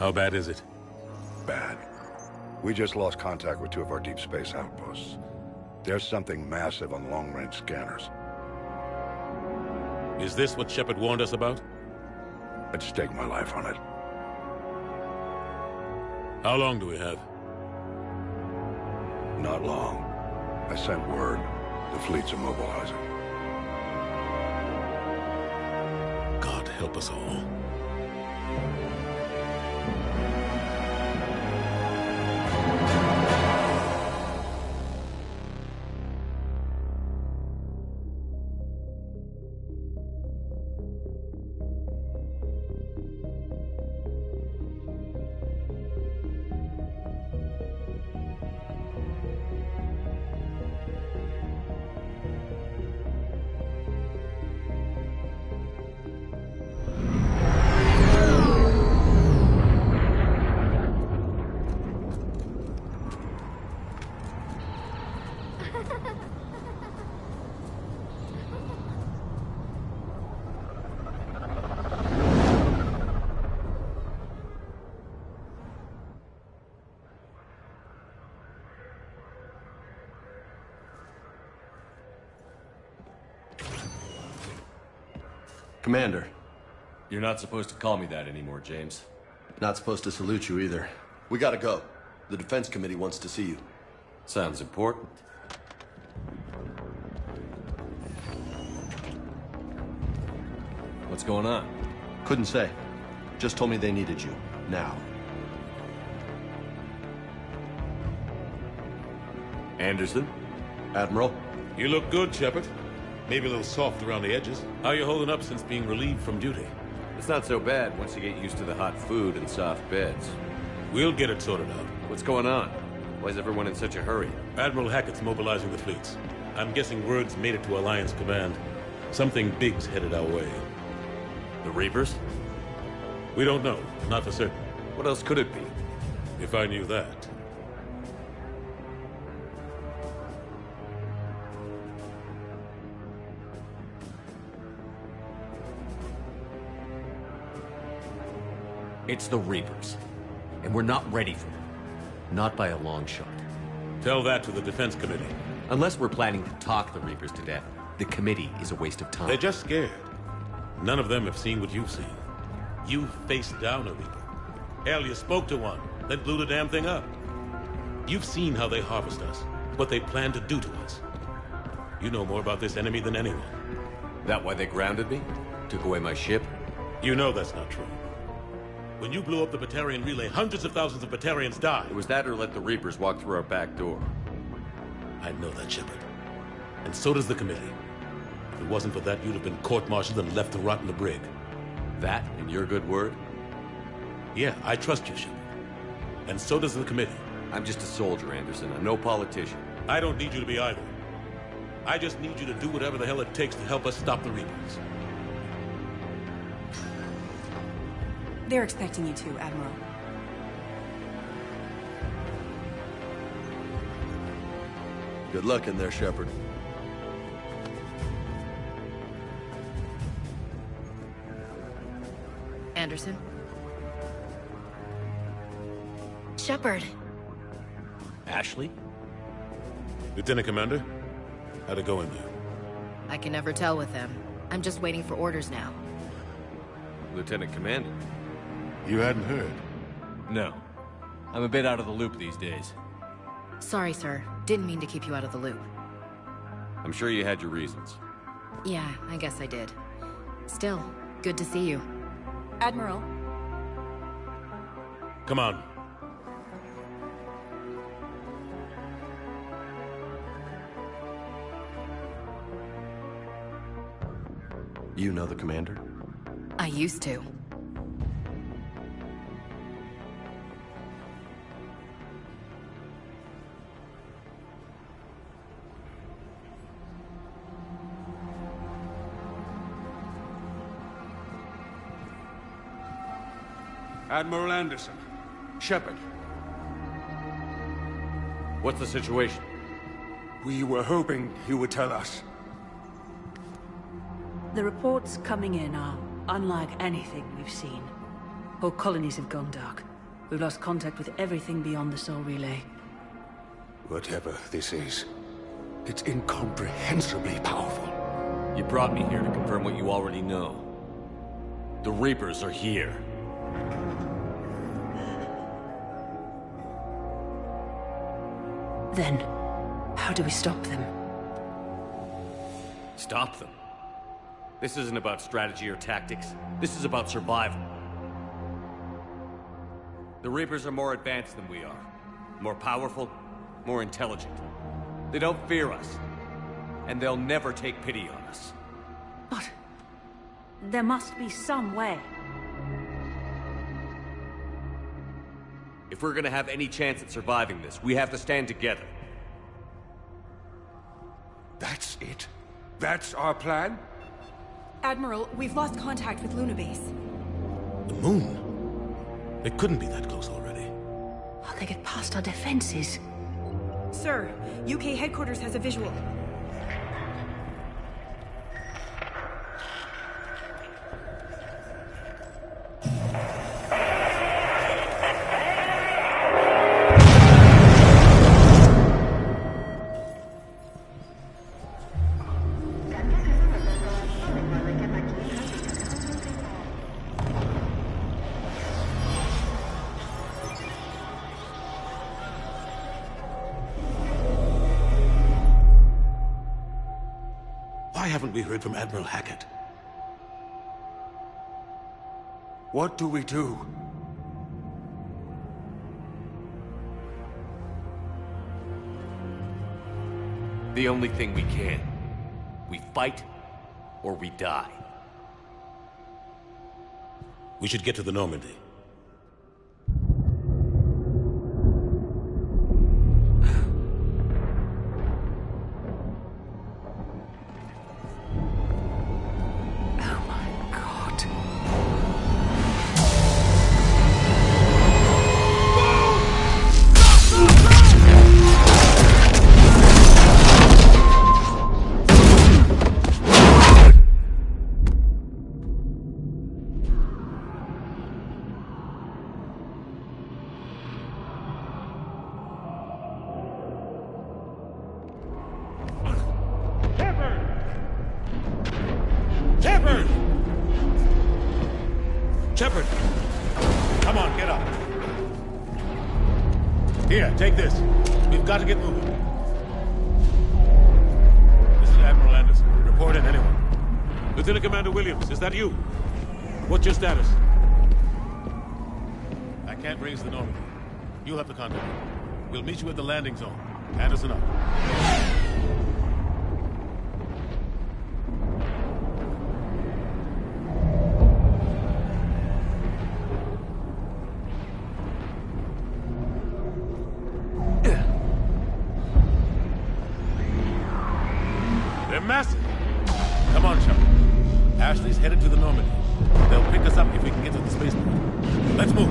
How bad is it? Bad. We just lost contact with 2 of our deep space outposts. There's something massive on long-range scanners. Is this what Shepard warned us about? I'd stake my life on it. How long do we have? Not long. I sent word. The fleet's immobilizing. God help us all. Commander. You're not supposed to call me that anymore, James. Not supposed to salute you either. We gotta go. The Defense Committee wants to see you. Sounds important. What's going on? Couldn't say. Just told me they needed you. Now. Anderson? Admiral? You look good, Shepard. Maybe a little soft around the edges. How you holding up since being relieved from duty? It's not so bad once you get used to the hot food and soft beds. We'll get it sorted out. What's going on? Why is everyone in such a hurry? Admiral Hackett's mobilizing the fleets. I'm guessing word's made it to Alliance Command. Something big's headed our way. The Reapers? We don't know. Not for certain. What else could it be? If I knew that. It's the Reapers. And we're not ready for them. Not by a long shot. Tell that to the Defense Committee. Unless we're planning to talk the Reapers to death, the committee is a waste of time. They're just scared. None of them have seen what you've seen. You faced down a Reaper. Hell, you spoke to one, then blew the damn thing up. You've seen how they harvest us, what they plan to do to us. You know more about this enemy than anyone. That why they grounded me? Took away my ship? You know that's not true. When you blew up the Batarian relay, hundreds of thousands of Batarians died. It was that or let the Reapers walk through our back door. I know that, Shepard. And so does the committee. If it wasn't for that, you'd have been court-martialed and left to rot in the brig. That and your good word? Yeah, I trust you, Shepard. And so does the committee. I'm just a soldier, Anderson. I'm no politician. I don't need you to be either. I just need you to do whatever the hell it takes to help us stop the Reapers. They're expecting you to, Admiral. Good luck in there, Shepard. Anderson? Shepard. Ashley? Lieutenant Commander, how'd it go in there? I can never tell with them. I'm just waiting for orders now. Lieutenant Commander? You hadn't heard? No. I'm a bit out of the loop these days. Sorry, sir. Didn't mean to keep you out of the loop. I'm sure you had your reasons. Yeah, I guess I did. Still, good to see you. Admiral. Come on. You know the commander? I used to. Admiral Anderson. Shepard. What's the situation? We were hoping you would tell us. The reports coming in are unlike anything we've seen. Whole colonies have gone dark. We've lost contact with everything beyond the Soul Relay. Whatever this is, it's incomprehensibly powerful. You brought me here to confirm what you already know. The Reapers are here. Then, how do we stop them? Stop them. This isn't about strategy or tactics. This is about survival. The Reapers are more advanced than we are. More powerful, more intelligent. They don't fear us. And they'll never take pity on us. But there must be some way. If we're gonna have any chance at surviving this, we have to stand together. That's it? That's our plan? Admiral, we've lost contact with Luna Base. The moon? It couldn't be that close already. How they get past our defenses? Sir, UK headquarters has a visual. Why haven't we heard from Admiral Hackett? What do we do? The only thing we can. We fight, or we die. We should get to the Normandy. Shepard! Come on, get up. Here, take this. We've got to get moving. This is Admiral Anderson. Report in, anyone. Lieutenant Commander Williams, is that you? What's your status? I can't raise the Normandy. You'll have to contact me. We'll meet you at the landing zone. Anderson up. Massive. Come on, Chuck. Ashley's headed to the Normandy. They'll pick us up if we can get to the spaceport. Let's move.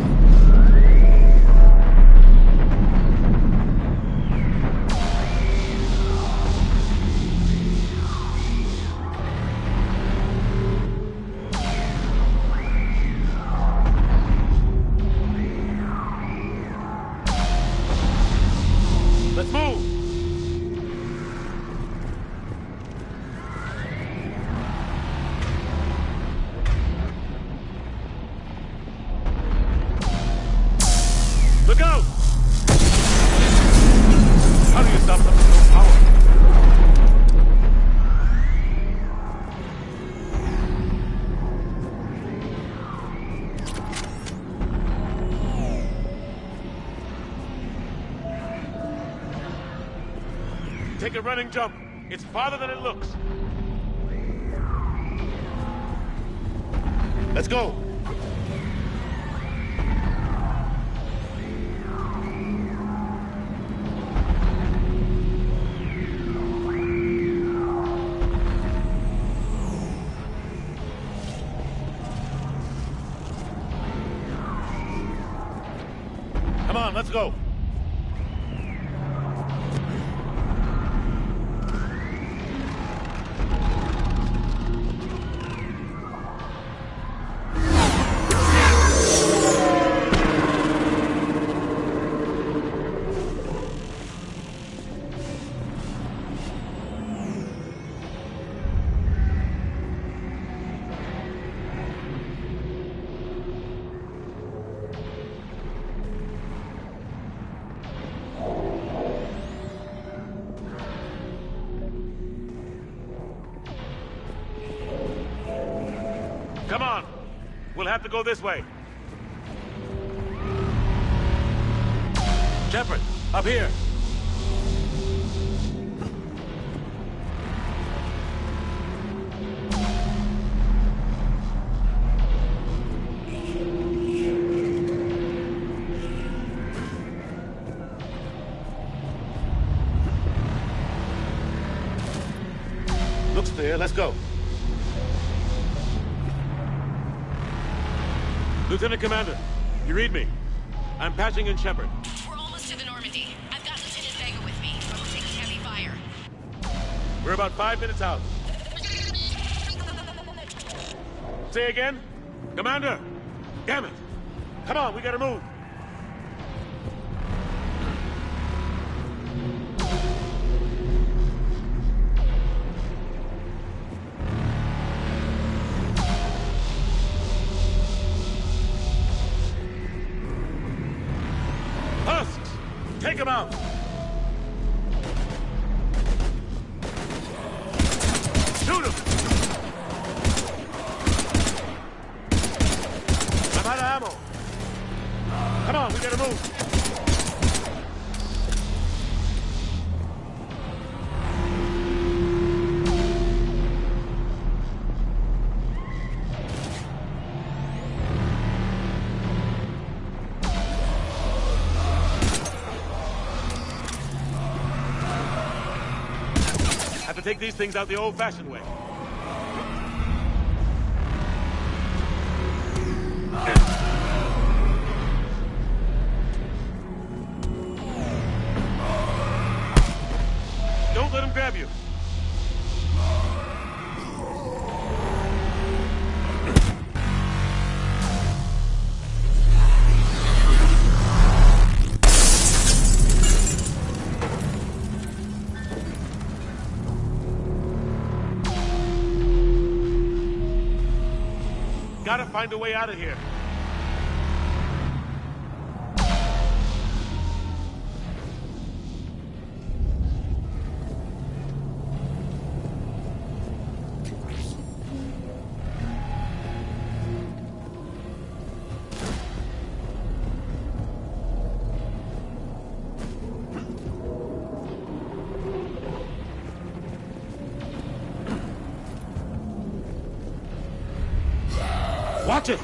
Let's move. Look out! How do you stop something so powerful? Take a running jump. It's farther than it looks. Let's go. Come on, let's go. Come on. We'll have to go this way. Shepard, up here. Looks clear. Let's go. Lieutenant Commander, you read me? I'm patching in Shepard. We're almost to the Normandy. I've got Lieutenant Vega with me, but we're taking heavy fire. We're about 5 minutes out. Say again? Commander! Damn it! Come on, we gotta move! Husks! Take him out! Shoot him! I'm out of ammo. Come on, we gotta move. Have to take these things out the old-fashioned way. Don't let him grab you. Gotta find a way out of here. Watch it!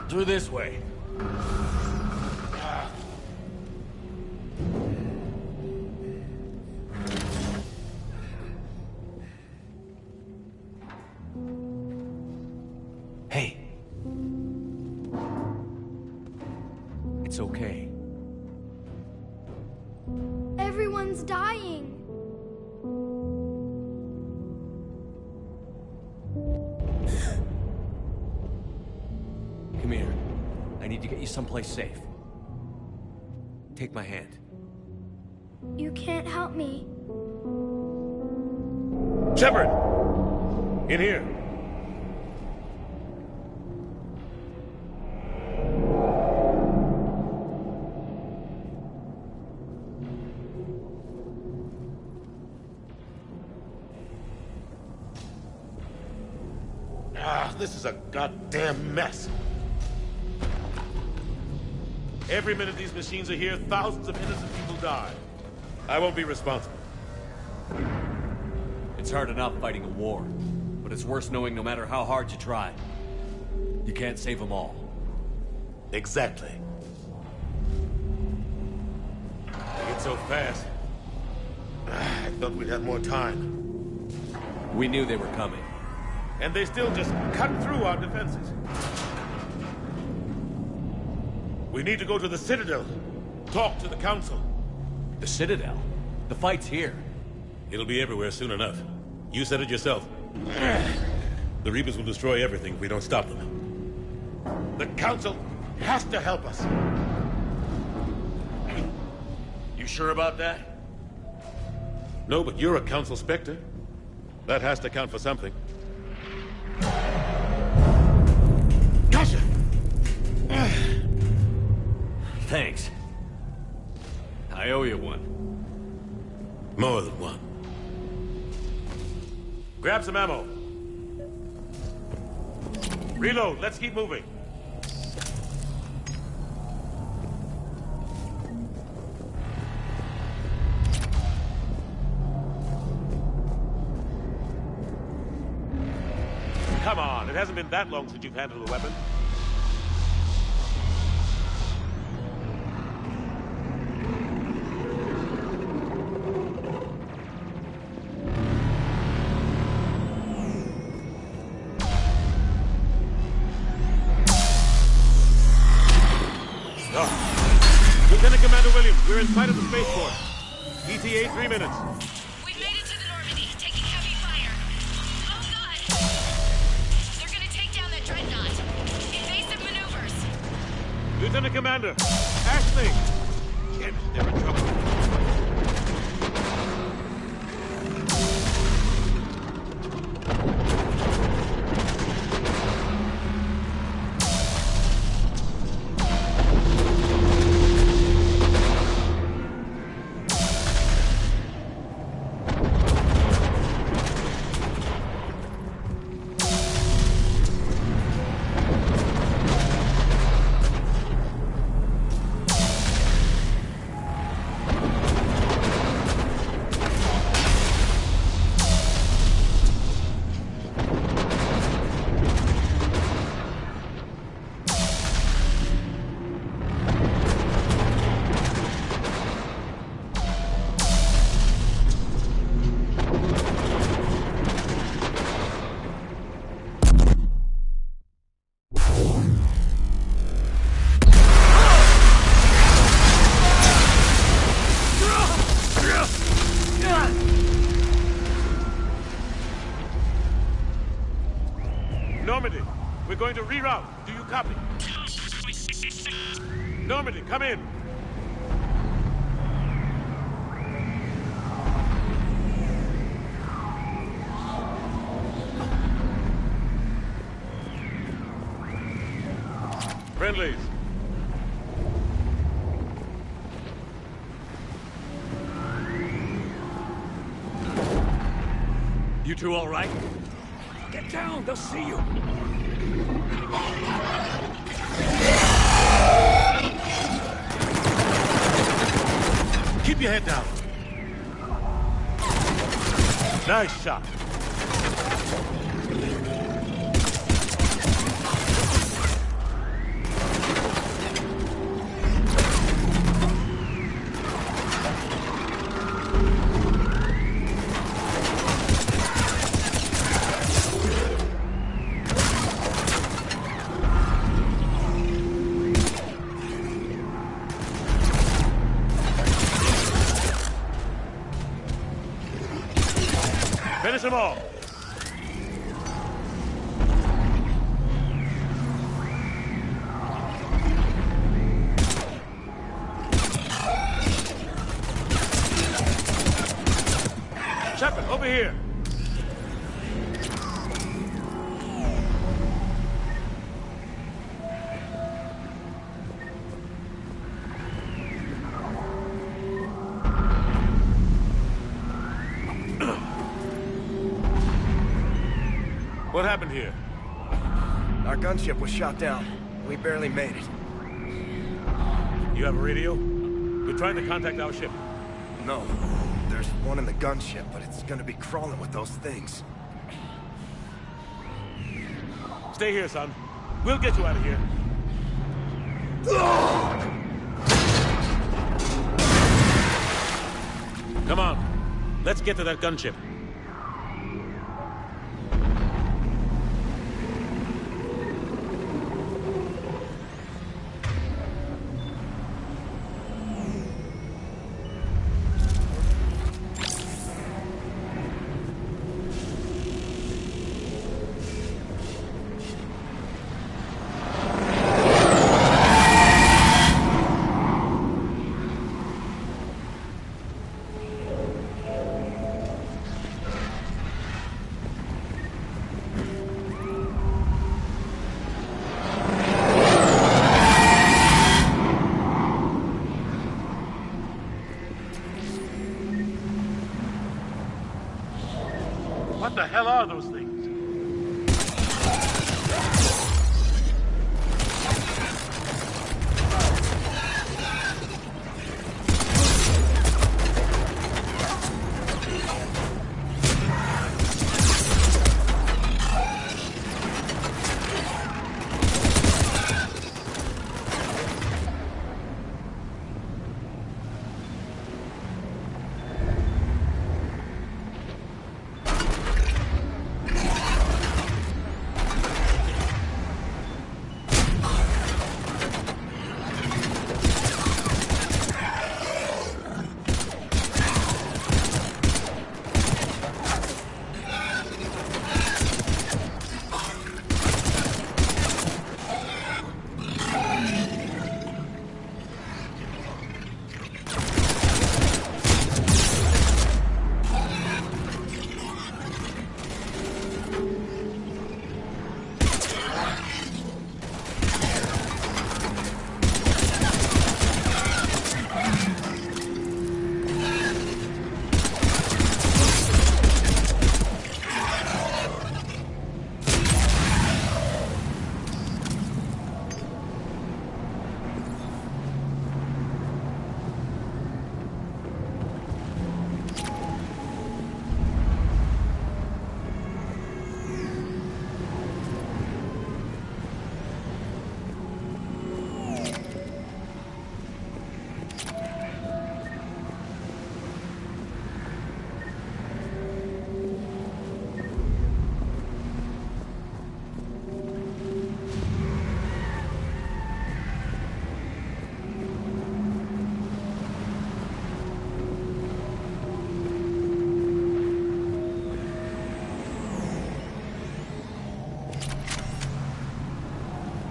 Through this way. Hey. It's okay. Everyone's dying. Come here. I need to get you someplace safe. Take my hand. You can't help me. Shepard! In here. This is a goddamn mess. Every minute these machines are here, thousands of innocent people die. I won't be responsible. It's hard enough fighting a war, but it's worse knowing no matter how hard you try, you can't save them all. Exactly. They get so fast. I thought we'd have more time. We knew they were coming. And they still just cut through our defenses. We need to go to the Citadel. Talk to the Council. The Citadel? The fight's here. It'll be everywhere soon enough. You said it yourself. The Reapers will destroy everything if we don't stop them. The Council has to help us. You sure about that? No, but you're a Council Spectre. That has to count for something. Gotcha! Thanks. I owe you one. More than one. Grab some ammo. Reload. Let's keep moving. Come on, it hasn't been that long since you've handled a weapon. Lieutenant Commander Williams, we're in sight of the spaceport. ETA 3 minutes. We've made it to the Normandy, taking heavy fire. Oh god! They're gonna take down that dreadnought. Invasive maneuvers. Lieutenant Commander, Ashley! Damn it, they're in trouble. Normandy, we're going to reroute. Do you copy? Normandy, come in. Friendlies. You two all right? Get down, they'll see you. Keep your head down. Nice shot. Finish them all. Shepard, over here. What happened here? Our gunship was shot down. We barely made it. You have a radio? We're trying to contact our ship. No. There's one in the gunship, but it's gonna be crawling with those things. Stay here, son. We'll get you out of here. Come on. Let's get to that gunship. What the hell are those things?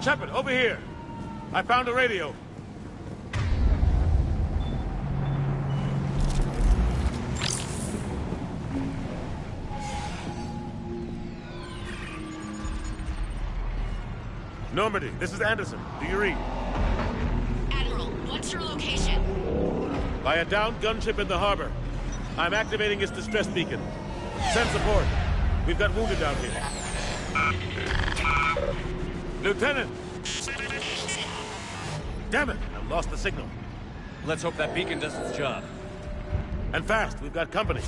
Shepard, over here. I found a radio. Normandy, this is Anderson. Do you read? Admiral, what's your location? By a downed gunship in the harbor. I'm activating its distress beacon. Send support. We've got wounded down here. Lieutenant! Damn it! I've lost the signal. Let's hope that beacon does its job. And fast. We've got company.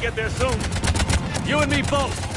Get there soon. You and me both.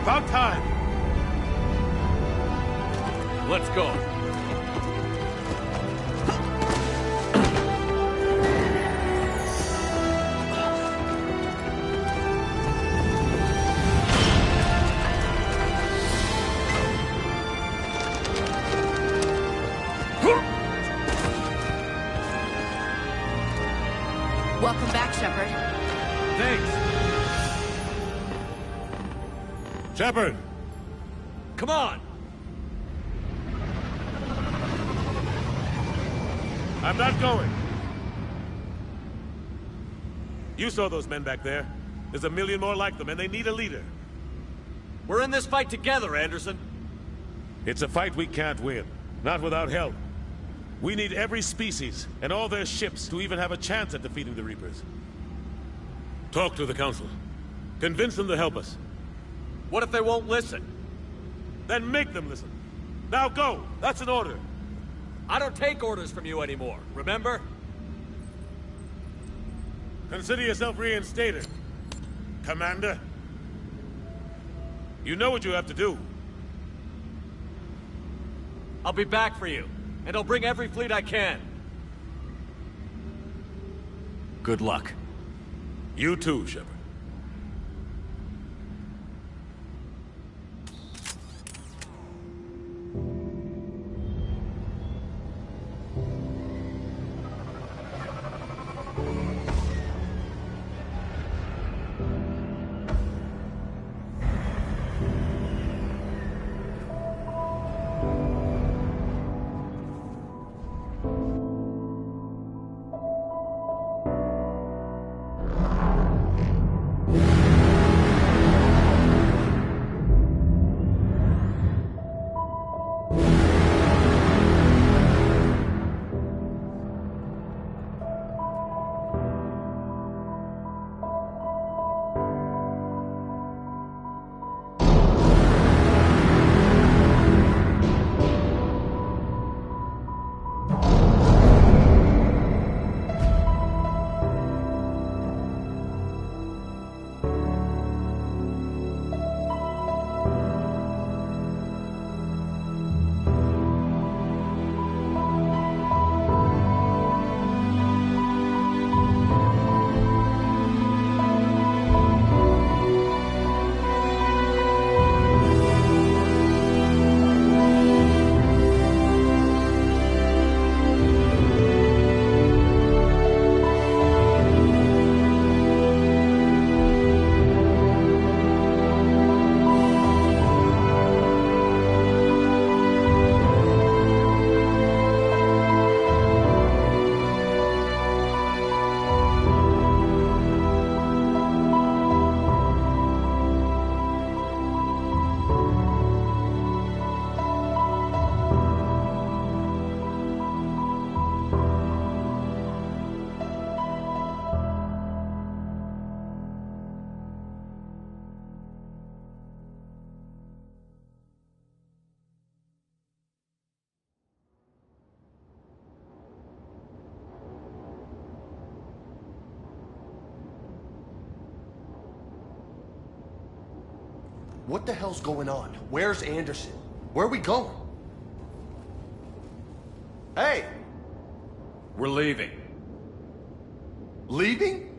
About time. Let's go. Shepard! Come on! I'm not going. You saw those men back there. There's a million more like them, and they need a leader. We're in this fight together, Anderson. It's a fight we can't win. Not without help. We need every species, and all their ships, to even have a chance at defeating the Reapers. Talk to the Council. Convince them to help us. What if they won't listen? Then make them listen. Now go! That's an order. I don't take orders from you anymore, remember? Consider yourself reinstated, Commander. You know what you have to do. I'll be back for you, and I'll bring every fleet I can. Good luck. You too, Shepard. What the hell's going on? Where's Anderson? Where are we going? Hey! We're leaving. Leaving?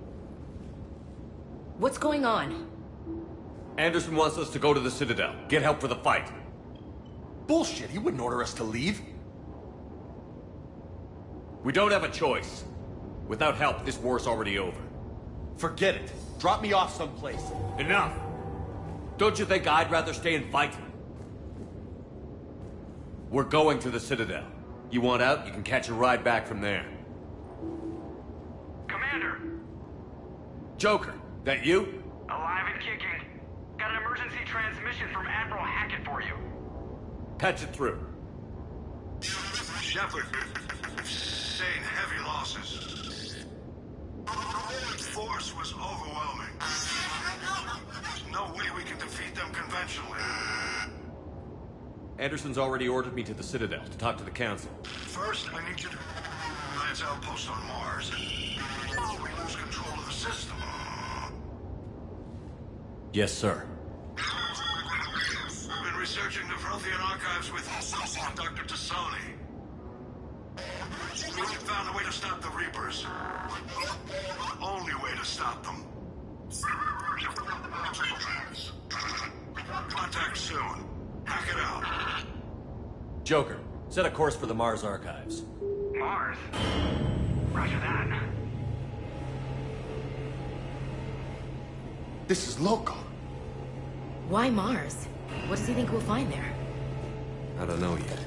What's going on? Anderson wants us to go to the Citadel, get help for the fight. Bullshit, he wouldn't order us to leave. We don't have a choice. Without help, this war's already over. Forget it. Drop me off someplace. Enough! Don't you think I'd rather stay and fight? We're going to the Citadel. You want out, you can catch a ride back from there. Commander! Joker, that you? Alive and kicking. Got an emergency transmission from Admiral Hackett for you. Patch it through. Shepard, sustained heavy losses. The force was overwhelming. There's no way we can defeat them conventionally. Anderson's already ordered me to the Citadel to talk to the Council. First, I need you to lance outpost on Mars. We lose control of the system. Yes, sir. We've been researching the Prothean archives with Dr. Tassoni. We found a way to stop the Reapers. The only way to stop them. Contact soon. Hack it out. Joker, set a course for the Mars archives. Mars? Roger that. This is loco. Why Mars? What does he think we'll find there? I don't know yet.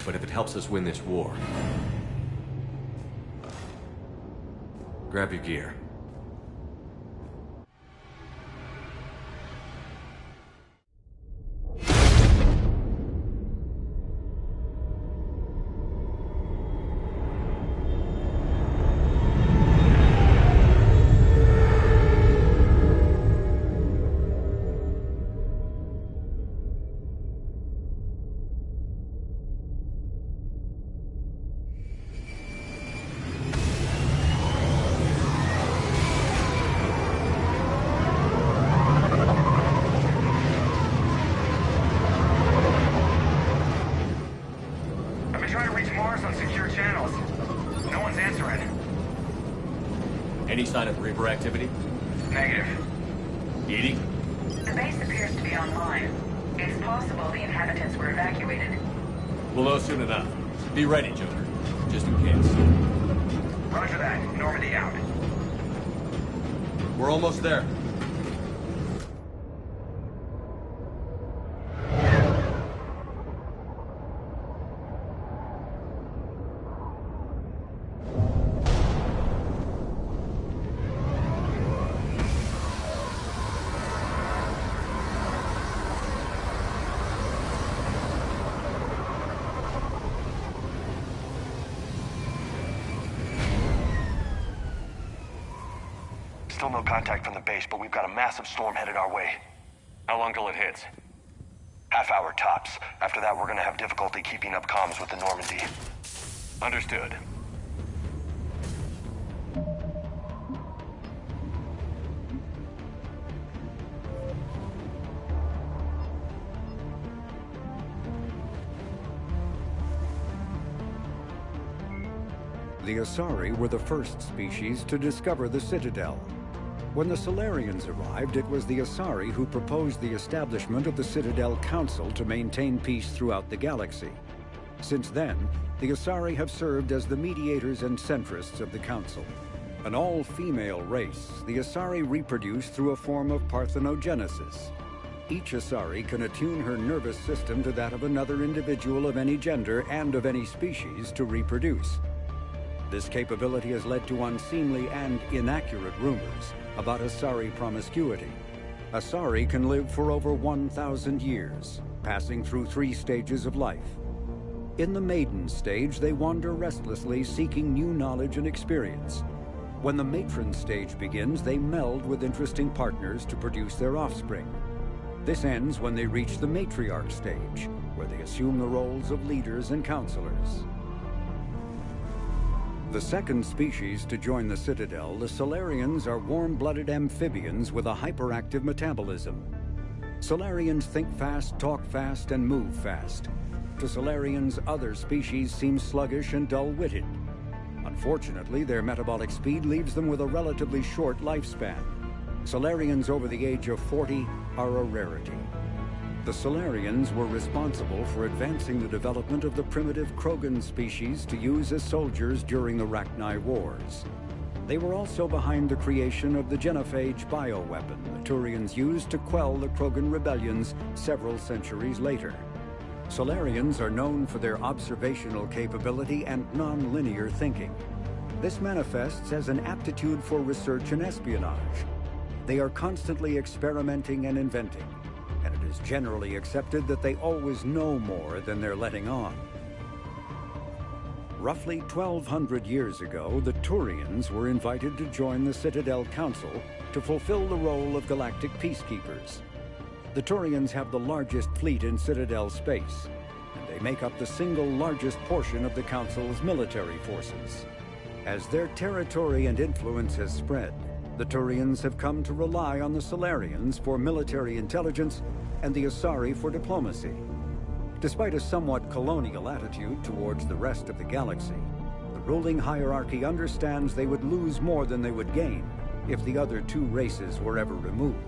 But if it helps us win this war... Grab your gear. Any sign of Reaper activity? Negative. Edie? The base appears to be online. It's possible the inhabitants were evacuated. We'll know soon enough. Be ready, Joker. Just in case. Roger that. Normandy out. We're almost there. Still no contact from the base, but we've got a massive storm headed our way. How long till it hits? Half hour tops. After that, we're gonna have difficulty keeping up comms with the Normandy. Understood. The Asari were the first species to discover the Citadel. When the Solarians arrived, it was the Asari who proposed the establishment of the Citadel Council to maintain peace throughout the galaxy. Since then, the Asari have served as the mediators and centrists of the Council. An all-female race, the Asari reproduce through a form of parthenogenesis. Each Asari can attune her nervous system to that of another individual of any gender and of any species to reproduce. This capability has led to unseemly and inaccurate rumors about Asari promiscuity. Asari can live for over 1,000 years, passing through 3 stages of life. In the maiden stage, they wander restlessly, seeking new knowledge and experience. When the matron stage begins, they meld with interesting partners to produce their offspring. This ends when they reach the matriarch stage, where they assume the roles of leaders and counselors. The second species to join the Citadel, the Solarians, are warm-blooded amphibians with a hyperactive metabolism. Solarians think fast, talk fast, and move fast. To Solarians, other species seem sluggish and dull-witted. Unfortunately, their metabolic speed leaves them with a relatively short lifespan. Solarians over the age of 40 are a rarity. The Solarians were responsible for advancing the development of the primitive KiNgKaWn species to use as soldiers during the Rachni Wars. They were also behind the creation of the genophage bioweapon the Turians used to quell the KiNgKaWn rebellions several centuries later. Solarians are known for their observational capability and non-linear thinking. This manifests as an aptitude for research and espionage. They are constantly experimenting and inventing, and it is generally accepted that they always know more than they're letting on. Roughly 1,200 years ago, the Turians were invited to join the Citadel Council to fulfill the role of galactic peacekeepers. The Turians have the largest fleet in Citadel space, and they make up the single largest portion of the Council's military forces. As their territory and influence has spread, the Turians have come to rely on the Solarians for military intelligence and the Asari for diplomacy. Despite a somewhat colonial attitude towards the rest of the galaxy, the ruling hierarchy understands they would lose more than they would gain if the other 2 races were ever removed.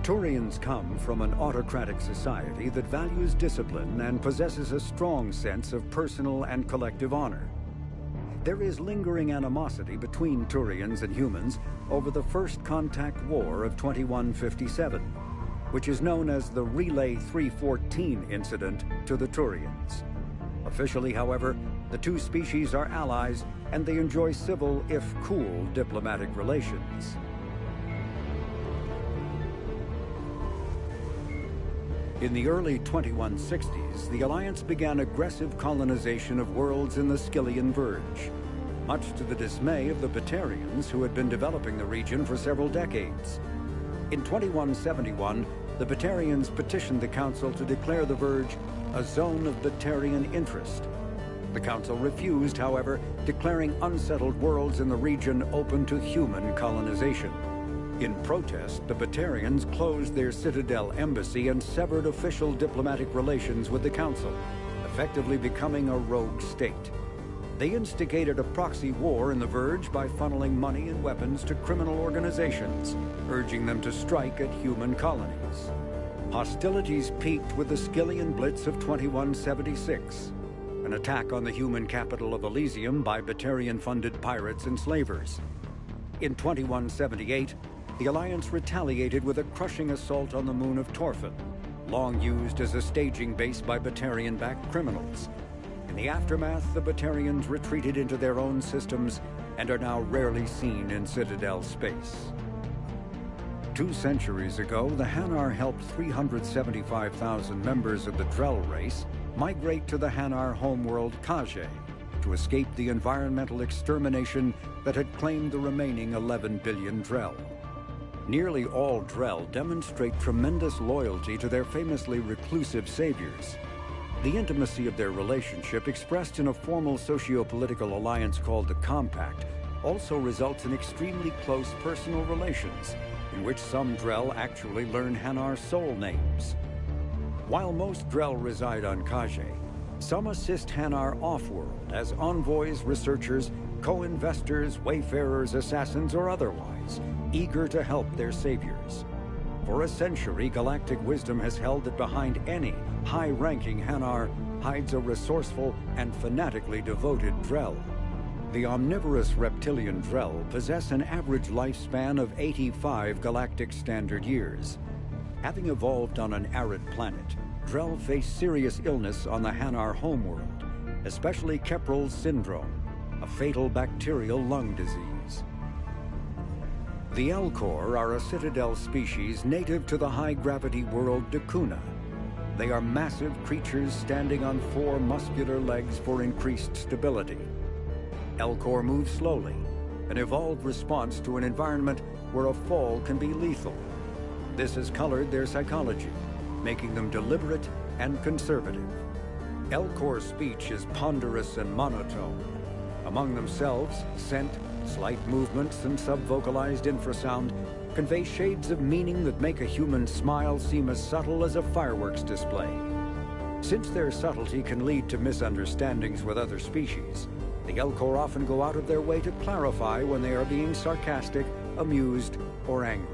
Turians come from an autocratic society that values discipline and possesses a strong sense of personal and collective honor. There is lingering animosity between Turians and humans over the First Contact War of 2157. which is known as the Relay 314 incident to the Turians. Officially, however, the two species are allies, and they enjoy civil, if cool, diplomatic relations. In the early 2160s, the Alliance began aggressive colonization of worlds in the Skyllian Verge, much to the dismay of the Batarians, who had been developing the region for several decades. In 2171, the Batarians petitioned the Council to declare the Verge a zone of Batarian interest. The Council refused, however, declaring unsettled worlds in the region open to human colonization. In protest, the Batarians closed their Citadel embassy and severed official diplomatic relations with the Council, effectively becoming a rogue state. They instigated a proxy war in the Verge by funneling money and weapons to criminal organizations, urging them to strike at human colonies. Hostilities peaked with the Skyllian Blitz of 2176, an attack on the human capital of Elysium by Batarian-funded pirates and slavers. In 2178, the Alliance retaliated with a crushing assault on the moon of Torfin, long used as a staging base by Batarian-backed criminals. In the aftermath, the Batarians retreated into their own systems and are now rarely seen in Citadel space. 2 centuries ago, the Hanar helped 375,000 members of the Drell race migrate to the Hanar homeworld Kage to escape the environmental extermination that had claimed the remaining 11 billion Drell. Nearly all Drell demonstrate tremendous loyalty to their famously reclusive saviors. The intimacy of their relationship, expressed in a formal socio-political alliance called the Compact, also results in extremely close personal relations, in which some Drell actually learn Hanar soul names. While most Drell reside on Kage, some assist Hanar off-world as envoys, researchers, co-investors, wayfarers, assassins, or otherwise, eager to help their saviors. For a century, galactic wisdom has held that behind any high-ranking Hanar hides a resourceful and fanatically devoted Drell. The omnivorous reptilian Drell possess an average lifespan of 85 galactic standard years. Having evolved on an arid planet, Drell face serious illness on the Hanar homeworld, especially Kepral's syndrome, a fatal bacterial lung disease. The Elcor are a Citadel species native to the high-gravity world Dakuna. They are massive creatures standing on 4 muscular legs for increased stability. Elcor move slowly, an evolved response to an environment where a fall can be lethal. This has colored their psychology, making them deliberate and conservative. Elcor speech is ponderous and monotone. Among themselves, scent, slight movements, and sub-vocalized infrasound convey shades of meaning that make a human smile seem as subtle as a fireworks display. Since their subtlety can lead to misunderstandings with other species, the Elcor often go out of their way to clarify when they are being sarcastic, amused, or angry.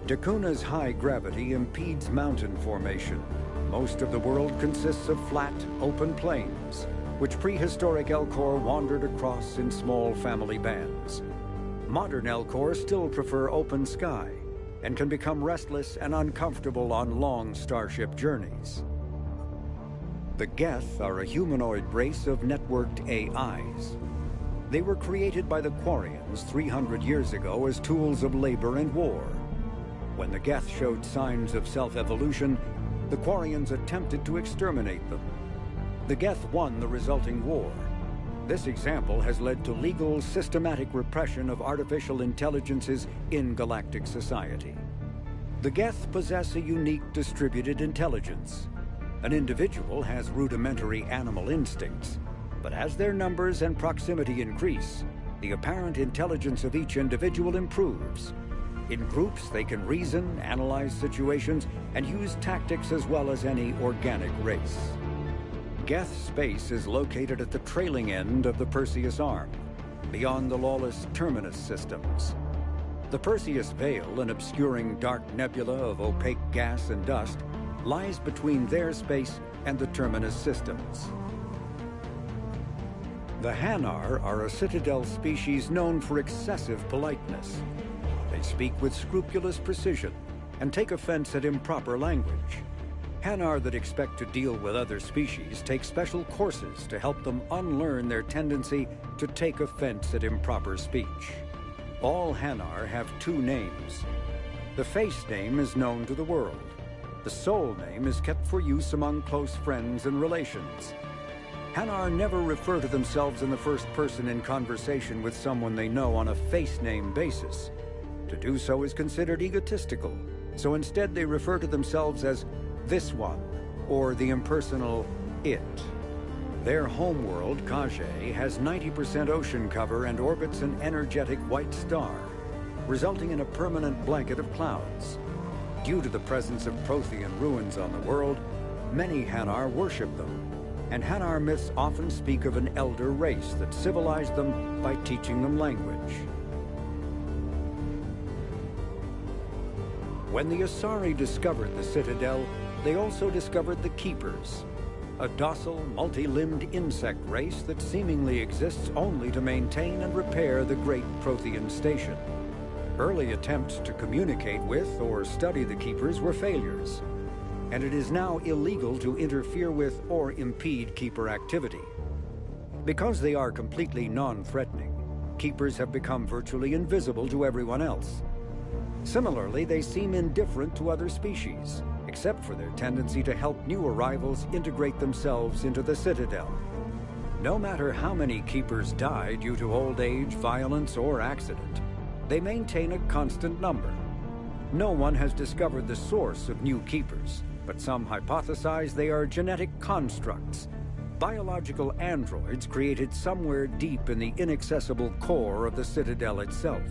Dakuna's high gravity impedes mountain formation. Most of the world consists of flat, open plains, which prehistoric Elcor wandered across in small family bands. Modern Elcor still prefer open sky and can become restless and uncomfortable on long starship journeys. The Geth are a humanoid race of networked AIs. They were created by the Quarians 300 years ago as tools of labor and war. When the Geth showed signs of self-evolution, the Quarians attempted to exterminate them. The Geth won the resulting war. This example has led to legal, systematic repression of artificial intelligences in galactic society. The Geth possess a unique distributed intelligence. An individual has rudimentary animal instincts, but as their numbers and proximity increase, the apparent intelligence of each individual improves. In groups, they can reason, analyze situations, and use tactics as well as any organic race. Geth space is located at the trailing end of the Perseus Arm, beyond the lawless Terminus systems. The Perseus Veil, an obscuring dark nebula of opaque gas and dust, lies between their space and the Terminus systems. The Hanar are a Citadel species known for excessive politeness. They speak with scrupulous precision, and take offense at improper language. Hanar that expect to deal with other species take special courses to help them unlearn their tendency to take offense at improper speech. All Hanar have two names. The face name is known to the world. The soul name is kept for use among close friends and relations. Hanar never refer to themselves in the first person in conversation with someone they know on a face name basis. To do so is considered egotistical, so instead they refer to themselves as this one, or the impersonal it. Their homeworld, KaJe, has 90% ocean cover and orbits an energetic white star, resulting in a permanent blanket of clouds. Due to the presence of Prothean ruins on the world, many Hanar worship them, and Hanar myths often speak of an elder race that civilized them by teaching them language. When the Asari discovered the Citadel, they also discovered the Keepers, a docile, multi-limbed insect race that seemingly exists only to maintain and repair the great Prothean station. Early attempts to communicate with or study the Keepers were failures, and it is now illegal to interfere with or impede Keeper activity. Because they are completely non-threatening, Keepers have become virtually invisible to everyone else. Similarly, they seem indifferent to other species, except for their tendency to help new arrivals integrate themselves into the Citadel. No matter how many Keepers die due to old age, violence, or accident, they maintain a constant number. No one has discovered the source of new Keepers, but some hypothesize they are genetic constructs, biological androids created somewhere deep in the inaccessible core of the Citadel itself.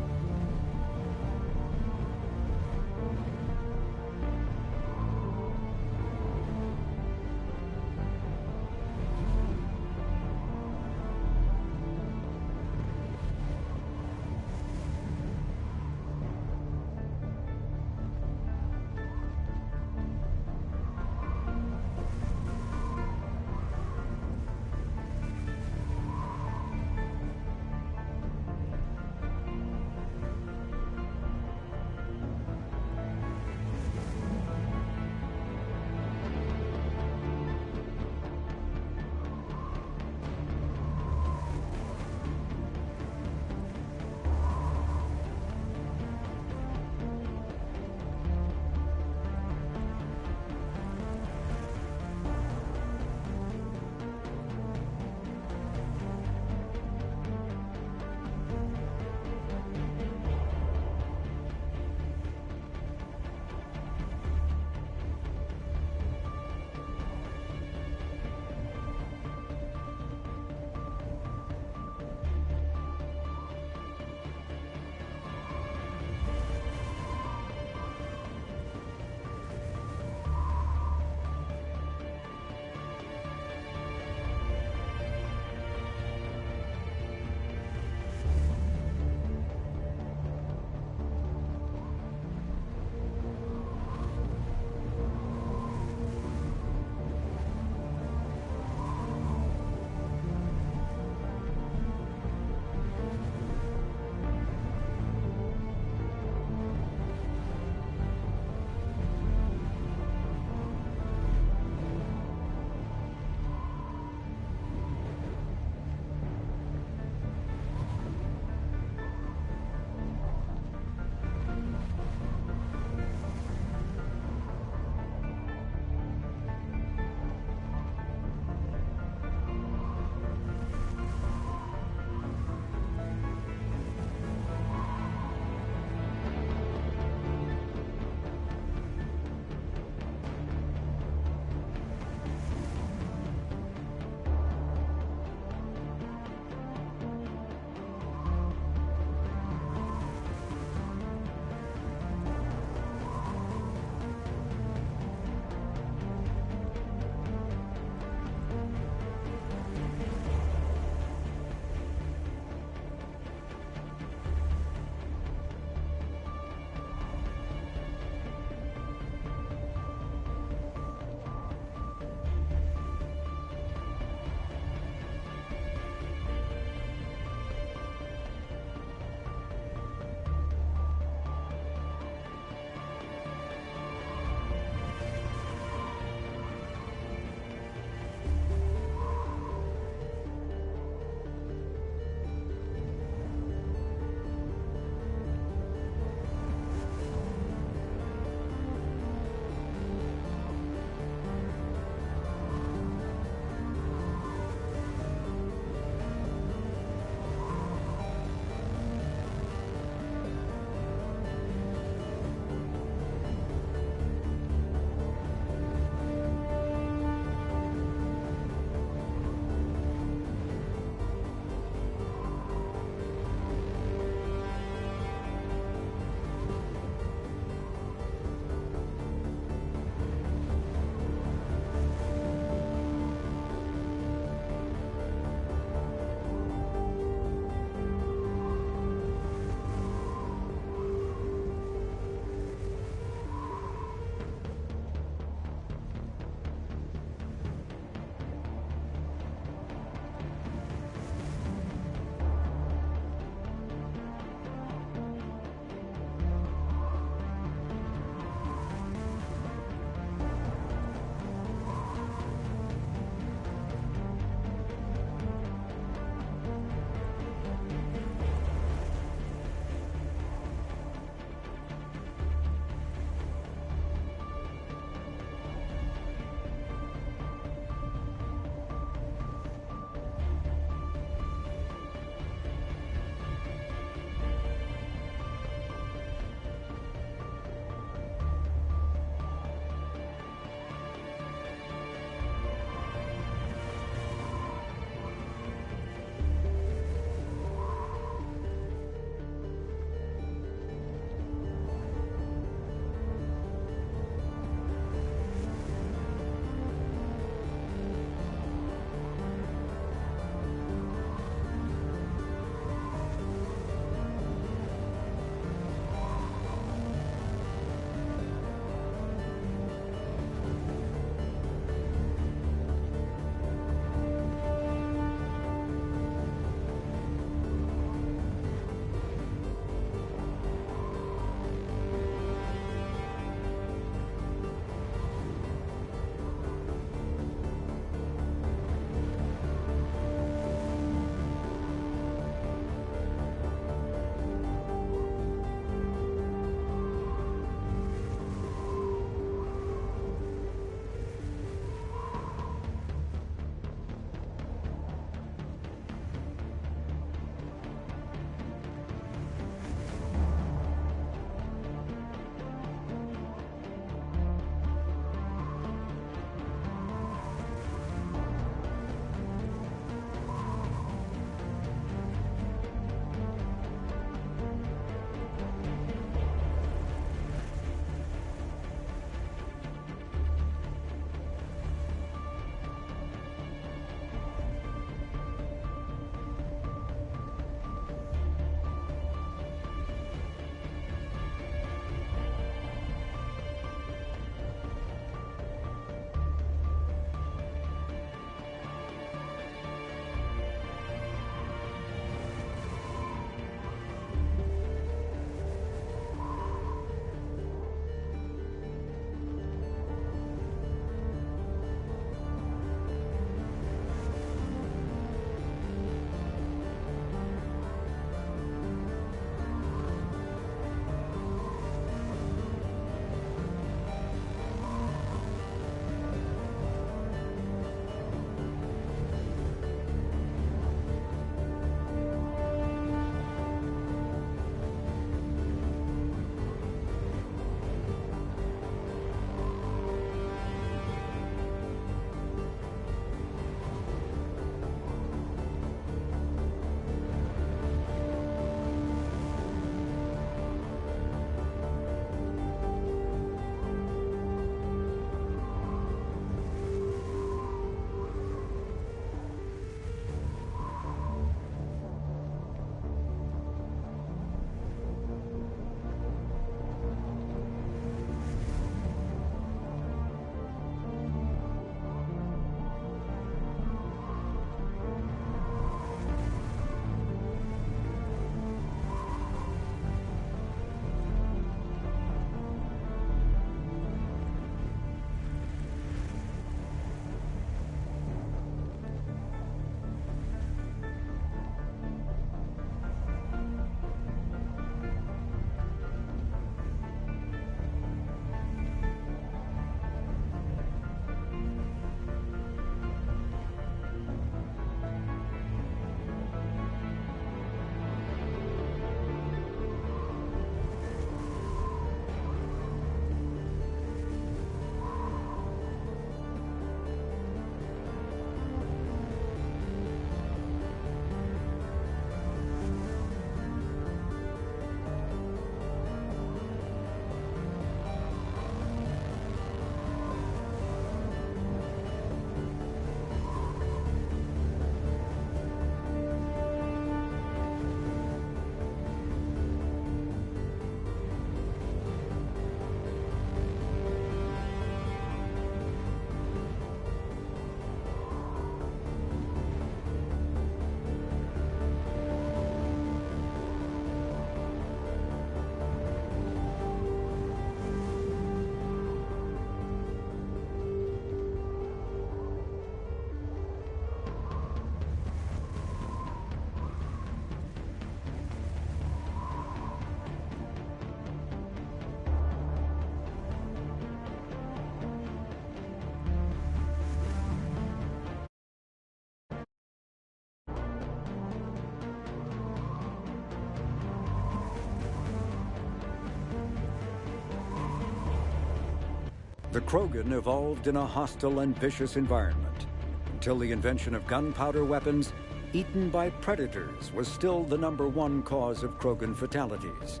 The Krogan evolved in a hostile and vicious environment. Until the invention of gunpowder weapons, eaten by predators was still the #1 cause of Krogan fatalities.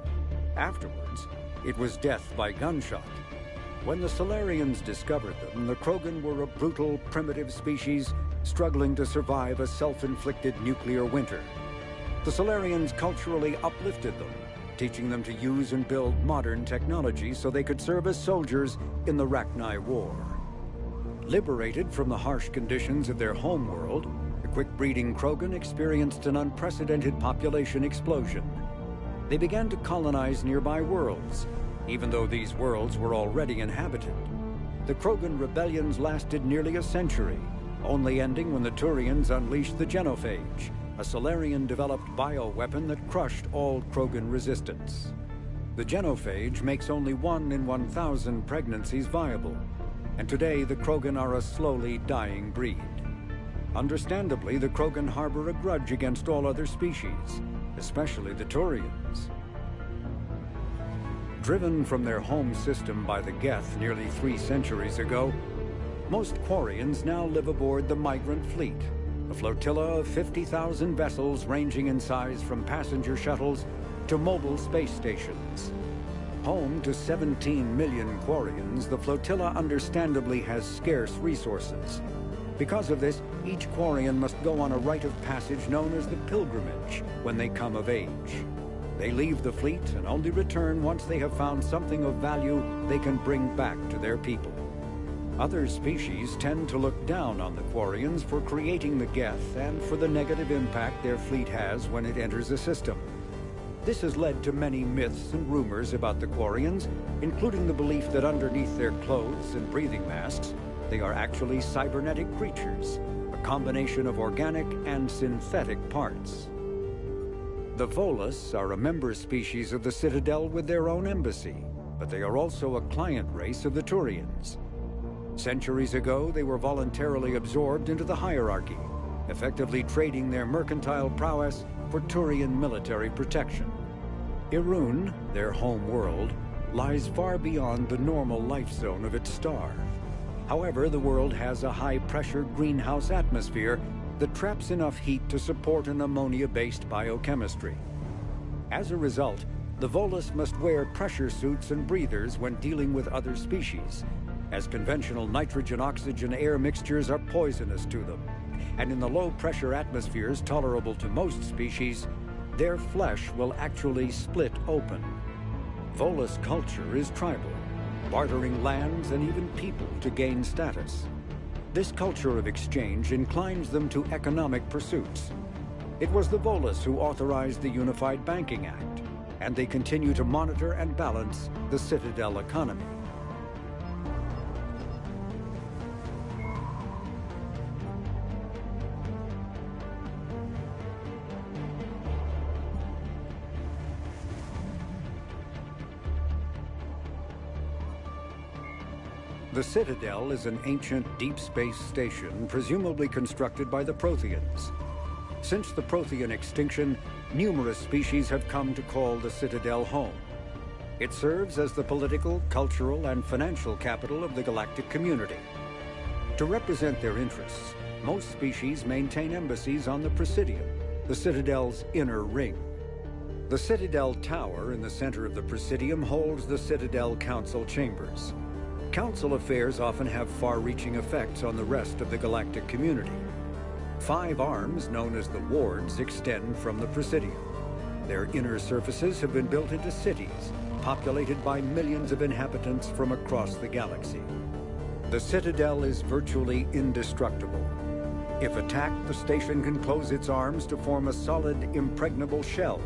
Afterwards, it was death by gunshot. When the Solarians discovered them, the Krogan were a brutal, primitive species struggling to survive a self-inflicted nuclear winter. The Solarians culturally uplifted them, teaching them to use and build modern technology so they could serve as soldiers in the Rachni War. Liberated from the harsh conditions of their homeworld, the quick-breeding Krogan experienced an unprecedented population explosion. They began to colonize nearby worlds, even though these worlds were already inhabited. The Krogan rebellions lasted nearly a century, only ending when the Turians unleashed the Genophage, a Solarian-developed bioweapon that crushed all Krogan resistance. The Genophage makes only 1 in 1,000 pregnancies viable, and today the Krogan are a slowly dying breed. Understandably, the Krogan harbor a grudge against all other species, especially the Turians. Driven from their home system by the Geth nearly 3 centuries ago, most Quarians now live aboard the Migrant Fleet, a flotilla of 50,000 vessels ranging in size from passenger shuttles to mobile space stations. Home to 17 million Quarians, the flotilla understandably has scarce resources. Because of this, each Quarian must go on a rite of passage known as the Pilgrimage when they come of age. They leave the fleet and only return once they have found something of value they can bring back to their people. Other species tend to look down on the Quarians for creating the Geth and for the negative impact their fleet has when it enters a system. This has led to many myths and rumors about the Quarians, including the belief that underneath their clothes and breathing masks, they are actually cybernetic creatures, a combination of organic and synthetic parts. The Volus are a member species of the Citadel with their own embassy, but they are also a client race of the Turians. Centuries ago, they were voluntarily absorbed into the hierarchy, effectively trading their mercantile prowess for Turian military protection. Irun, their home world, lies far beyond the normal life zone of its star. However, the world has a high-pressure greenhouse atmosphere that traps enough heat to support an ammonia-based biochemistry. As a result, the Volus must wear pressure suits and breathers when dealing with other species, as conventional nitrogen-oxygen air mixtures are poisonous to them, and in the low-pressure atmospheres tolerable to most species, their flesh will actually split open. Volus culture is tribal, bartering lands and even people to gain status. This culture of exchange inclines them to economic pursuits. It was the Volus who authorized the Unified Banking Act, and they continue to monitor and balance the Citadel economy. The Citadel is an ancient deep space station presumably constructed by the Protheans. Since the Prothean extinction, numerous species have come to call the Citadel home. It serves as the political, cultural, and financial capital of the galactic community. To represent their interests, most species maintain embassies on the Presidium, the Citadel's inner ring. The Citadel Tower in the center of the Presidium holds the Citadel Council chambers. Council affairs often have far-reaching effects on the rest of the galactic community. 5 arms, known as the wards, extend from the Presidium. Their inner surfaces have been built into cities, populated by millions of inhabitants from across the galaxy. The Citadel is virtually indestructible. If attacked, the station can close its arms to form a solid, impregnable shell.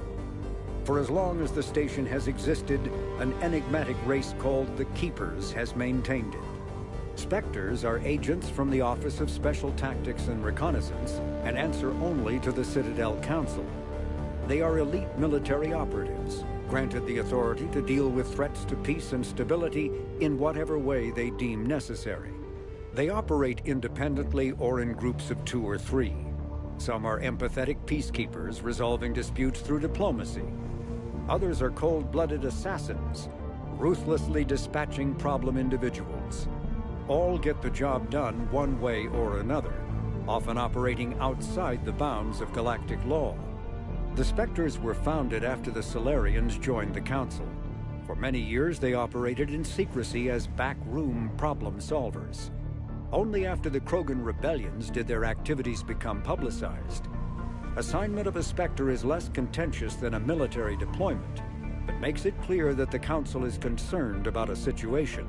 For as long as the station has existed, an enigmatic race called the Keepers has maintained it. Spectres are agents from the Office of Special Tactics and Reconnaissance and answer only to the Citadel Council. They are elite military operatives, granted the authority to deal with threats to peace and stability in whatever way they deem necessary. They operate independently or in groups of 2 or 3. Some are empathetic peacekeepers resolving disputes through diplomacy. Others are cold-blooded assassins, ruthlessly dispatching problem individuals. All get the job done one way or another, often operating outside the bounds of galactic law. The Spectres were founded after the Solarians joined the Council. For many years, they operated in secrecy as backroom problem solvers. Only after the Krogan rebellions did their activities become publicized. Assignment of a Spectre is less contentious than a military deployment, but makes it clear that the Council is concerned about a situation.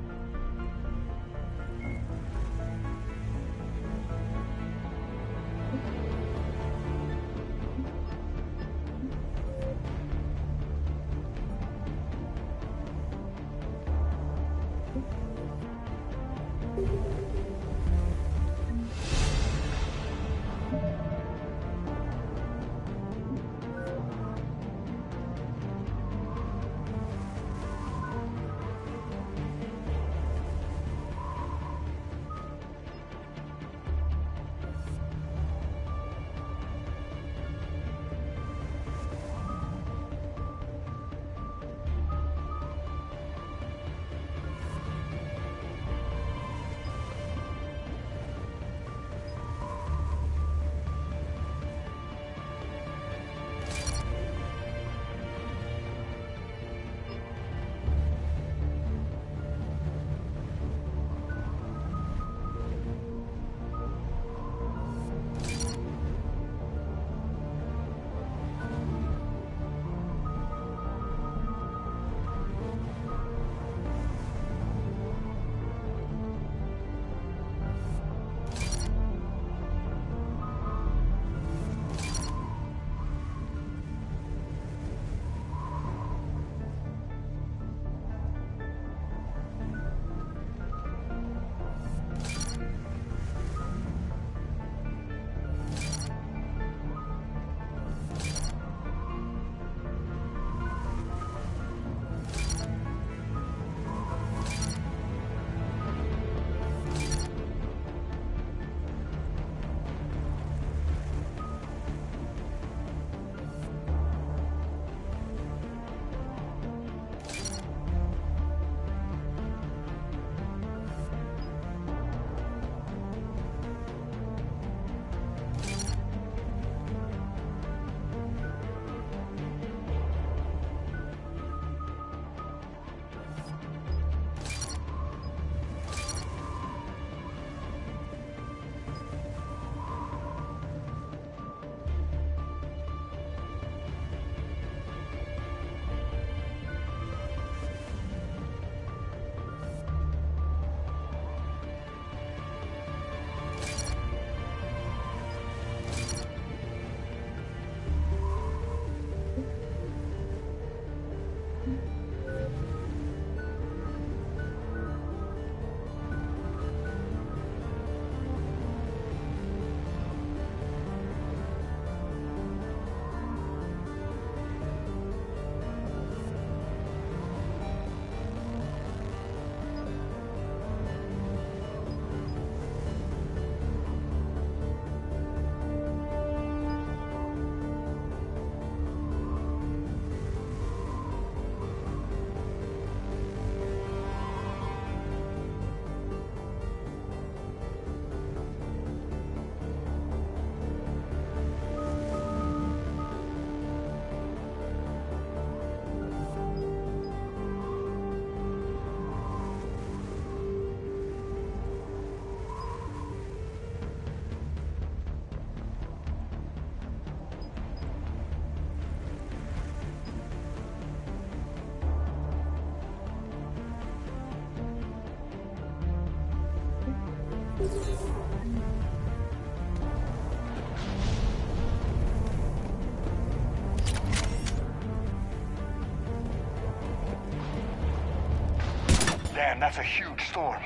Damn, that's a huge storm.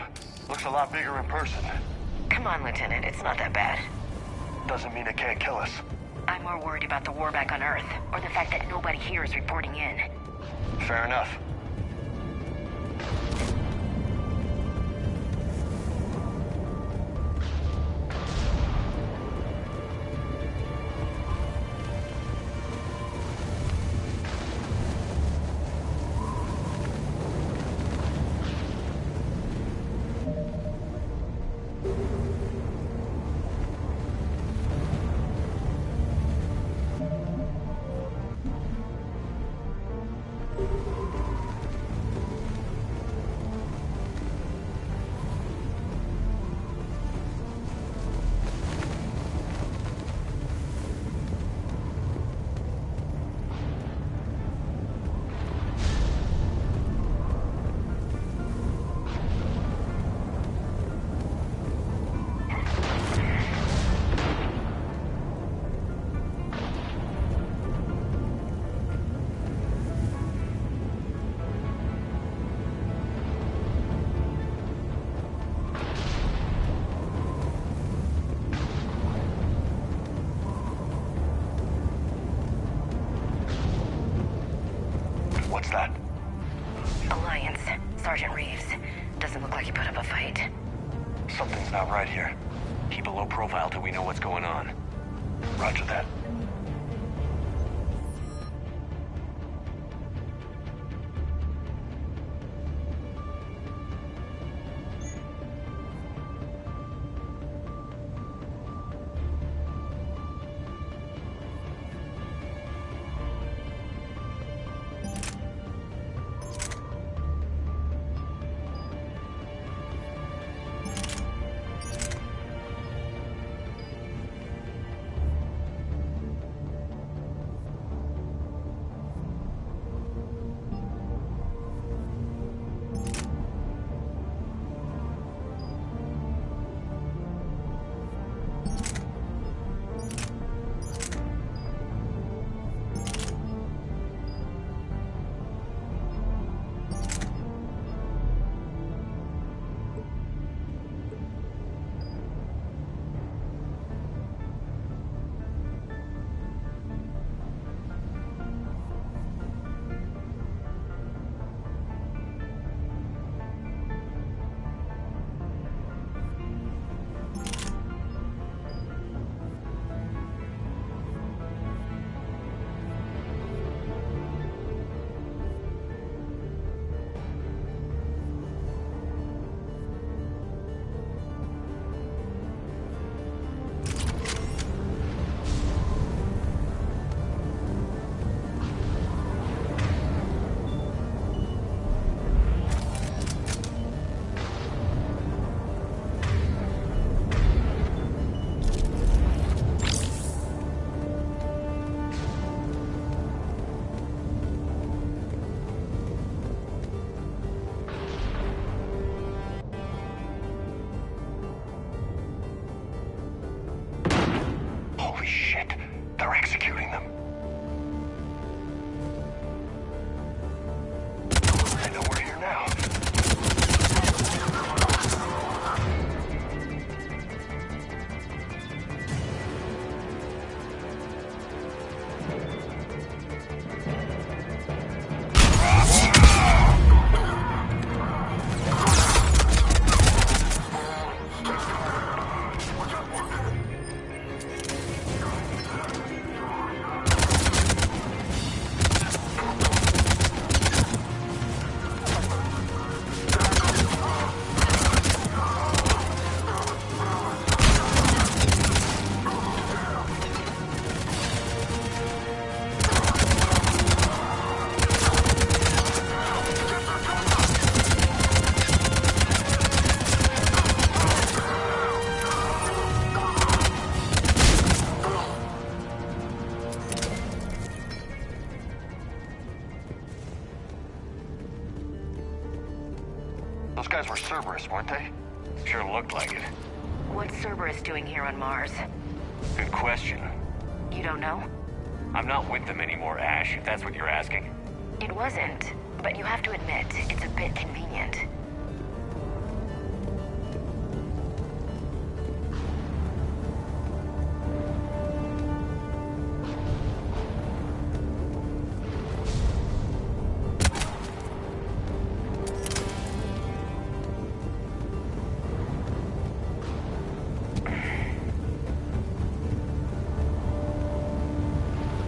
Looks a lot bigger in person. Come on, Lieutenant, it's not that bad. Doesn't mean it can't kill us. I'm more worried about the war back on Earth, or the fact that nobody here is reporting in. Fair enough. put up a fight. Something's not right here. Keep a low profile till we know what's going on. Roger that. Holy shit! They're executing them. I know we're here now. Those guys were Cerberus, weren't they? Sure looked like it. What's Cerberus doing here on Mars? Good question. You don't know? I'm not with them anymore, Ash, if that's what you're asking. It wasn't, but you have to admit, it's a bit convenient.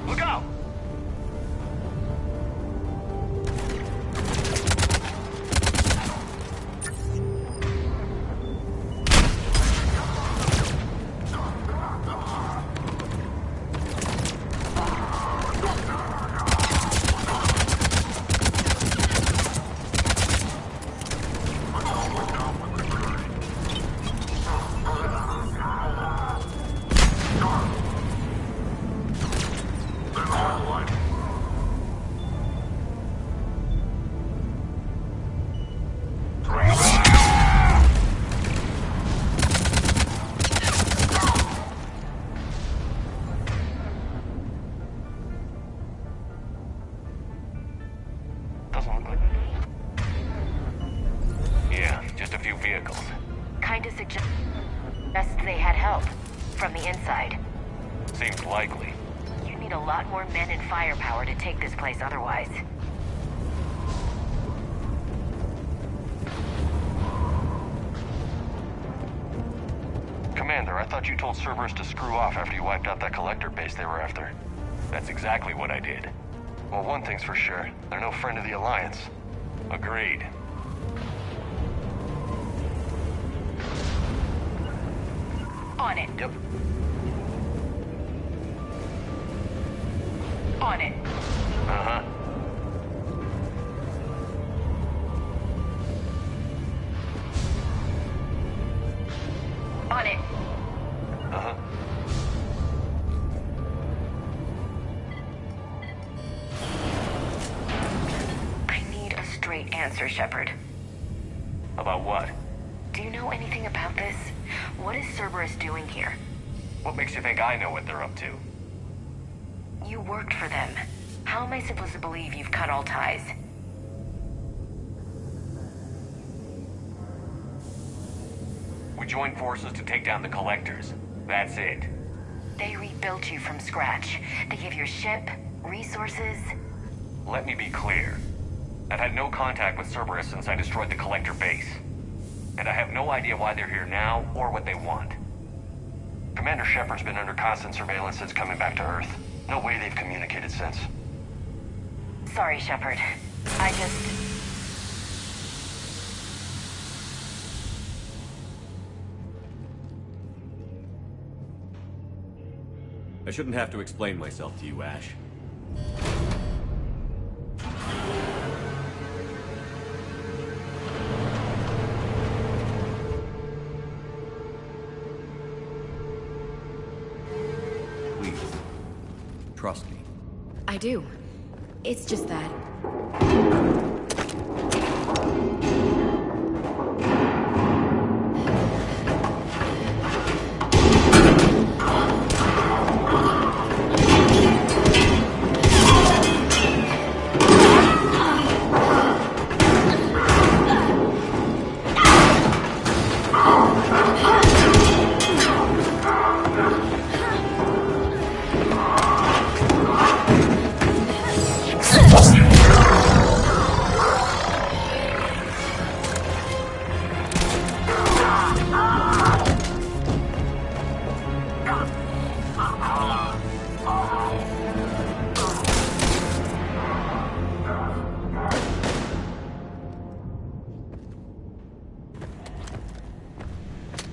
Look out! vehicles. Kinda suggests they had help from the inside. Seems likely. You need a lot more men and firepower to take this place otherwise. I thought you told Cerberus to screw off after you wiped out that collector base they were after. That's exactly what I did. Well, one thing's for sure. They're no friend of the Alliance. Agreed. On it. Yep. On it. Uh-huh. On it. Uh-huh. I need a straight answer, Shepard. About what? Do you know anything about this? What is Cerberus doing here? What makes you think I know what they're up to? You worked for them. How am I supposed to believe you've cut all ties? We joined forces to take down the collectors. That's it. They rebuilt you from scratch. They gave you a ship, resources. Let me be clear. I've had no contact with Cerberus since I destroyed the collector base. And I have no idea why they're here now or what they want. Commander Shepard's been under constant surveillance since coming back to Earth. No way they've communicated since. Sorry, Shepard. I just... I shouldn't have to explain myself to you, Ash. Please, trust me. I do. It's just that...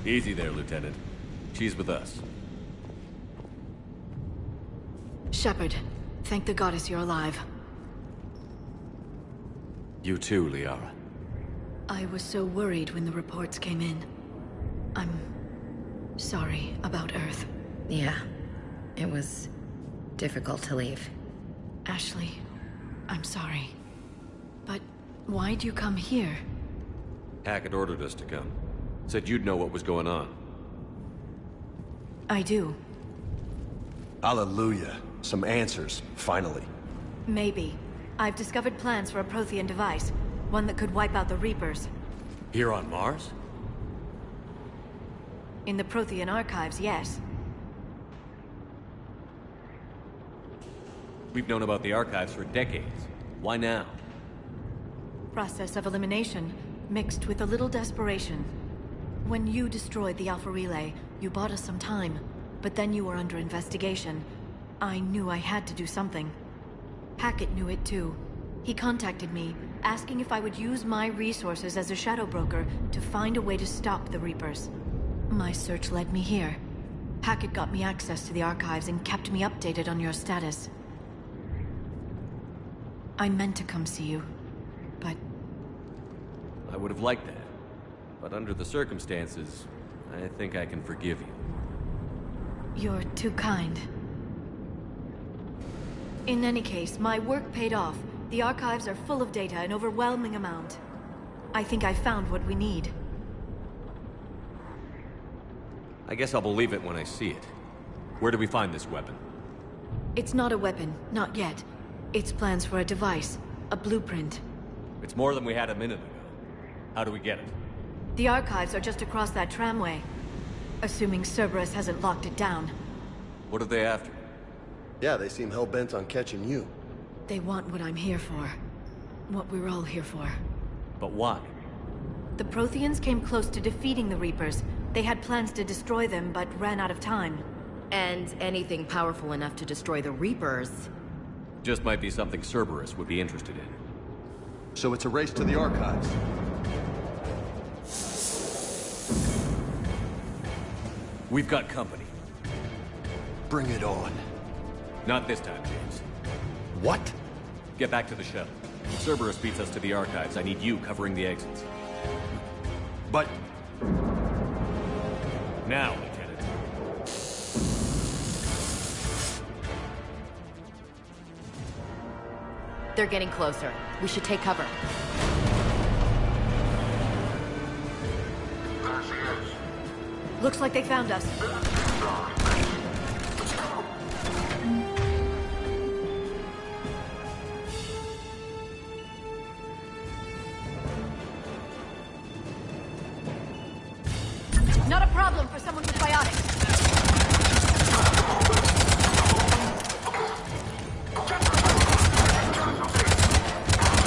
Easy there, Lieutenant. She's with us. Shepard, thank the goddess you're alive. You too, Liara. I was so worried when the reports came in. I'm sorry about Earth. Yeah, it was difficult to leave. Ashley, I'm sorry. But why'd you come here? Hackett ordered us to come. Said you'd know what was going on. I do. Hallelujah. Some answers, finally. Maybe. I've discovered plans for a Prothean device. One that could wipe out the Reapers. Here on Mars? In the Prothean archives, yes. We've known about the archives for decades. Why now? Process of elimination, mixed with a little desperation. When you destroyed the Alpha Relay, you bought us some time. But then you were under investigation. I knew I had to do something. Hackett knew it too. He contacted me, asking if I would use my resources as a shadow broker to find a way to stop the Reapers. My search led me here. Hackett got me access to the archives and kept me updated on your status. I meant to come see you, but... I would have liked that. But under the circumstances, I think I can forgive you. You're too kind. In any case, my work paid off. The archives are full of data, an overwhelming amount. I think I found what we need. I guess I'll believe it when I see it. Where do we find this weapon? It's not a weapon, not yet. It's plans for a device, a blueprint. It's more than we had a minute ago. How do we get it? The archives are just across that tramway. Assuming Cerberus hasn't locked it down. What are they after? Yeah, they seem hell-bent on catching you. They want what I'm here for. What we're all here for. But why? The Protheans came close to defeating the Reapers, They had plans to destroy them, but ran out of time. And anything powerful enough to destroy the Reapers. Just might be something Cerberus would be interested in. So it's a race to the archives. We've got company. Bring it on. Not this time, James. What? Get back to the shuttle. If Cerberus beats us to the archives, I need you covering the exits. But... Now, Lieutenant. They're getting closer. We should take cover. Looks like they found us. Not a problem for someone with biotics.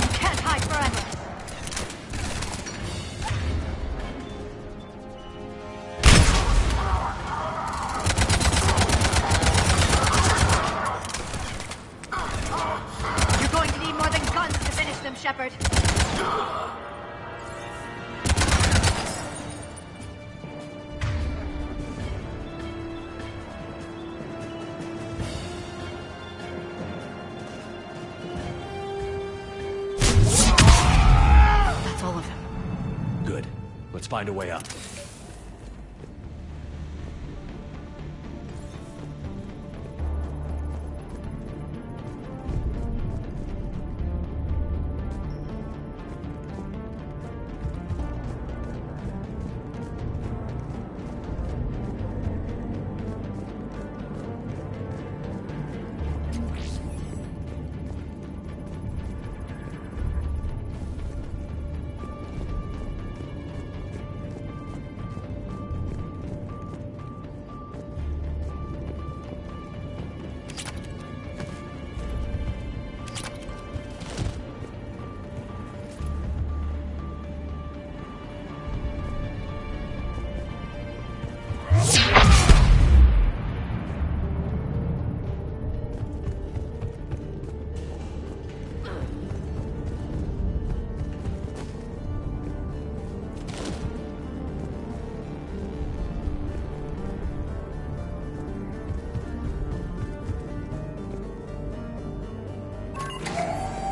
You can't hide forever. You're going to need more than guns to finish them, Shepard. That's all of them. Good. Let's find a way up.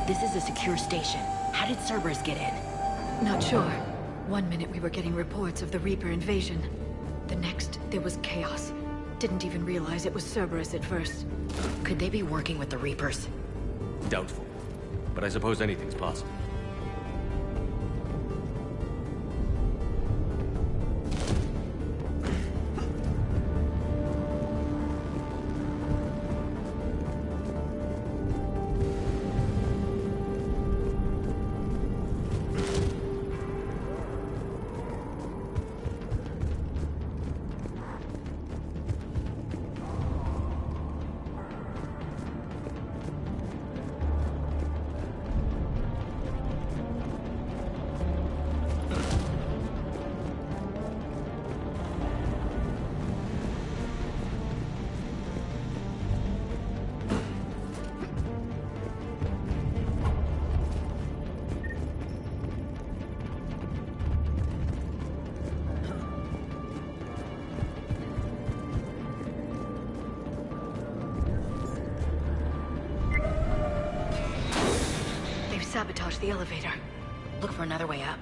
This is a secure station. How did Cerberus get in? Not sure. One minute we were getting reports of the Reaper invasion. The next, there was chaos. Didn't even realize it was Cerberus at first. Could they be working with the Reapers? Doubtful. But I suppose anything's possible. Sabotage the elevator. Look for another way up.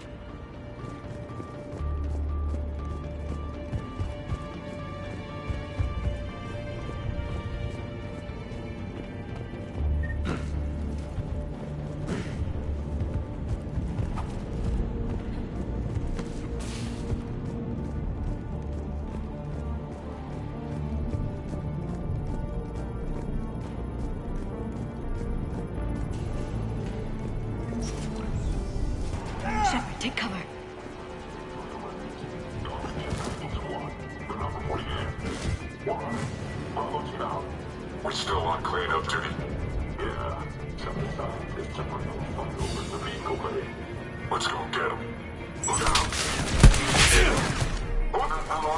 Take cover. We're still on cleanup duty. Yeah. Let's go get him. Look out. What the hell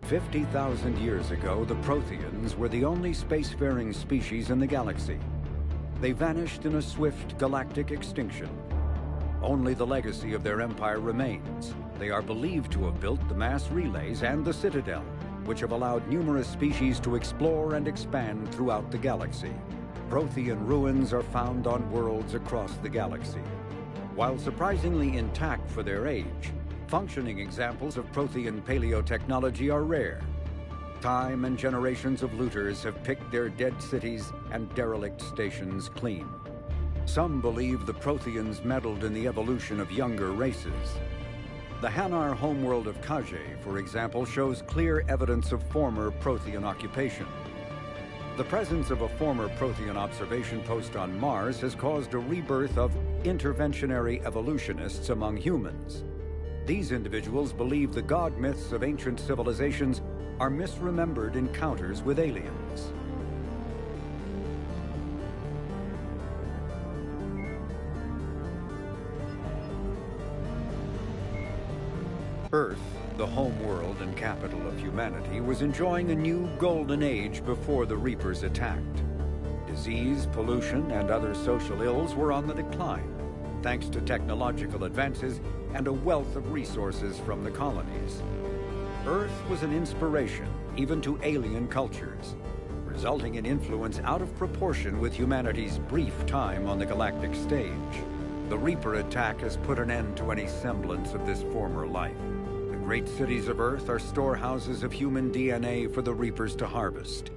"50,000 years ago, the Protheans were the only spacefaring species in the galaxy. They vanished in a swift galactic extinction. Only the legacy of their empire remains. They are believed to have built the mass relays and the Citadel, which have allowed numerous species to explore and expand throughout the galaxy. Prothean ruins are found on worlds across the galaxy. While surprisingly intact for their age, functioning examples of Prothean paleotechnology are rare. Time and generations of looters have picked their dead cities and derelict stations clean. Some believe the Protheans meddled in the evolution of younger races. The Hanar homeworld of Kajay, for example, shows clear evidence of former Prothean occupation. The presence of a former Prothean observation post on Mars has caused a rebirth of interventionary evolutionists among humans. These individuals believe the god myths of ancient civilizations are misremembered encounters with aliens. Earth, the home world and capital of humanity, was enjoying a new golden age before the Reapers attacked. Disease, pollution, and other social ills were on the decline, thanks to technological advances and a wealth of resources from the colonies. Earth was an inspiration, even to alien cultures, resulting in influence out of proportion with humanity's brief time on the galactic stage. The Reaper attack has put an end to any semblance of this former life. The great cities of Earth are storehouses of human DNA for the Reapers to harvest.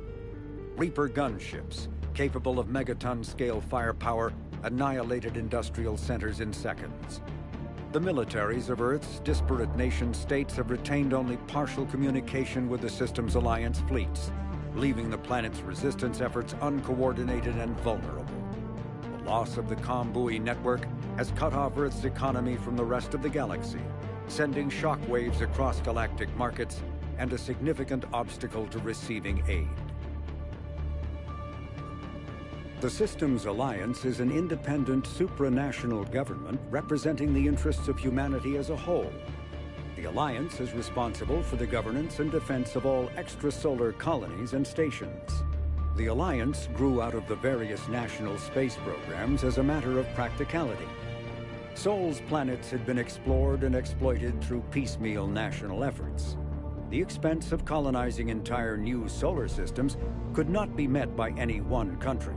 Reaper gunships, capable of megaton-scale firepower, annihilated industrial centers in seconds. The militaries of Earth's disparate nation-states have retained only partial communication with the Systems Alliance fleets, leaving the planet's resistance efforts uncoordinated and vulnerable. The loss of the ComBuoy network has cut off Earth's economy from the rest of the galaxy, sending shockwaves across galactic markets and a significant obstacle to receiving aid. The Systems Alliance is an independent supranational government representing the interests of humanity as a whole. The Alliance is responsible for the governance and defense of all extrasolar colonies and stations. The Alliance grew out of the various national space programs as a matter of practicality. Sol's planets had been explored and exploited through piecemeal national efforts. The expense of colonizing entire new solar systems could not be met by any one country.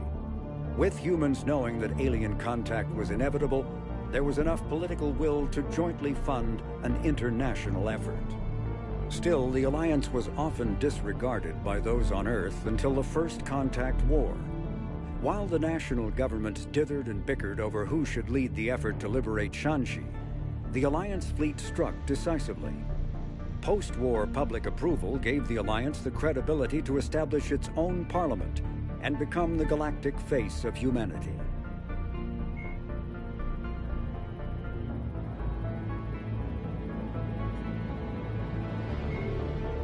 With humans knowing that alien contact was inevitable, there was enough political will to jointly fund an international effort. Still, the Alliance was often disregarded by those on Earth until the First Contact War. While the national governments dithered and bickered over who should lead the effort to liberate Shanxi, the Alliance fleet struck decisively. Post-war public approval gave the Alliance the credibility to establish its own parliament and become the galactic face of humanity.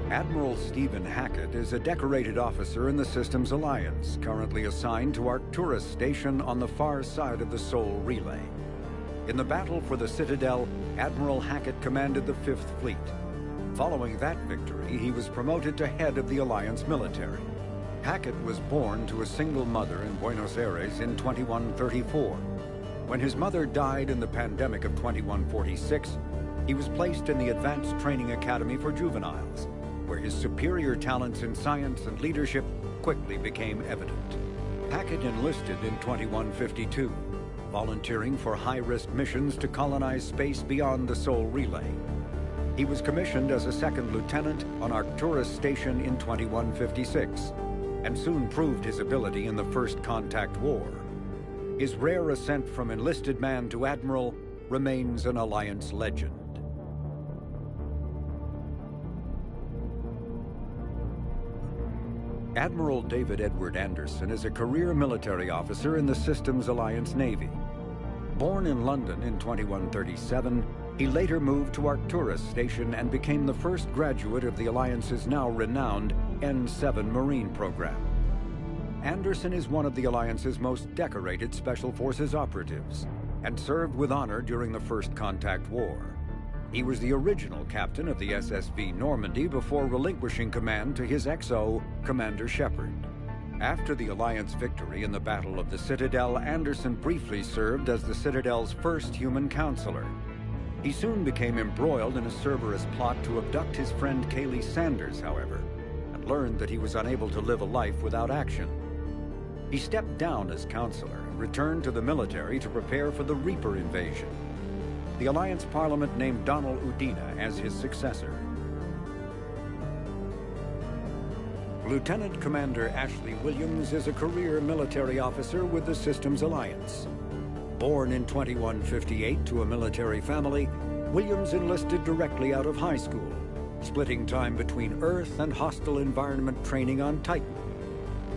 Admiral Stephen Hackett is a decorated officer in the Systems Alliance, currently assigned to Arcturus Station on the far side of the Sol Relay. In the battle for the Citadel, Admiral Hackett commanded the 5th Fleet. Following that victory, he was promoted to head of the Alliance military. Hackett was born to a single mother in Buenos Aires in 2134. When his mother died in the pandemic of 2146, he was placed in the Advanced Training Academy for Juveniles, where his superior talents in science and leadership quickly became evident. Hackett enlisted in 2152, volunteering for high-risk missions to colonize space beyond the Sol Relay. He was commissioned as a 2nd lieutenant on Arcturus Station in 2156, and soon proved his ability in the First Contact War. His rare ascent from enlisted man to admiral remains an Alliance legend. Admiral David Edward Anderson is a career military officer in the Systems Alliance Navy. Born in London in 2137, He later moved to Arcturus Station and became the first graduate of the Alliance's now renowned N7 Marine program. Anderson is one of the Alliance's most decorated Special Forces operatives and served with honor during the First Contact War. He was the original captain of the SSV Normandy before relinquishing command to his XO, Commander Shepard. After the Alliance victory in the Battle of the Citadel, Anderson briefly served as the Citadel's first human counselor. He soon became embroiled in a Cerberus plot to abduct his friend Kaylee Sanders, however, and learned that he was unable to live a life without action. He stepped down as counselor and returned to the military to prepare for the Reaper invasion. The Alliance Parliament named Donald Udina as his successor. Lieutenant Commander Ashley Williams is a career military officer with the Systems Alliance. Born in 2158 to a military family, Williams enlisted directly out of high school, splitting time between Earth and hostile environment training on Titan.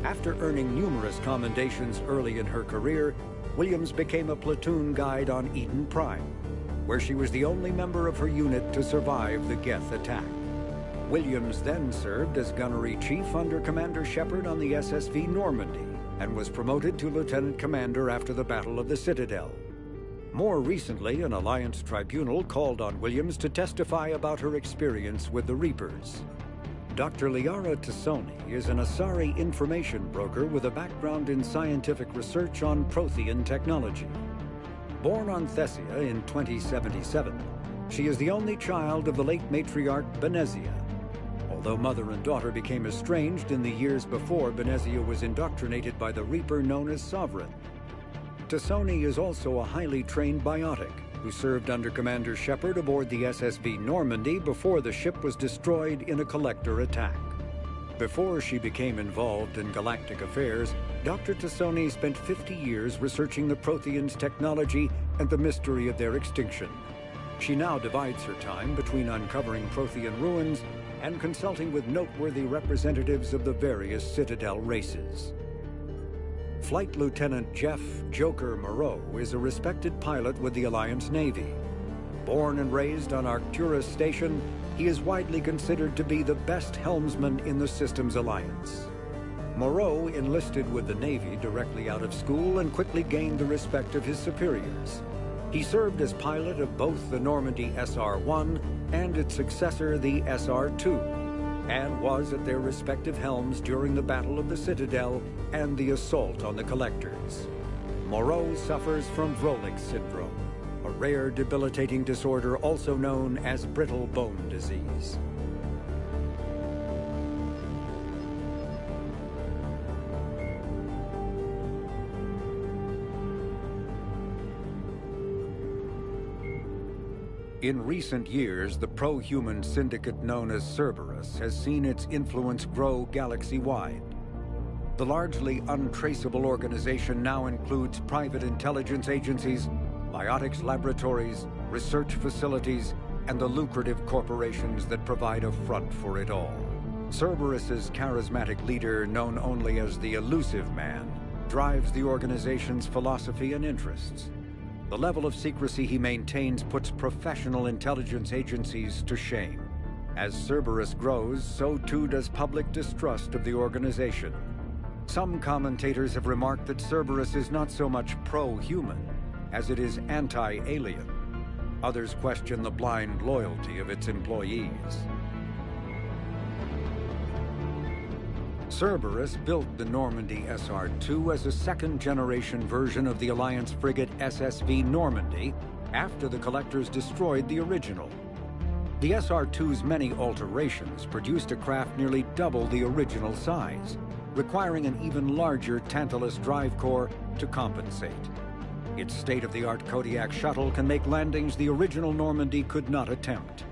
After earning numerous commendations early in her career, Williams became a platoon guide on Eden Prime, where she was the only member of her unit to survive the Geth attack. Williams then served as gunnery chief under Commander Shepard on the SSV Normandy and was promoted to lieutenant commander after the Battle of the Citadel. More recently, an Alliance tribunal called on Williams to testify about her experience with the Reapers. Dr. Liara Tassoni is an Asari information broker with a background in scientific research on Prothean technology. Born on Thessia in 2077, she is the only child of the late matriarch Benezia. Although mother and daughter became estranged in the years before Benezia was indoctrinated by the Reaper known as Sovereign. Tassoni is also a highly trained biotic who served under Commander Shepard aboard the SSV Normandy before the ship was destroyed in a collector attack. Before she became involved in galactic affairs, Dr. Tassoni spent 50 years researching the Protheans' technology and the mystery of their extinction. She now divides her time between uncovering Prothean ruins and consulting with noteworthy representatives of the various Citadel races. Flight Lieutenant Jeff Joker Moreau is a respected pilot with the Alliance Navy. Born and raised on Arcturus Station, he is widely considered to be the best helmsman in the Systems Alliance. Moreau enlisted with the Navy directly out of school and quickly gained the respect of his superiors. He served as pilot of both the Normandy SR-1 and its successor, the SR-2, and was at their respective helms during the Battle of the Citadel and the assault on the Collectors. Moreau suffers from Vrolik syndrome, a rare debilitating disorder also known as brittle bone disease. In recent years, the pro-human syndicate known as Cerberus has seen its influence grow galaxy-wide. The largely untraceable organization now includes private intelligence agencies, biotics laboratories, research facilities, and the lucrative corporations that provide a front for it all. Cerberus's charismatic leader, known only as the Elusive Man, drives the organization's philosophy and interests. The level of secrecy he maintains puts professional intelligence agencies to shame. As Cerberus grows, so too does public distrust of the organization. Some commentators have remarked that Cerberus is not so much pro-human as it is anti-alien. Others question the blind loyalty of its employees. Cerberus built the Normandy SR-2 as a second-generation version of the Alliance frigate SSV Normandy after the Collectors destroyed the original. The SR-2's many alterations produced a craft nearly double the original size, requiring an even larger Tantalus drive core to compensate. Its state-of-the-art Kodiak shuttle can make landings the original Normandy could not attempt.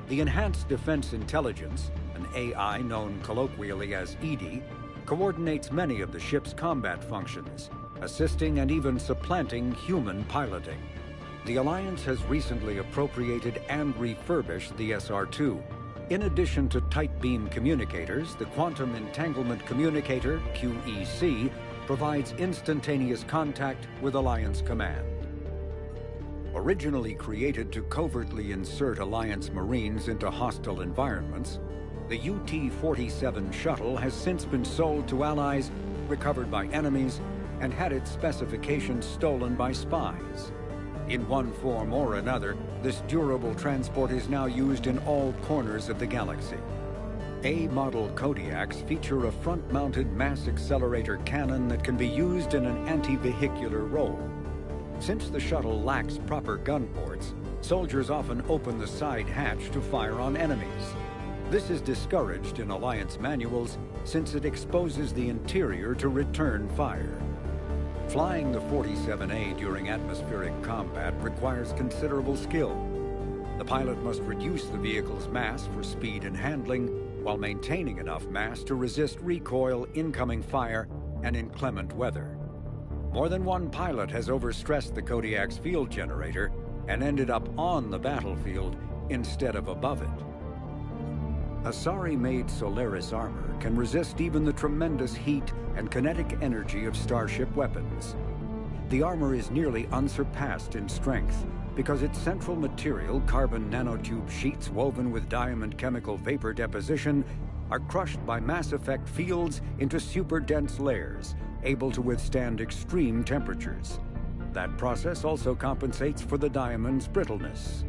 The Enhanced Defense Intelligence, an AI known colloquially as EDI, coordinates many of the ship's combat functions, assisting and even supplanting human piloting. The Alliance has recently appropriated and refurbished the SR-2. In addition to tight beam communicators, the Quantum Entanglement Communicator, QEC, provides instantaneous contact with Alliance Command. Originally created to covertly insert Alliance Marines into hostile environments, the UT-47 shuttle has since been sold to allies, recovered by enemies, and had its specifications stolen by spies. In one form or another, this durable transport is now used in all corners of the galaxy. A-model Kodiaks feature a front-mounted mass accelerator cannon that can be used in an anti-vehicular role. Since the shuttle lacks proper gun ports, soldiers often open the side hatch to fire on enemies. This is discouraged in Alliance manuals since it exposes the interior to return fire. Flying the 47A during atmospheric combat requires considerable skill. The pilot must reduce the vehicle's mass for speed and handling, while maintaining enough mass to resist recoil, incoming fire, and inclement weather. More than one pilot has overstressed the Kodiak's field generator and ended up on the battlefield instead of above it. Asari-made Solaris armor can resist even the tremendous heat and kinetic energy of starship weapons. The armor is nearly unsurpassed in strength because its central material, carbon nanotube sheets woven with diamond chemical vapor deposition, are crushed by mass effect fields into super-dense layers, able to withstand extreme temperatures. That process also compensates for the diamond's brittleness.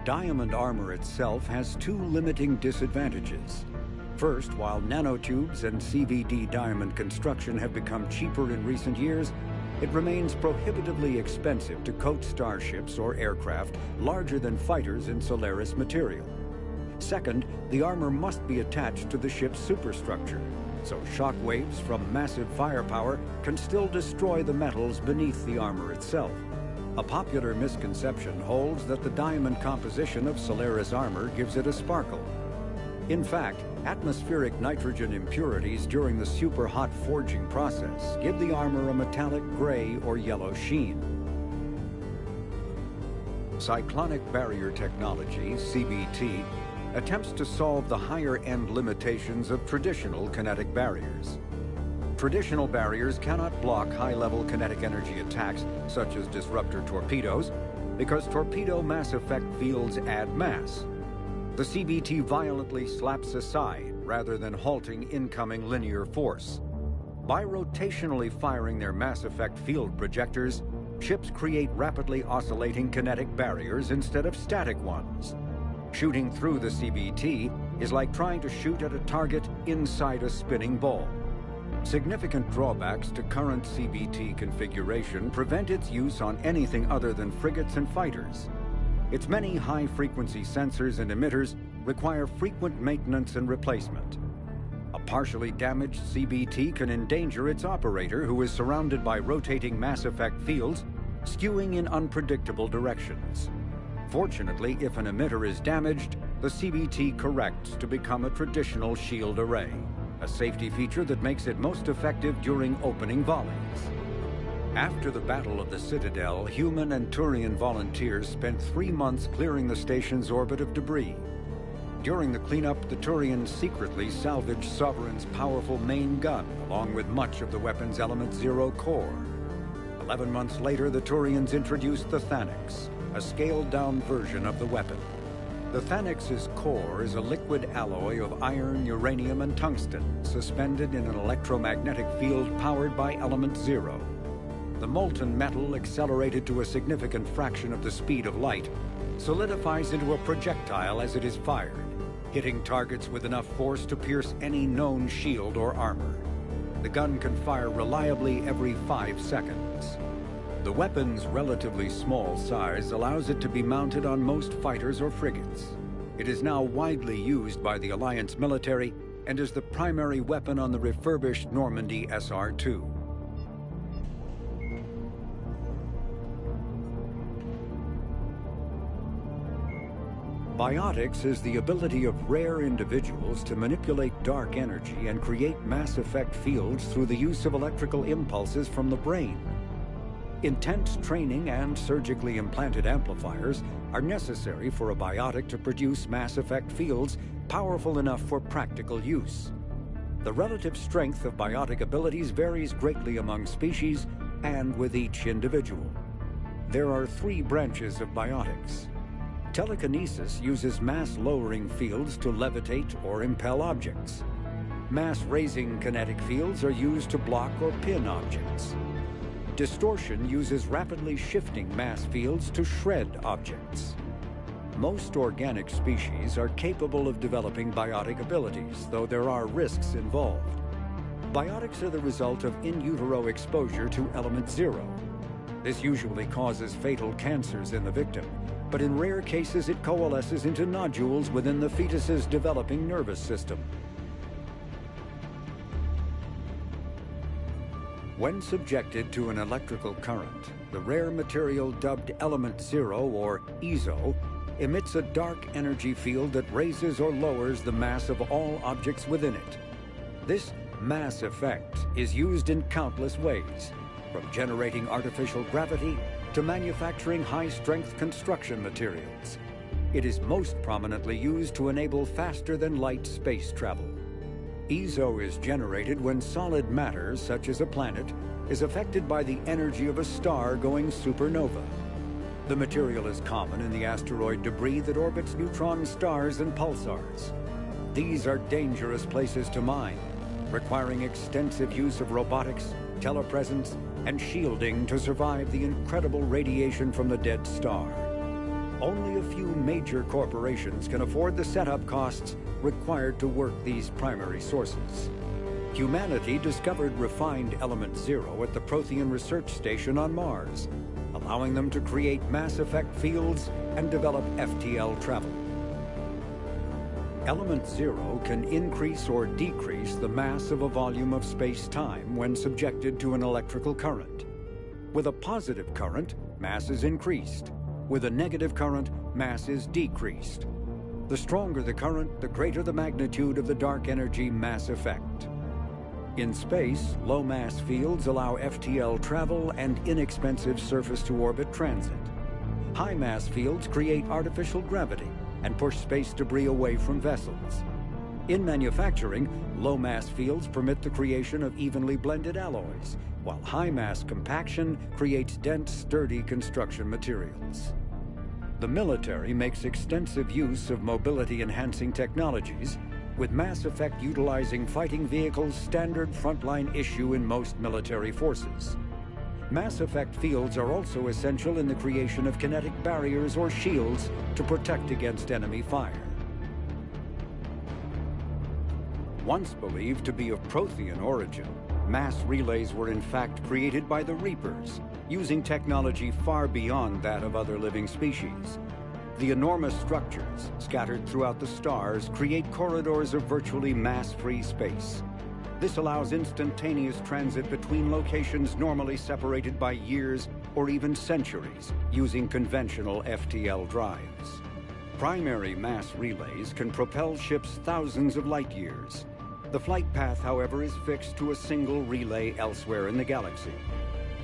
Diamond armor itself has two limiting disadvantages. First, while nanotubes and CVD diamond construction have become cheaper in recent years, it remains prohibitively expensive to coat starships or aircraft larger than fighters in Solaris material. Second, the armor must be attached to the ship's superstructure, so shock waves from massive firepower can still destroy the metals beneath the armor itself. A popular misconception holds that the diamond composition of Solaris armor gives it a sparkle. In fact, atmospheric nitrogen impurities during the super-hot forging process give the armor a metallic gray or yellow sheen. Cyclonic barrier technology, CBT, attempts to solve the higher-end limitations of traditional kinetic barriers. Traditional barriers cannot block high-level kinetic energy attacks, such as disruptor torpedoes, because torpedo mass effect fields add mass. The CBT violently slaps aside, rather than halting incoming linear force. By rotationally firing their mass effect field projectors, ships create rapidly oscillating kinetic barriers instead of static ones. Shooting through the CBT is like trying to shoot at a target inside a spinning ball. Significant drawbacks to current CBT configuration prevent its use on anything other than frigates and fighters. Its many high-frequency sensors and emitters require frequent maintenance and replacement. A partially damaged CBT can endanger its operator, who is surrounded by rotating mass effect fields, skewing in unpredictable directions. Fortunately, if an emitter is damaged, the CBT corrects to become a traditional shield array, a safety feature that makes it most effective during opening volleys. After the Battle of the Citadel, human and Turian volunteers spent 3 months clearing the station's orbit of debris. During the cleanup, the Turians secretly salvaged Sovereign's powerful main gun, along with much of the weapon's Element Zero core. 11 months later, the Turians introduced the Thanix, a scaled-down version of the weapon. The Thanix's core is a liquid alloy of iron, uranium, and tungsten, suspended in an electromagnetic field powered by Element Zero. The molten metal, accelerated to a significant fraction of the speed of light, solidifies into a projectile as it is fired, hitting targets with enough force to pierce any known shield or armor. The gun can fire reliably every 5 seconds. The weapon's relatively small size allows it to be mounted on most fighters or frigates. It is now widely used by the Alliance military and is the primary weapon on the refurbished Normandy SR-2. Biotics is the ability of rare individuals to manipulate dark energy and create mass effect fields through the use of electrical impulses from the brain. Intense training and surgically implanted amplifiers are necessary for a biotic to produce mass effect fields powerful enough for practical use. The relative strength of biotic abilities varies greatly among species and with each individual. There are 3 branches of biotics. Telekinesis uses mass-lowering fields to levitate or impel objects. Mass-raising kinetic fields are used to block or pin objects. Distortion uses rapidly shifting mass fields to shred objects. Most organic species are capable of developing biotic abilities, though there are risks involved. Biotics are the result of in utero exposure to element 0. This usually causes fatal cancers in the victim, but in rare cases it coalesces into nodules within the fetus's developing nervous system. When subjected to an electrical current, the rare material dubbed element 0, or EZO, emits a dark energy field that raises or lowers the mass of all objects within it. This mass effect is used in countless ways, from generating artificial gravity to manufacturing high-strength construction materials. It is most prominently used to enable faster-than-light space travel. EZO is generated when solid matter, such as a planet, is affected by the energy of a star going supernova. The material is common in the asteroid debris that orbits neutron stars and pulsars. These are dangerous places to mine, requiring extensive use of robotics, telepresence, and shielding to survive the incredible radiation from the dead star. Only a few major corporations can afford the setup costs required to work these primary sources. Humanity discovered refined element 0 at the Prothean Research Station on Mars, allowing them to create mass effect fields and develop FTL travel. Element 0 can increase or decrease the mass of a volume of space-time when subjected to an electrical current. With a positive current, mass is increased. With a negative current, mass is decreased. The stronger the current, the greater the magnitude of the dark energy mass effect. In space, low-mass fields allow FTL travel and inexpensive surface-to-orbit transit. High-mass fields create artificial gravity and push space debris away from vessels. In manufacturing, low-mass fields permit the creation of evenly blended alloys, while high-mass compaction creates dense, sturdy construction materials. The military makes extensive use of mobility-enhancing technologies, with Mass Effect utilizing fighting vehicles standard frontline issue in most military forces. Mass Effect fields are also essential in the creation of kinetic barriers or shields to protect against enemy fire. Once believed to be of Prothean origin, mass relays were in fact created by the Reapers, using technology far beyond that of other living species. The enormous structures, scattered throughout the stars, create corridors of virtually mass-free space. This allows instantaneous transit between locations normally separated by years or even centuries, using conventional FTL drives. Primary mass relays can propel ships thousands of light years. The flight path, however, is fixed to a single relay elsewhere in the galaxy.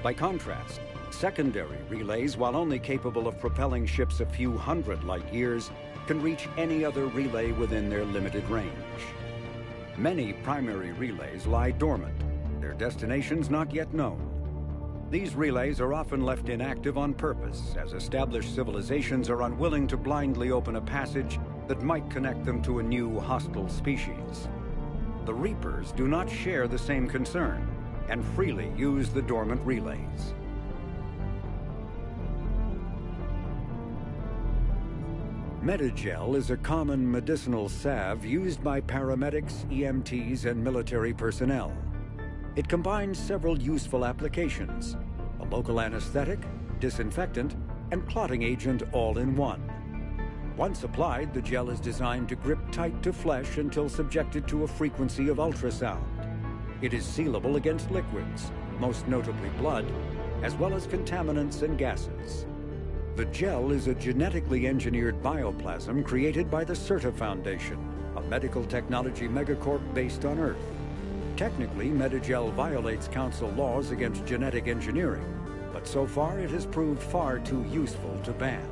By contrast, secondary relays, while only capable of propelling ships a few hundred light years, can reach any other relay within their limited range. Many primary relays lie dormant, their destinations not yet known. These relays are often left inactive on purpose, as established civilizations are unwilling to blindly open a passage that might connect them to a new hostile species. The Reapers do not share the same concern, and freely use the dormant relays. Medigel is a common medicinal salve used by paramedics, EMTs, and military personnel. It combines several useful applications: a local anesthetic, disinfectant, and clotting agent all in one. Once applied, the gel is designed to grip tight to flesh until subjected to a frequency of ultrasound. It is sealable against liquids, most notably blood, as well as contaminants and gases. The gel is a genetically engineered bioplasm created by the CERTA Foundation, a medical technology megacorp based on Earth. Technically, Medigel violates Council laws against genetic engineering, but so far it has proved far too useful to ban.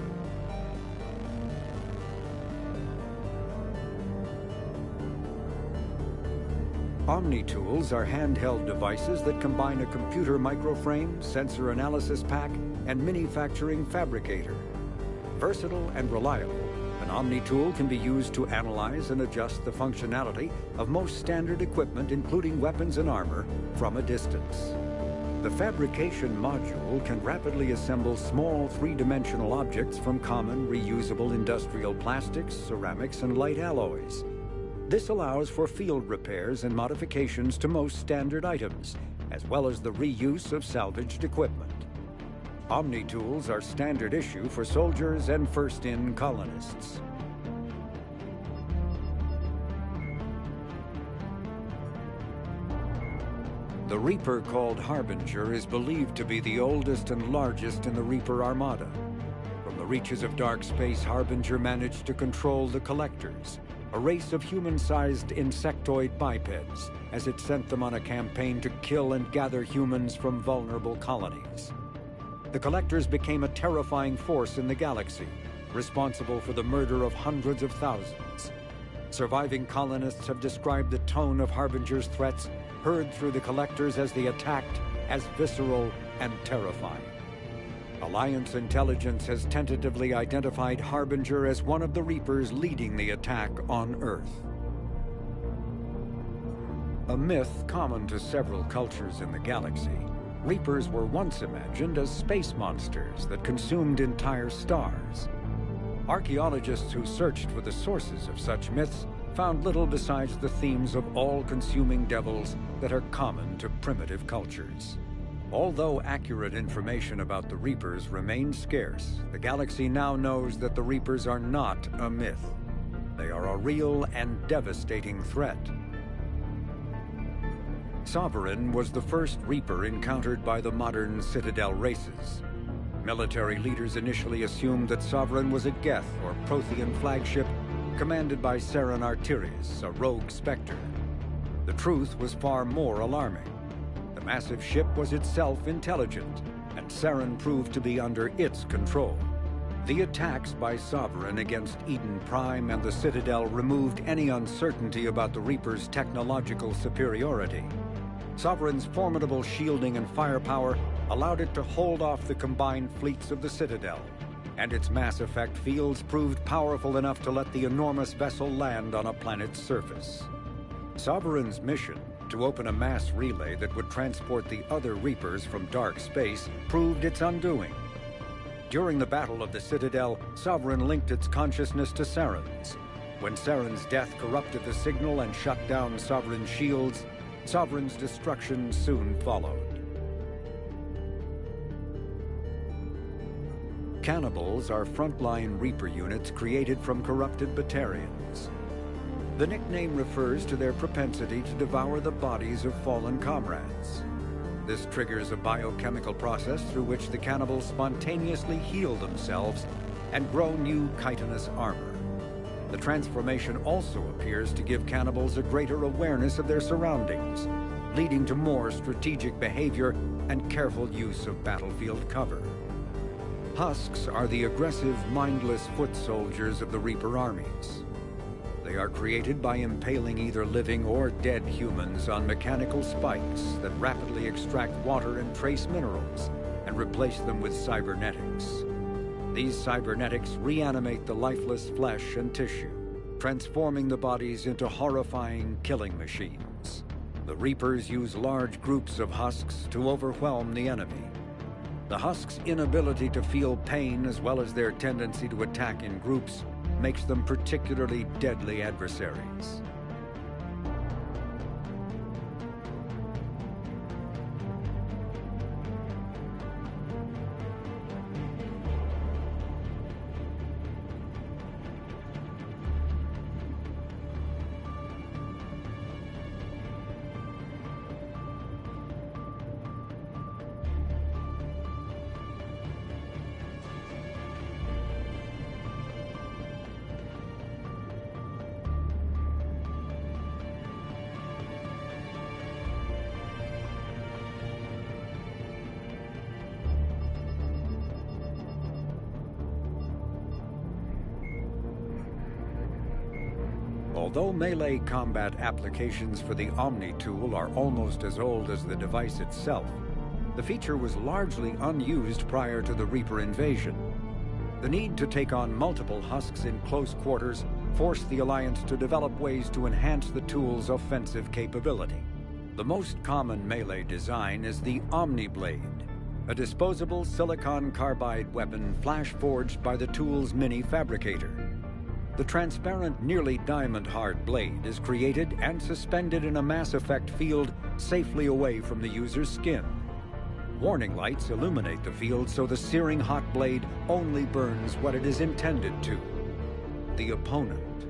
Omni-tools are handheld devices that combine a computer microframe, sensor analysis pack, and manufacturing fabricator. Versatile and reliable, an Omni tool can be used to analyze and adjust the functionality of most standard equipment, including weapons and armor, from a distance. The fabrication module can rapidly assemble small three-dimensional objects from common reusable industrial plastics, ceramics, and light alloys. This allows for field repairs and modifications to most standard items, as well as the reuse of salvaged equipment. Omni tools are standard issue for soldiers and first-in colonists. The Reaper called Harbinger is believed to be the oldest and largest in the Reaper Armada. From the reaches of dark space, Harbinger managed to control the Collectors, a race of human-sized insectoid bipeds, as it sent them on a campaign to kill and gather humans from vulnerable colonies. The Collectors became a terrifying force in the galaxy, responsible for the murder of hundreds of thousands. Surviving colonists have described the tone of Harbinger's threats heard through the Collectors as they attacked as visceral and terrifying. Alliance intelligence has tentatively identified Harbinger as one of the Reapers leading the attack on Earth. A myth common to several cultures in the galaxy, Reapers were once imagined as space monsters that consumed entire stars. Archaeologists who searched for the sources of such myths found little besides the themes of all-consuming devils that are common to primitive cultures. Although accurate information about the Reapers remains scarce, the galaxy now knows that the Reapers are not a myth. They are a real and devastating threat. Sovereign was the first Reaper encountered by the modern Citadel races. Military leaders initially assumed that Sovereign was a Geth or Prothean flagship commanded by Saren Arterius, a rogue Spectre. The truth was far more alarming. The massive ship was itself intelligent, and Saren proved to be under its control. The attacks by Sovereign against Eden Prime and the Citadel removed any uncertainty about the Reaper's technological superiority. Sovereign's formidable shielding and firepower allowed it to hold off the combined fleets of the Citadel, and its mass effect fields proved powerful enough to let the enormous vessel land on a planet's surface. Sovereign's mission, to open a mass relay that would transport the other Reapers from dark space, proved its undoing. During the Battle of the Citadel, Sovereign linked its consciousness to Saren's. When Saren's death corrupted the signal and shut down Sovereign's shields, Sovereign's destruction soon followed. Cannibals are frontline Reaper units created from corrupted Batarians. The nickname refers to their propensity to devour the bodies of fallen comrades. This triggers a biochemical process through which the cannibals spontaneously heal themselves and grow new chitinous armor. The transformation also appears to give cannibals a greater awareness of their surroundings, leading to more strategic behavior and careful use of battlefield cover. Husks are the aggressive, mindless foot soldiers of the Reaper armies. They are created by impaling either living or dead humans on mechanical spikes that rapidly extract water and trace minerals and replace them with cybernetics. These cybernetics reanimate the lifeless flesh and tissue, transforming the bodies into horrifying killing machines. The Reapers use large groups of husks to overwhelm the enemy. The husks' inability to feel pain, as well as their tendency to attack in groups, makes them particularly deadly adversaries. Although melee combat applications for the Omni tool are almost as old as the device itself, The feature was largely unused prior to the Reaper invasion. The need to take on multiple husks in close quarters forced the Alliance to develop ways to enhance the tool's offensive capability. The most common melee design is the Omni-Blade, a disposable silicon carbide weapon flash-forged by the tool's mini-fabricator. The transparent, nearly diamond-hard blade is created and suspended in a mass effect field safely away from the user's skin. Warning lights illuminate the field so the searing hot blade only burns what it is intended to: the opponent.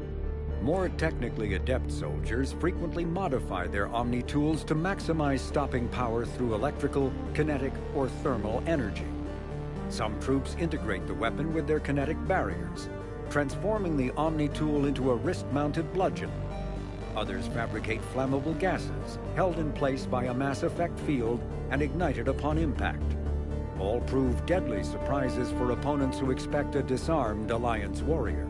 More technically adept soldiers frequently modify their Omni tools to maximize stopping power through electrical, kinetic, or thermal energy. Some troops integrate the weapon with their kinetic barriers, transforming the Omni tool into a wrist-mounted bludgeon. Others fabricate flammable gases, held in place by a mass effect field and ignited upon impact. All prove deadly surprises for opponents who expect a disarmed Alliance warrior.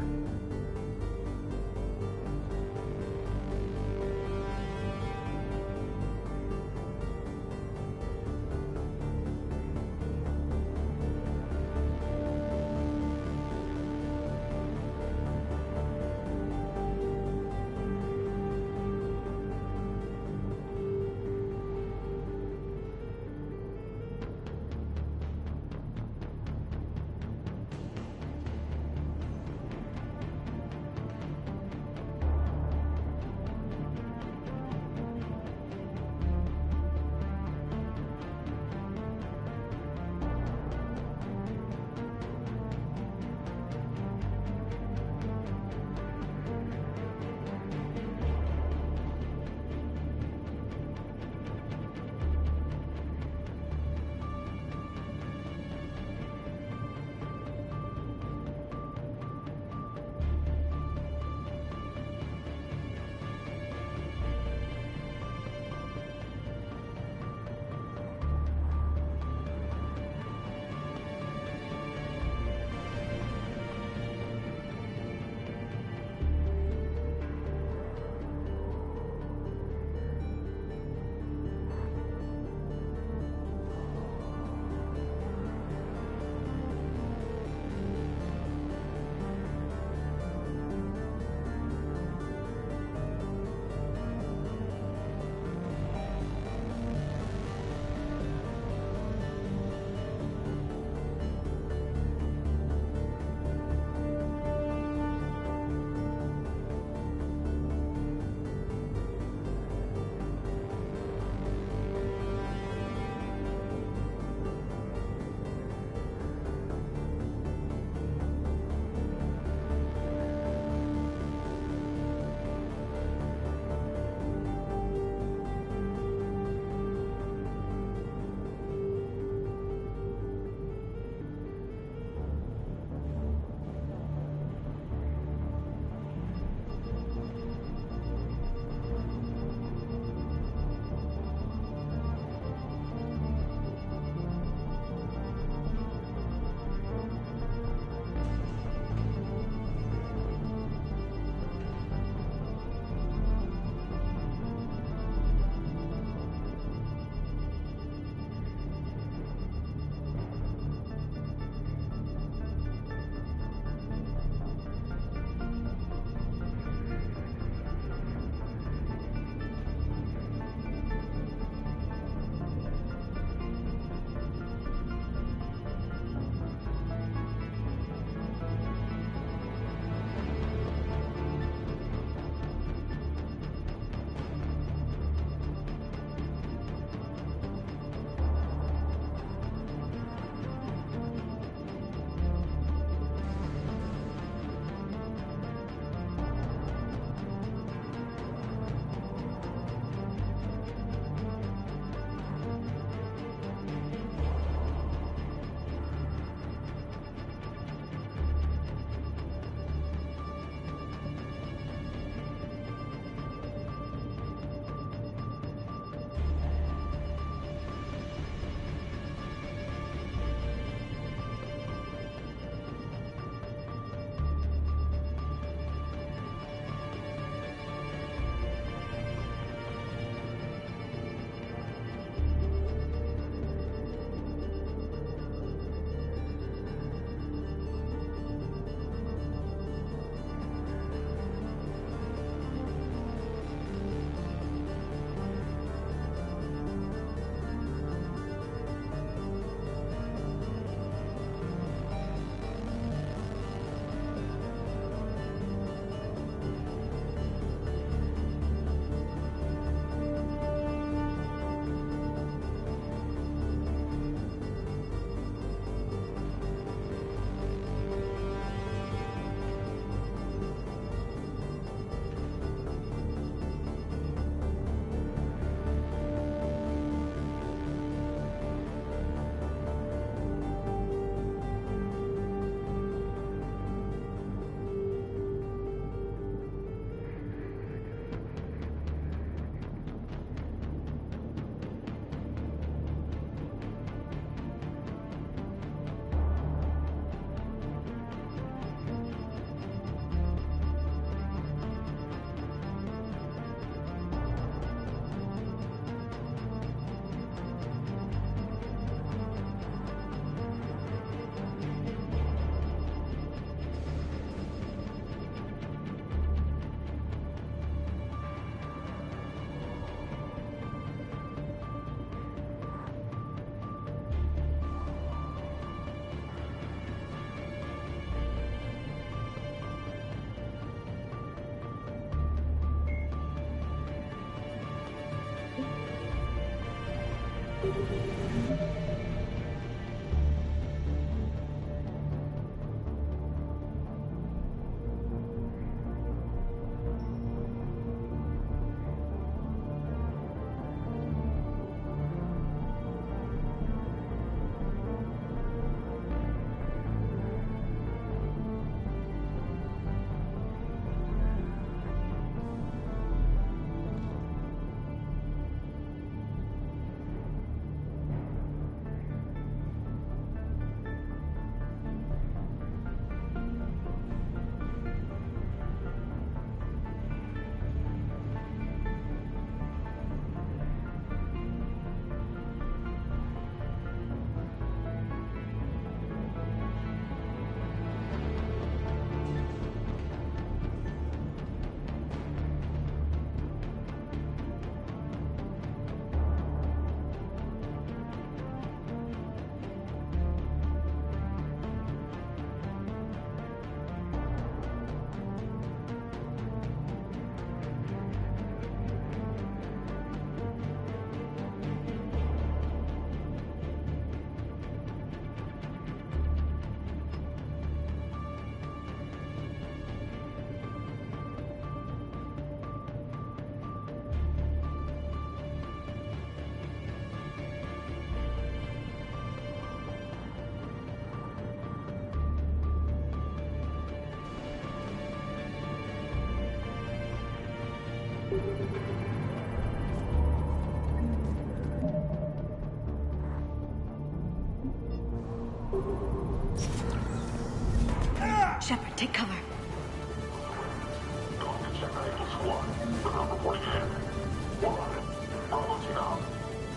Shepard, take cover.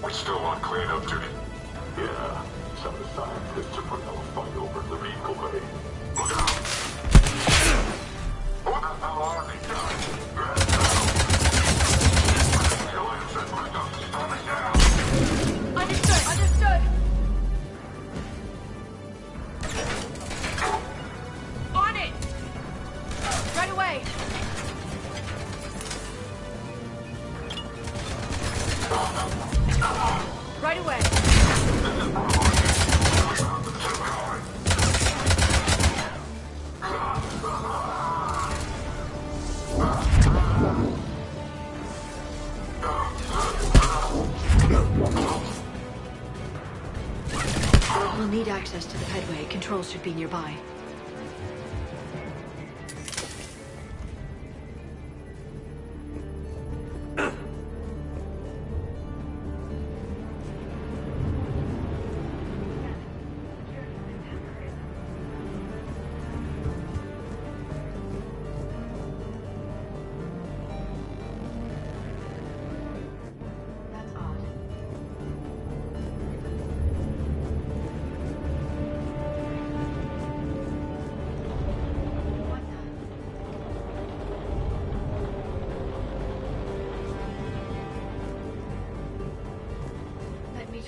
We're still on cleanup duty. Yeah, some of the scientists are putting up a fight over the vehicle bay. Look out! What the hell are they doing? Aliens and backup is coming down. Understood, understood. On it! Right away! Right away! We'll need access to the headway. Controls should be nearby.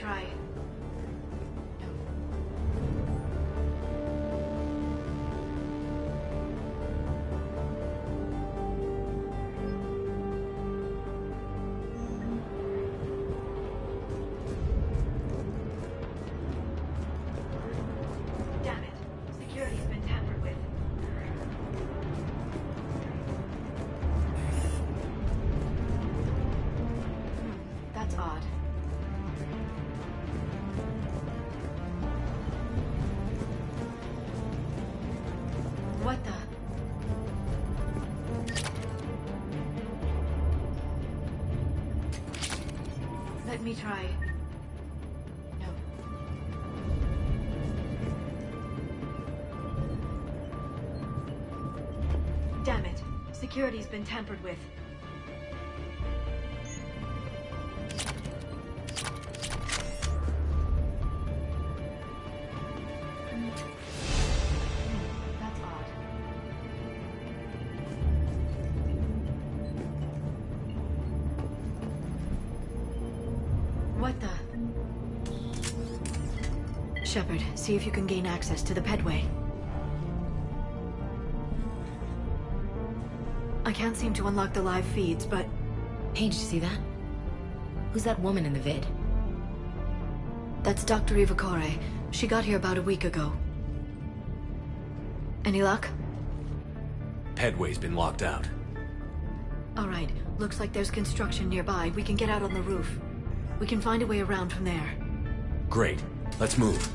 Try. Damn it. Security's been tampered with. That's odd. What the? Let me try. No. Damn it. Security's been tampered with. What the? Shepard, see if you can gain access to the pedway. I can't seem to unlock the live feeds, but... Hey, did you see that? Who's that woman in the vid? That's Dr. Iwakure. She got here about a week ago. Any luck? Headway's been locked out. All right. Looks like there's construction nearby. We can get out on the roof. We can find a way around from there. Great. Let's move.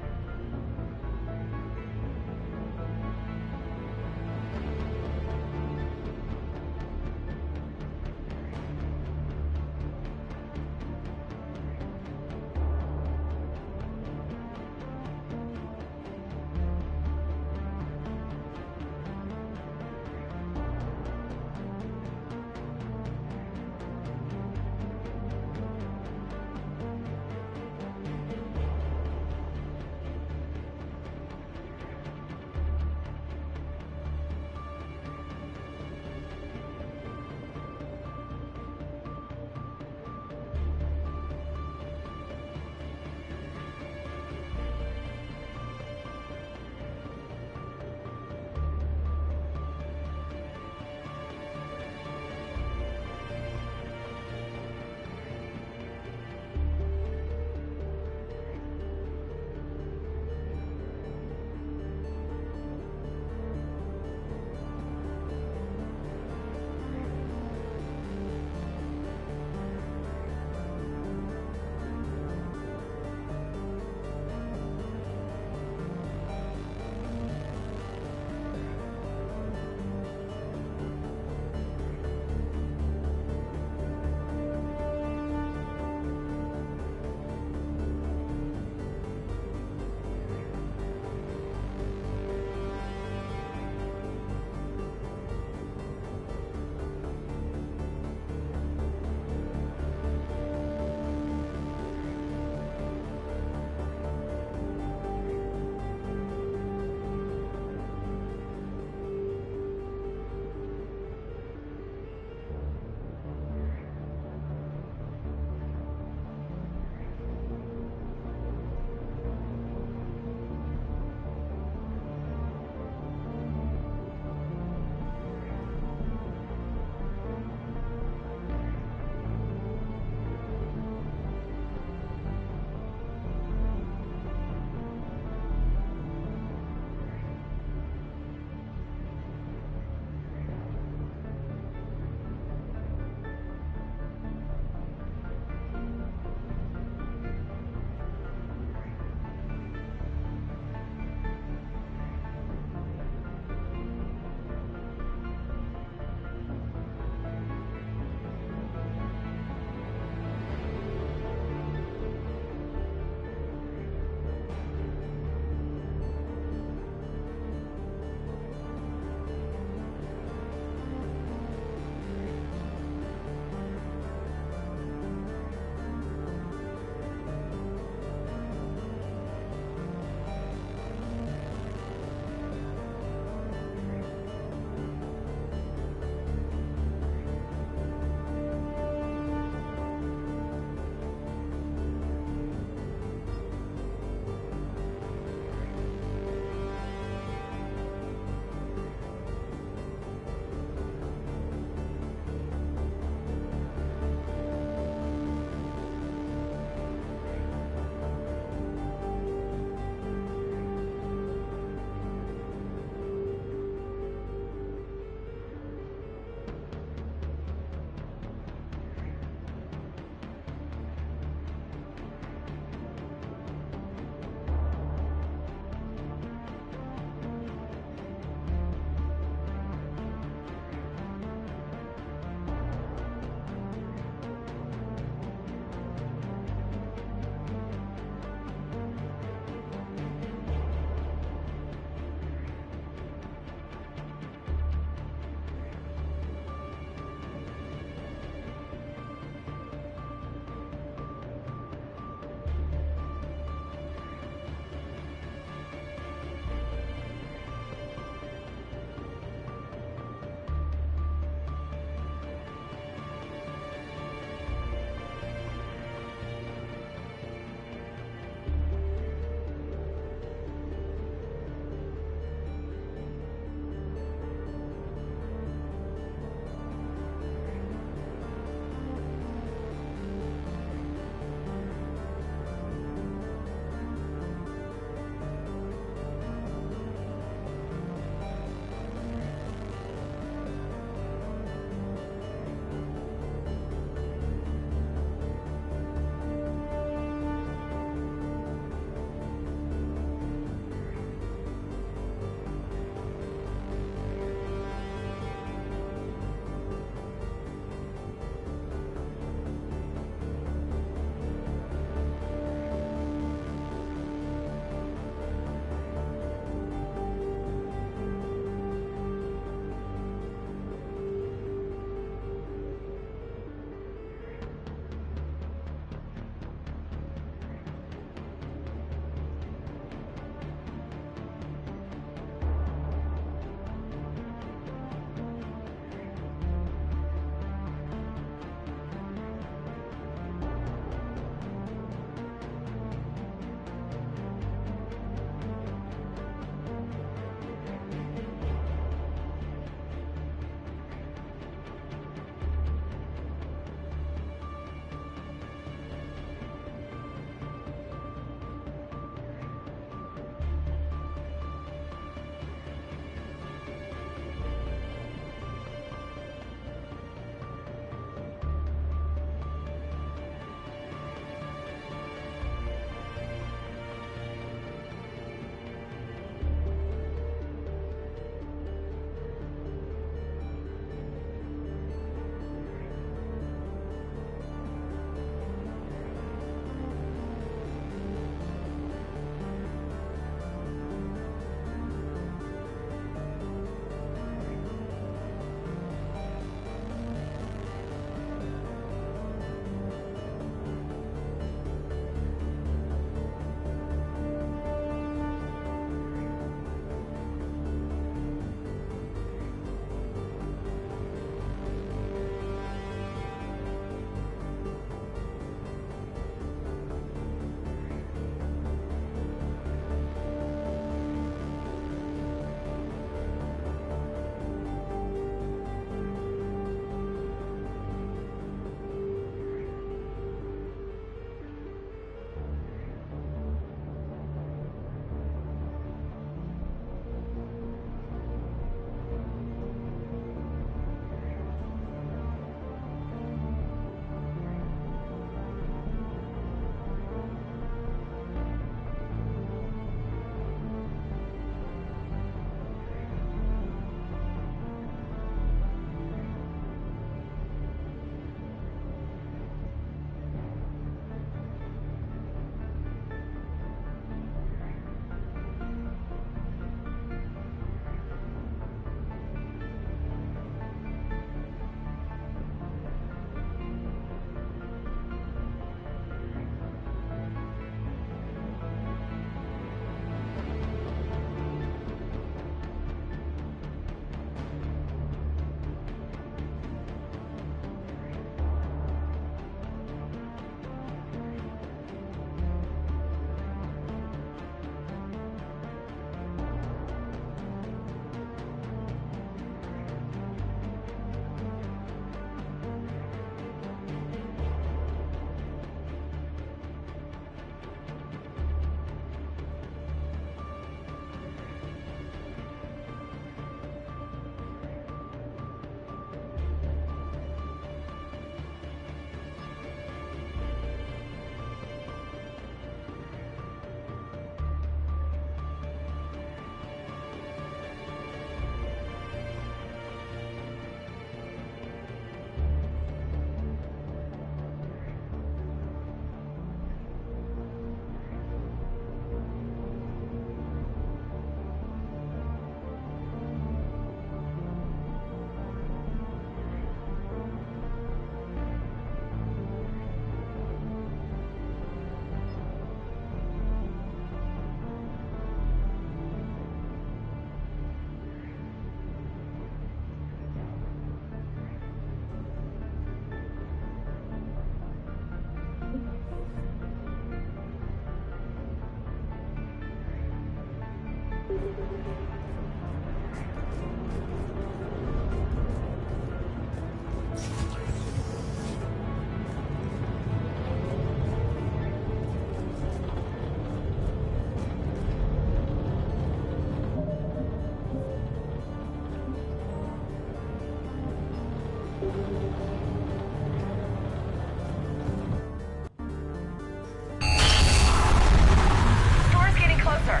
Storm's getting closer.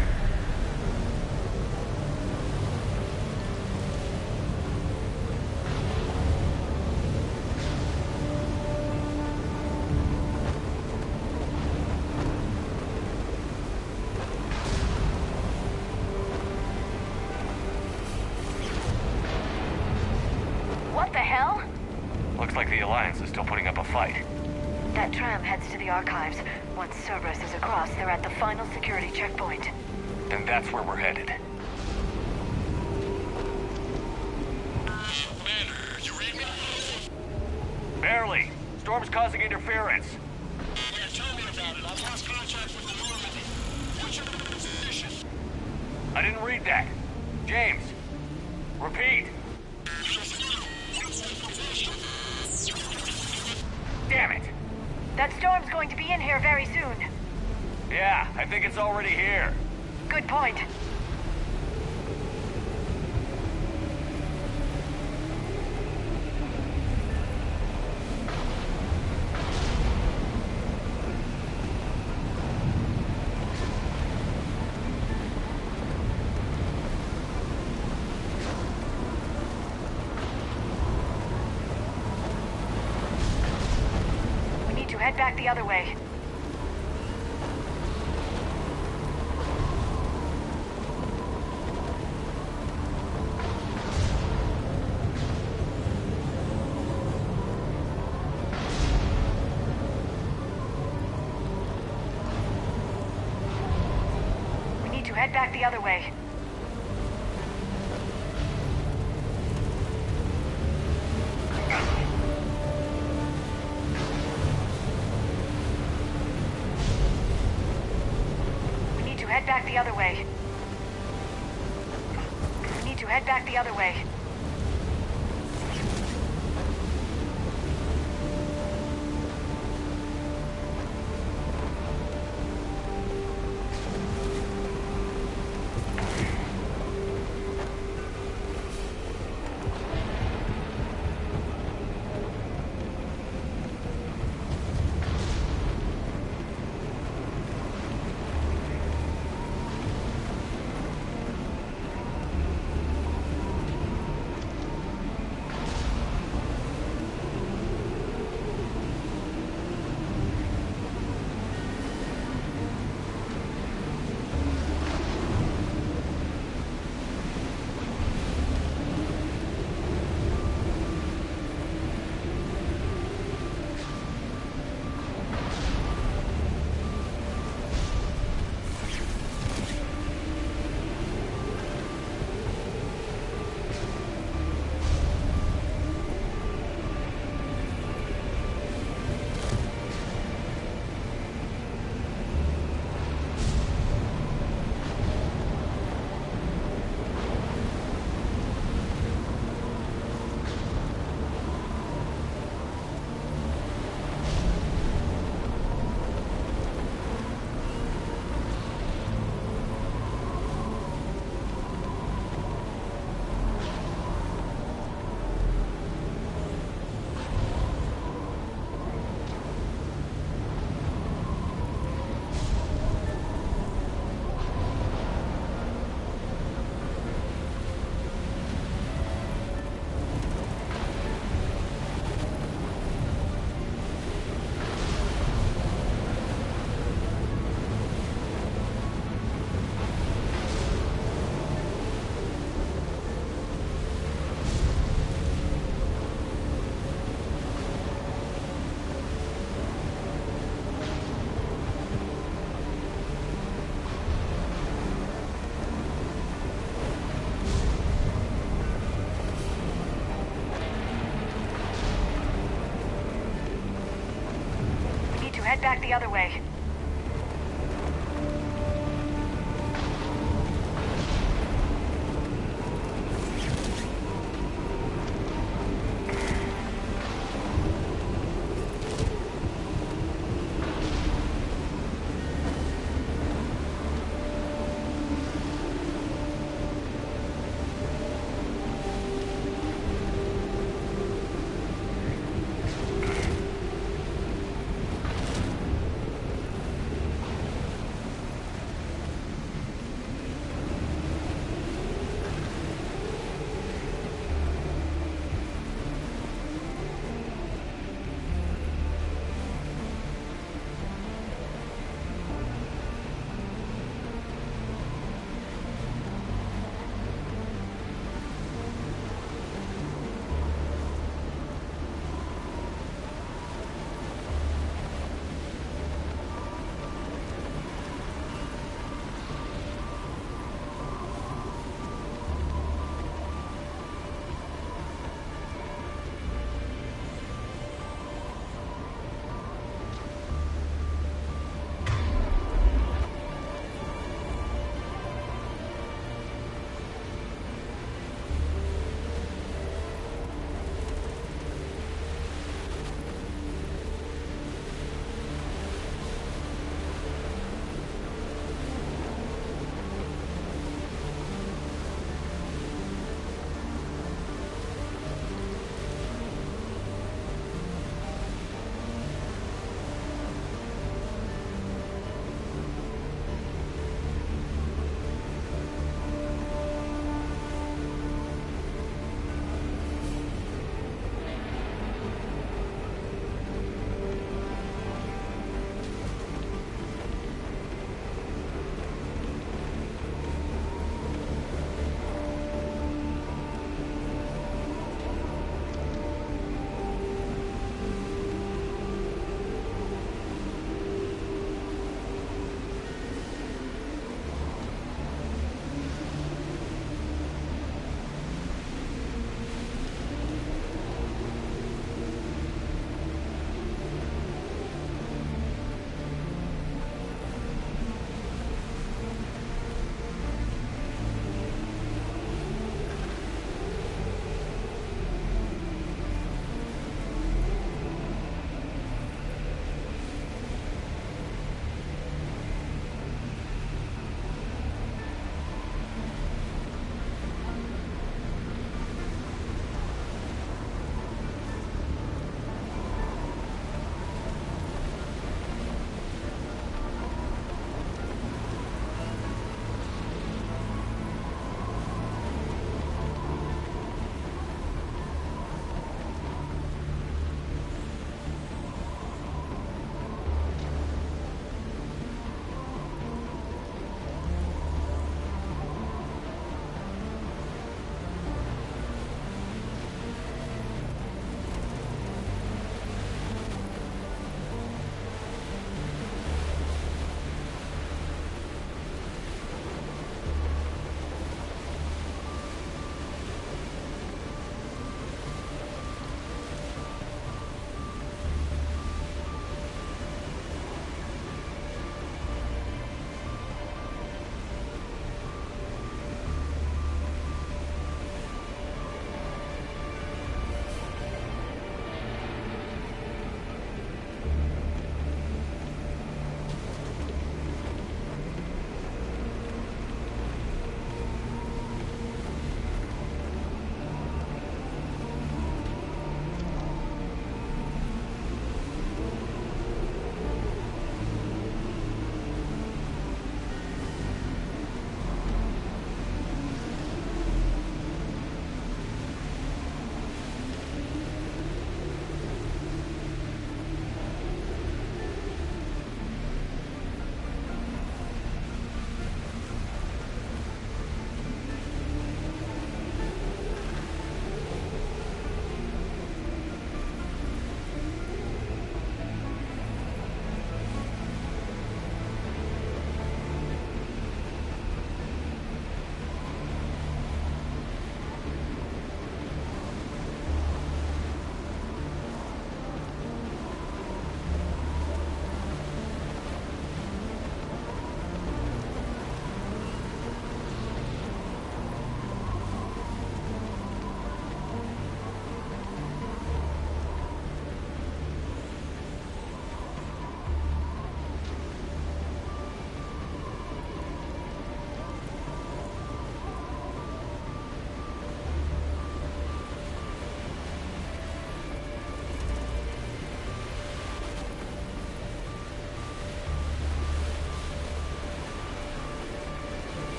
What the hell? Looks like the Alliance is still putting up a fight. That tram heads to the archives. Once Cerberus is across, they're at the final security checkpoint. And that's where we're headed. Commander, you read me? Barely. Storm's causing interference. Yeah, tell me about it. I've lost contact with the Normandy. What's your position? I didn't read that. James, repeat. Damn it. That storm's going to be in here very soon. Yeah, I think it's already here. Good point. We need to head back the other way. Head back the other way. We need to head back the other way. We need to head back the other way. Head back the other way.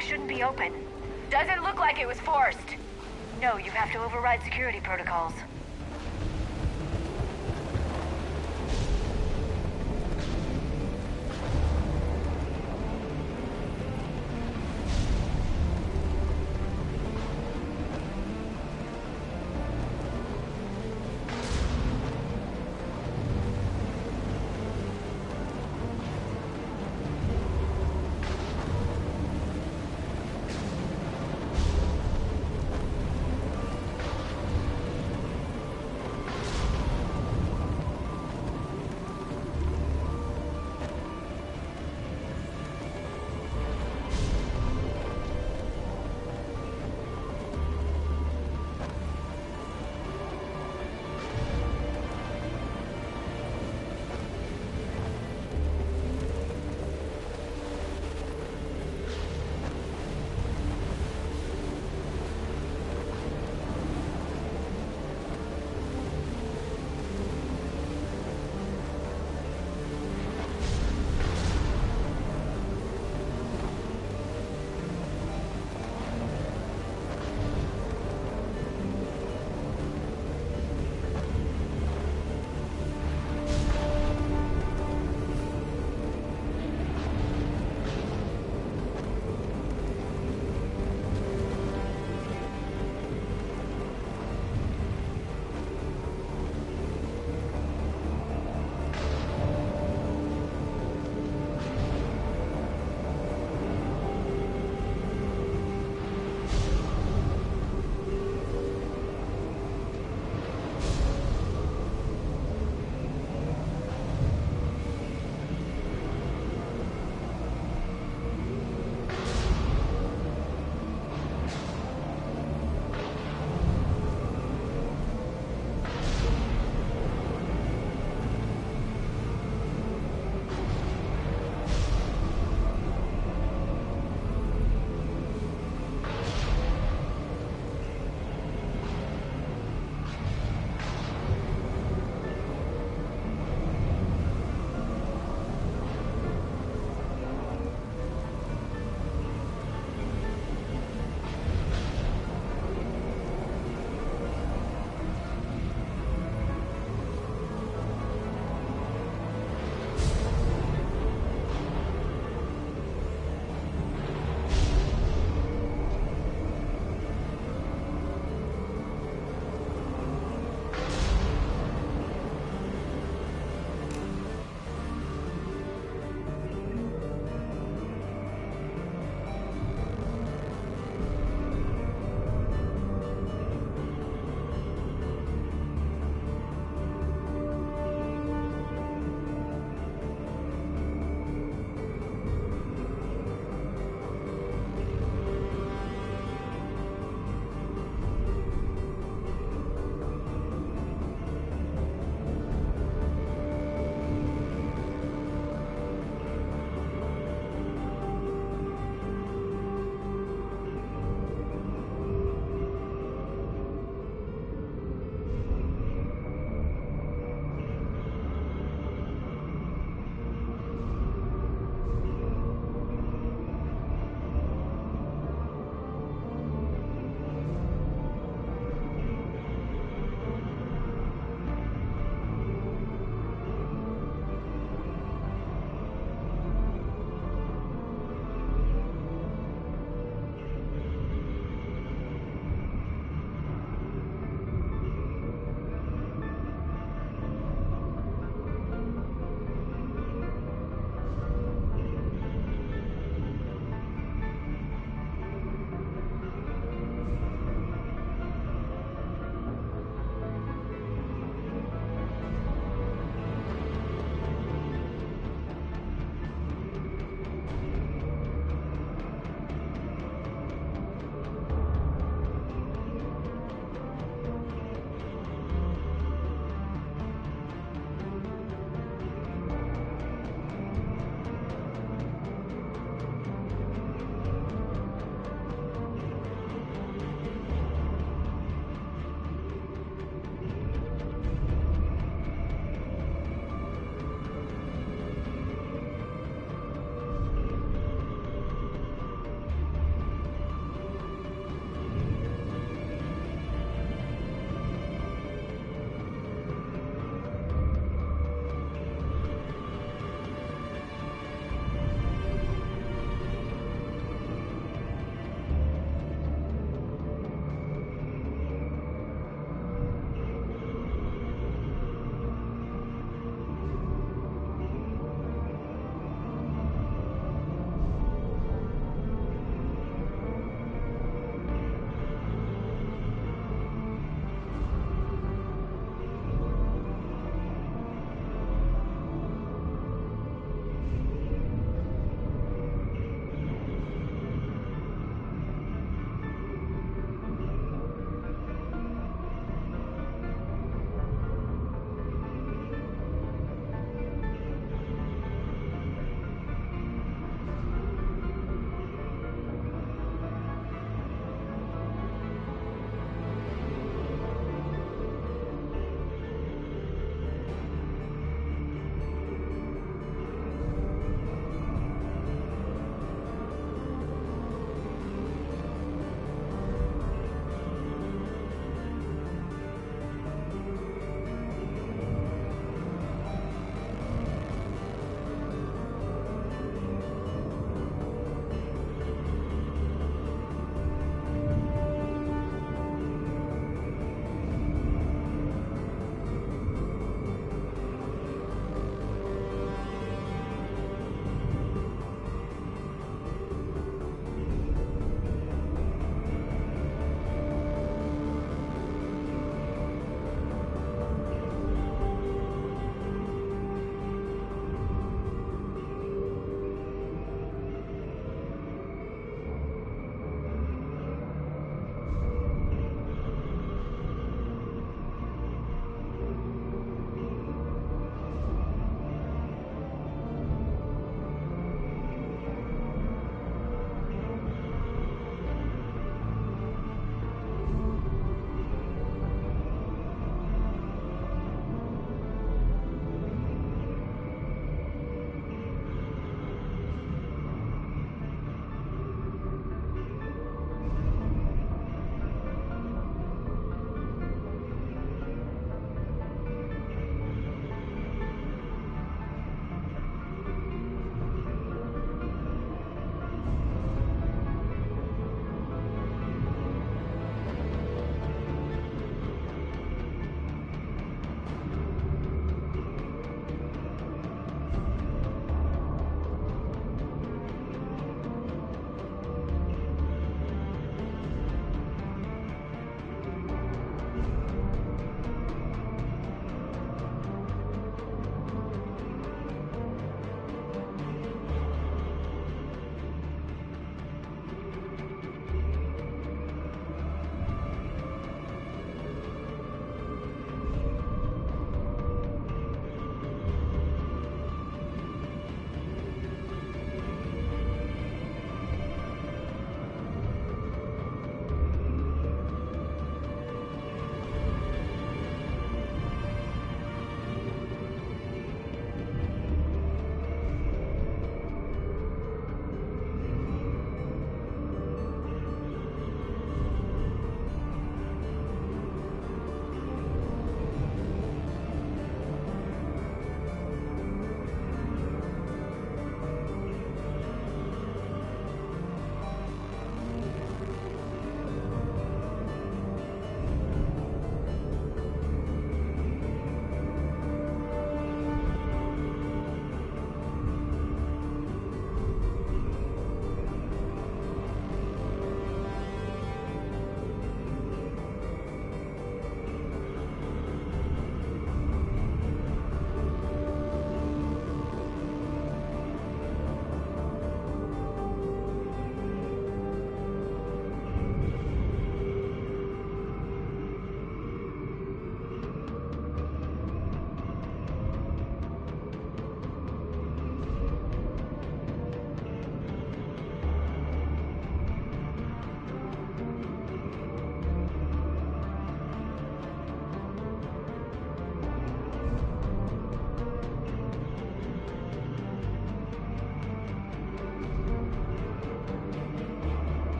lock shouldn't be open. Doesn't look like it was forced. No, you have to override security protocols.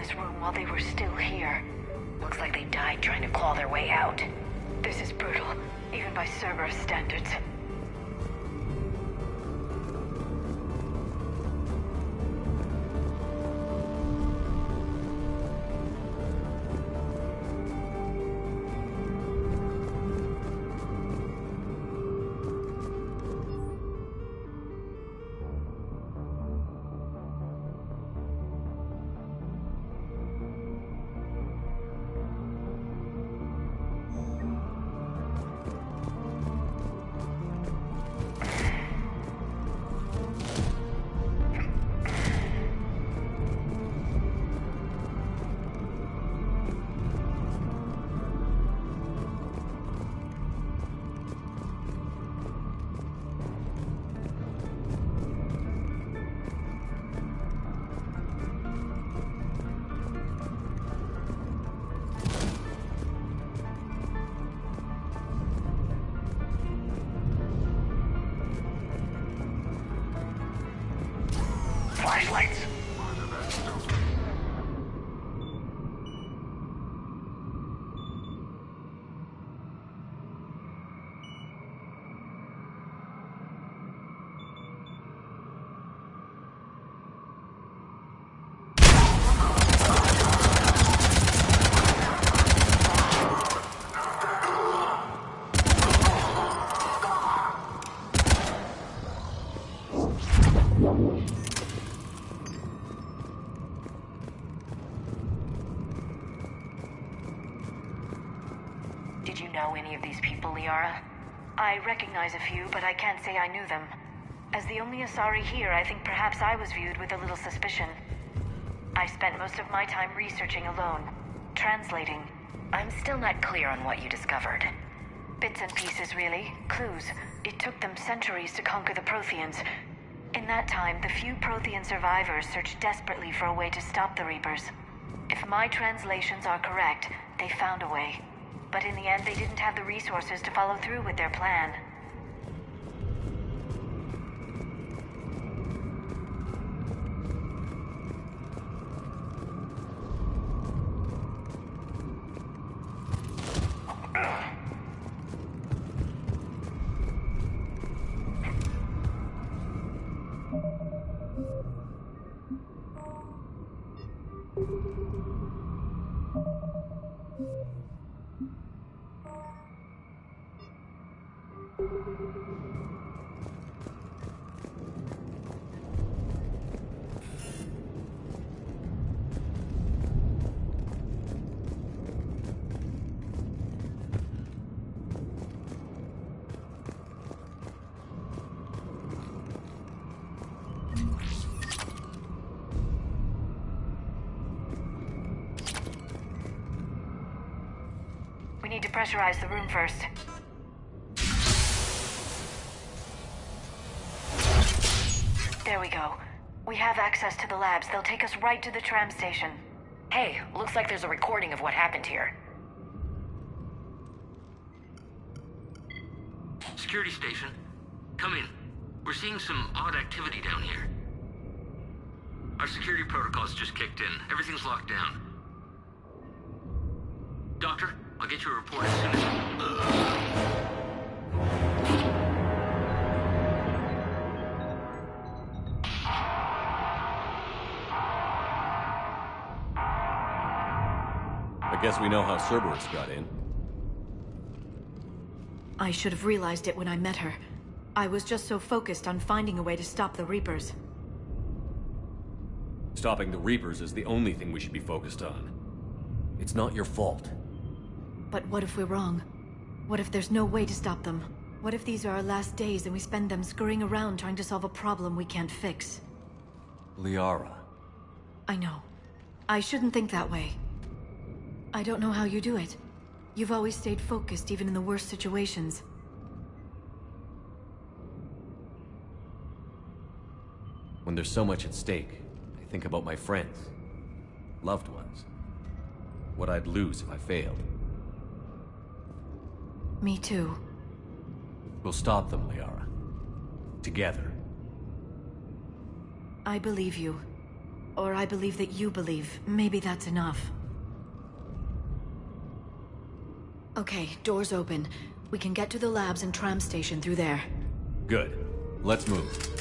this room while they were still here. Looks like they died trying to claw their way out. This is brutal, even by Cerberus standards. Flashlights. Did you know any of these people, Liara? I recognize a few, but I can't say I knew them. As the only Asari here, I think perhaps I was viewed with a little suspicion. I spent most of my time researching alone, translating. I'm still not clear on what you discovered. Bits and pieces, really. Clues. It took them centuries to conquer the Protheans. In that time, the few Prothean survivors searched desperately for a way to stop the Reapers. If my translations are correct, they found a way. But in the end, they didn't have the resources to follow through with their plan. We need to pressurize the room first. There we go. We have access to the labs. They'll take us right to the tram station. Hey, looks like there's a recording of what happened here. Security station. Come in. We're seeing some odd activity down here. Our security protocols just kicked in. Everything's locked down. Doctor, I'll get you a report as soon as... I guess we know how Cerberus got in. I should have realized it when I met her. I was just so focused on finding a way to stop the Reapers. Stopping the Reapers is the only thing we should be focused on. It's not your fault. But what if we're wrong? What if there's no way to stop them? What if these are our last days and we spend them scurrying around trying to solve a problem we can't fix? Liara. I know. I shouldn't think that way. I don't know how you do it. You've always stayed focused even in the worst situations. When there's so much at stake, I think about my friends, loved ones. What I'd lose if I failed. Me too. We'll stop them, Liara. Together. I believe you. Or I believe that you believe. Maybe that's enough. Okay, doors open. We can get to the labs and tram station through there. Good. Let's move.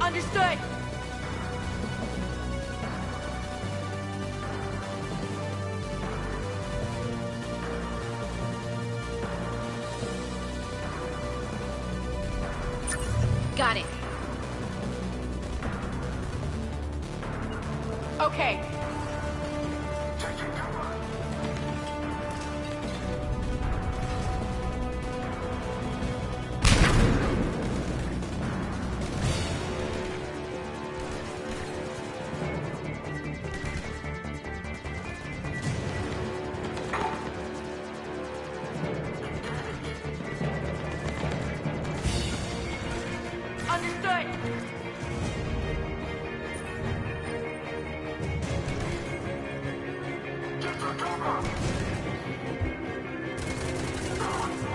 Understood. Got it. Okay. Understood.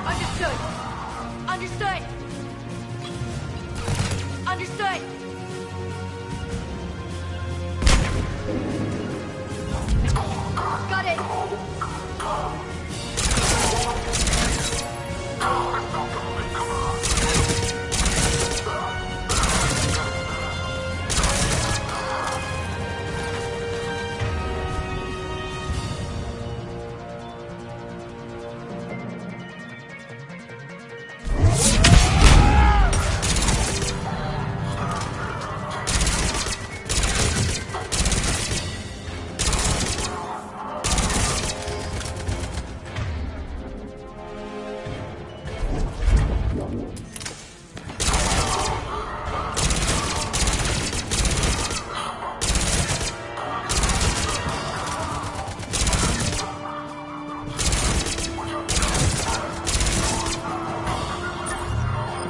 Understood. Understood. Understood. Got it.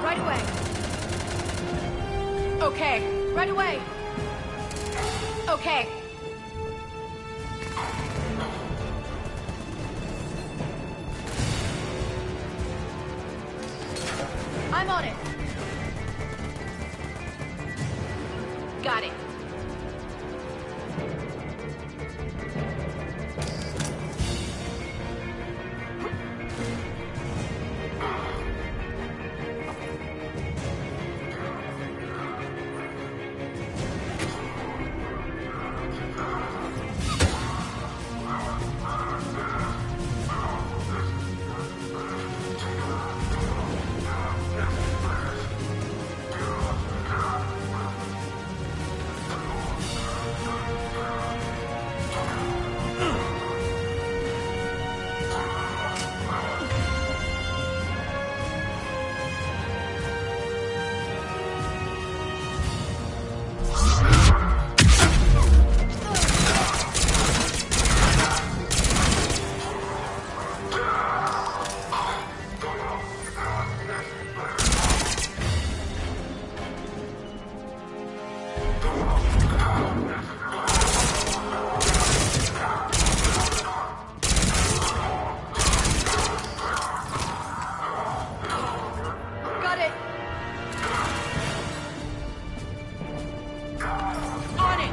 Right away. Okay, right away. Okay. I'm on it. Got it. Got it. On it.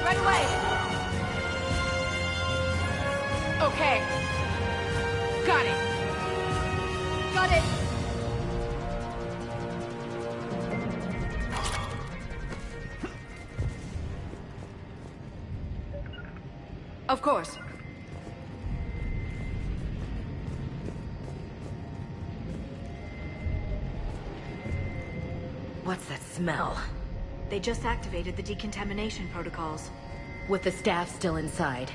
Right away. Okay. Got it. Got it. Of course. What's that smell? They just activated the decontamination protocols. With the staff still inside.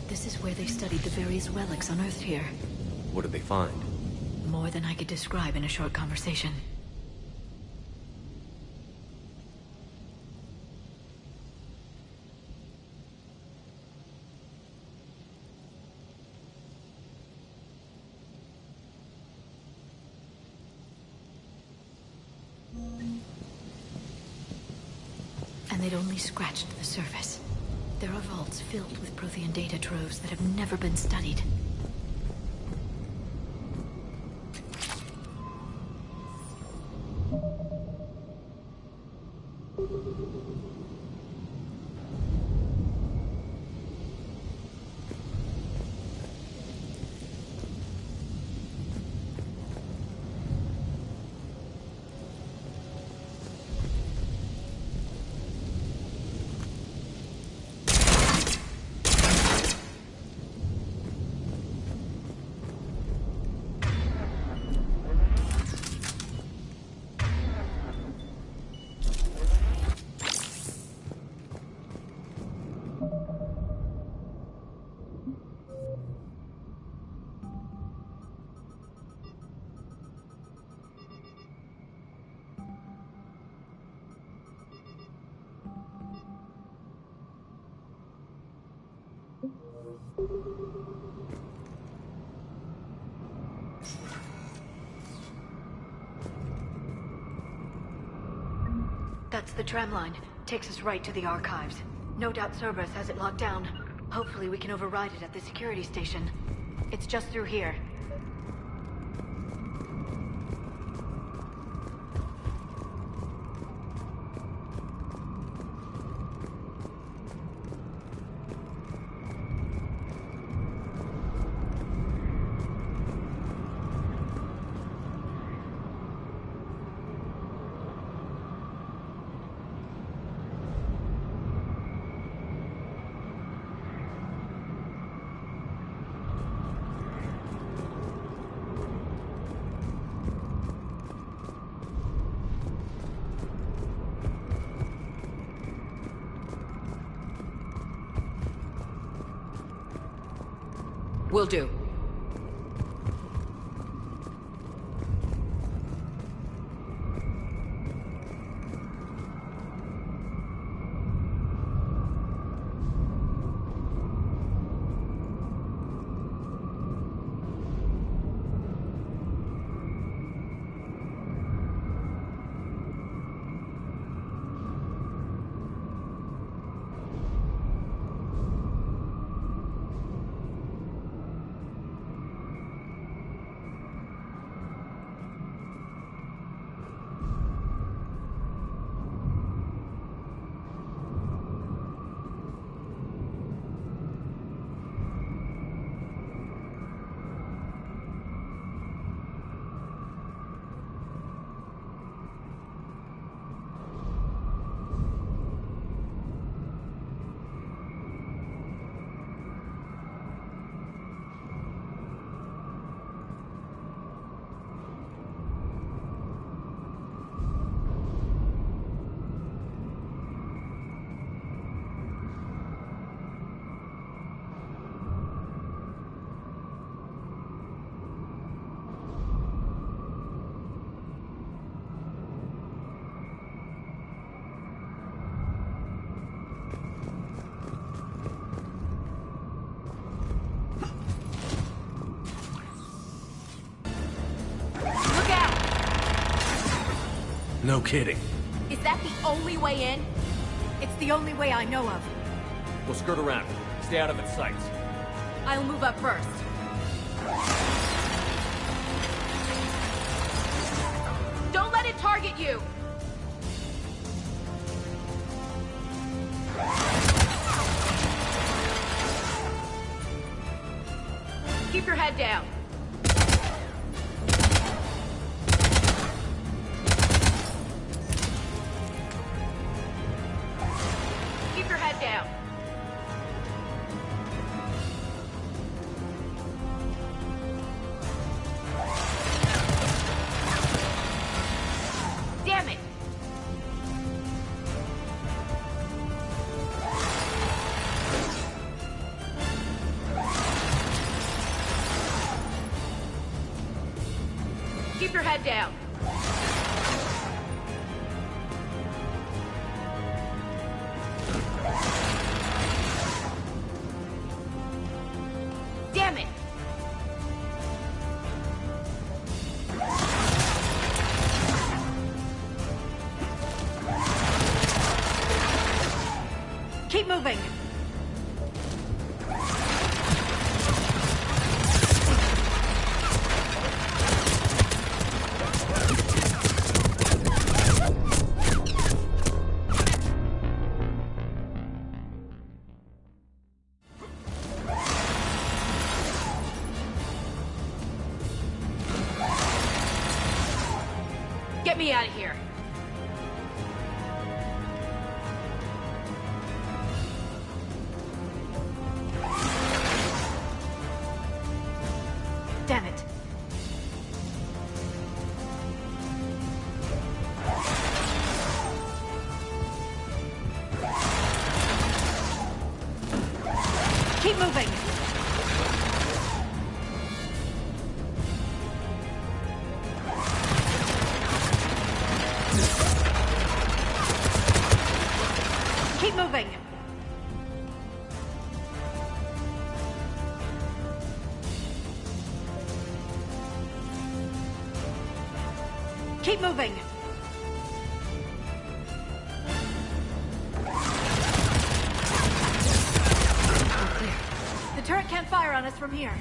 This is where they studied the various relics unearthed here. What did they find? More than I could describe in a short conversation. And they'd only scratched the surface. There are vaults filled with Prothean data troves that have never been studied. That's the tram line. Takes us right to the archives. No doubt Cerberus has it locked down. Hopefully we can override it at the security station. It's just through here. Will do. No kidding. Is that the only way in? It's the only way I know of. We'll skirt around. Stay out of its sights. I'll move up first. Don't let it target you! Keep your head down. Keep your head down. Damn it! Keep your head down. Damn it! Keep moving. Get me out of here. Damn it. Keep moving. Keep moving. Keep moving. The turret can't fire on us from here.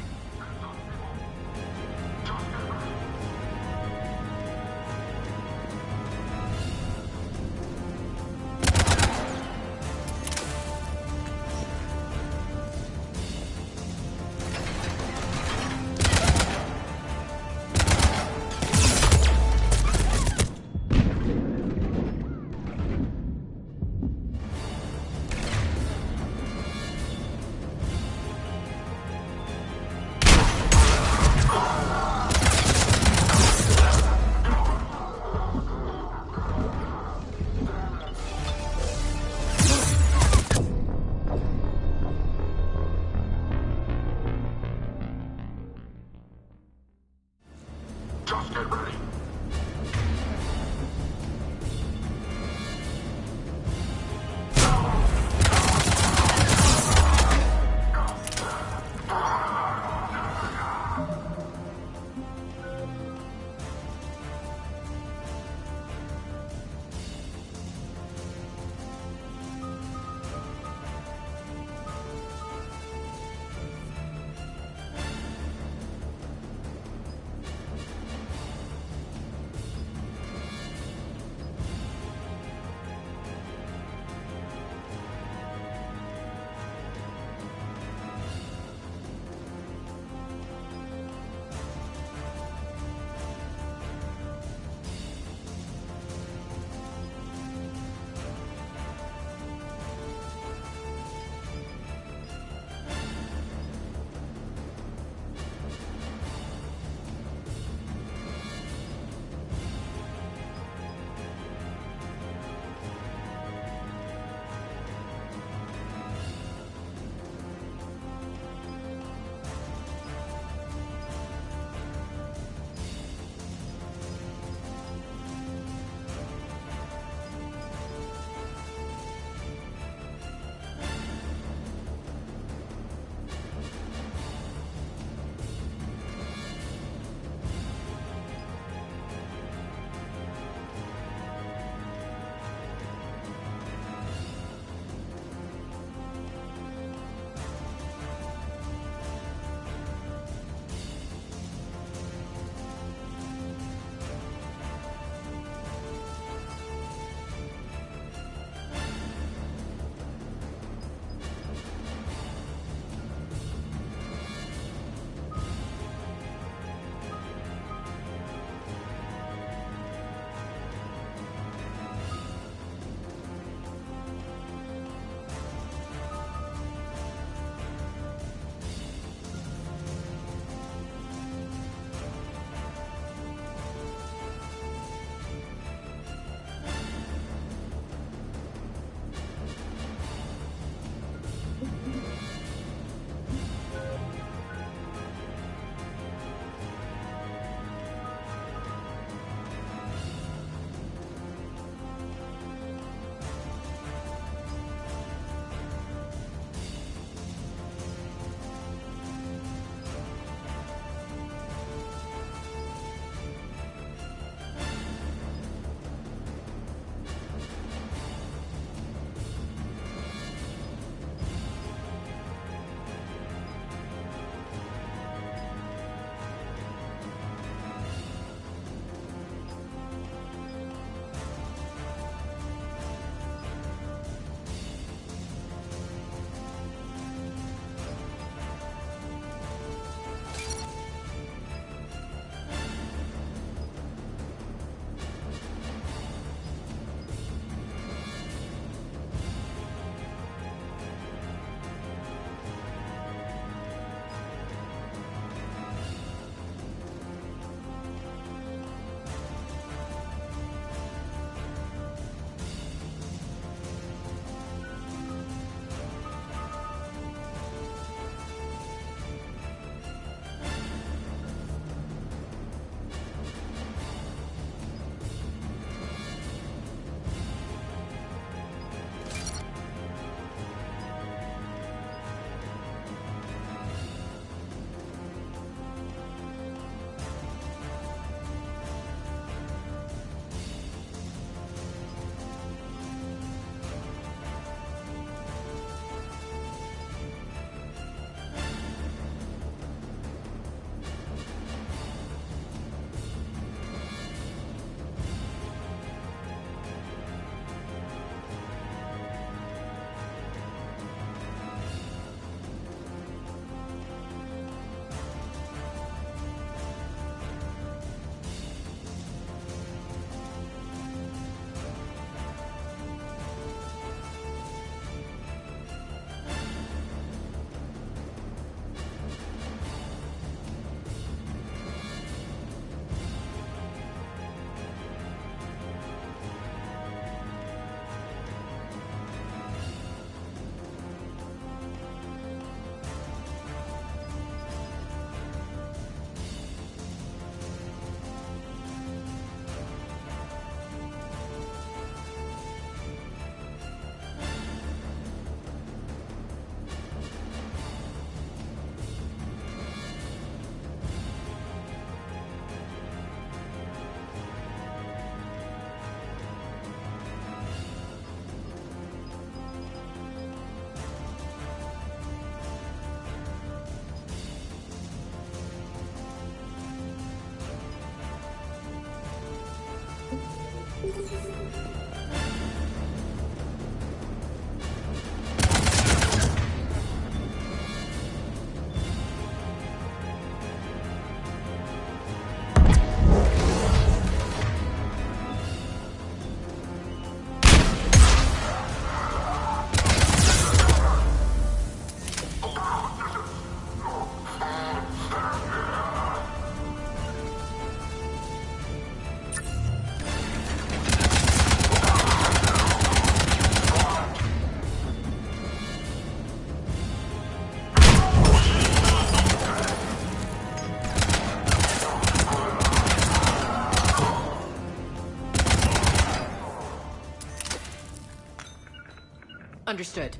Understood.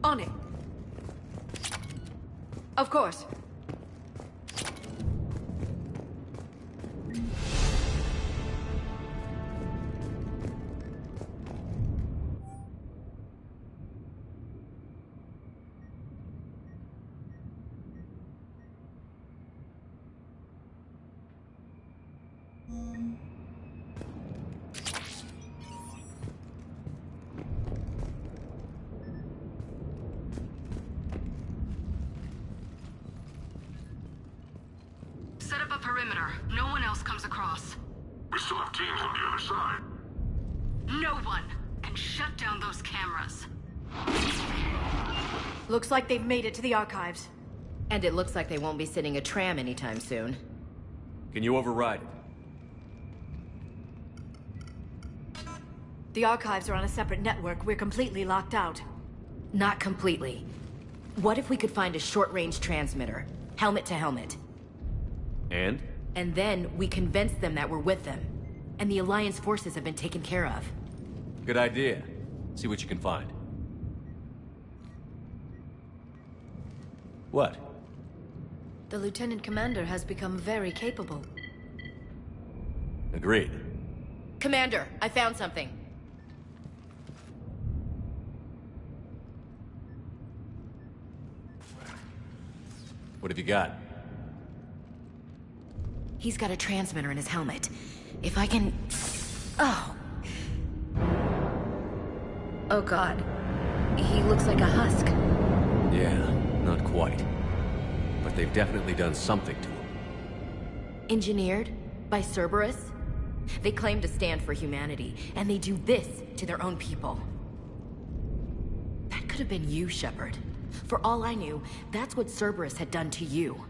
On it. Of course. Set up a perimeter. No one else comes across. We still have teams on the other side. No one can shut down those cameras. Looks like they've made it to the archives. And it looks like they won't be sitting a tram anytime soon. Can you override it? The archives are on a separate network. We're completely locked out. Not completely. What if we could find a short-range transmitter? Helmet to helmet. And? And then we convince them that we're with them. And the Alliance forces have been taken care of. Good idea. See what you can find. What? The Lieutenant Commander has become very capable. Agreed. Commander, I found something. What have you got? He's got a transmitter in his helmet. If I can... Oh. Oh God. He looks like a husk. Yeah, not quite. But they've definitely done something to him. Engineered by Cerberus? They claim to stand for humanity, and they do this to their own people. That could have been you, Shepard. For all I knew, that's what Cerberus had done to you.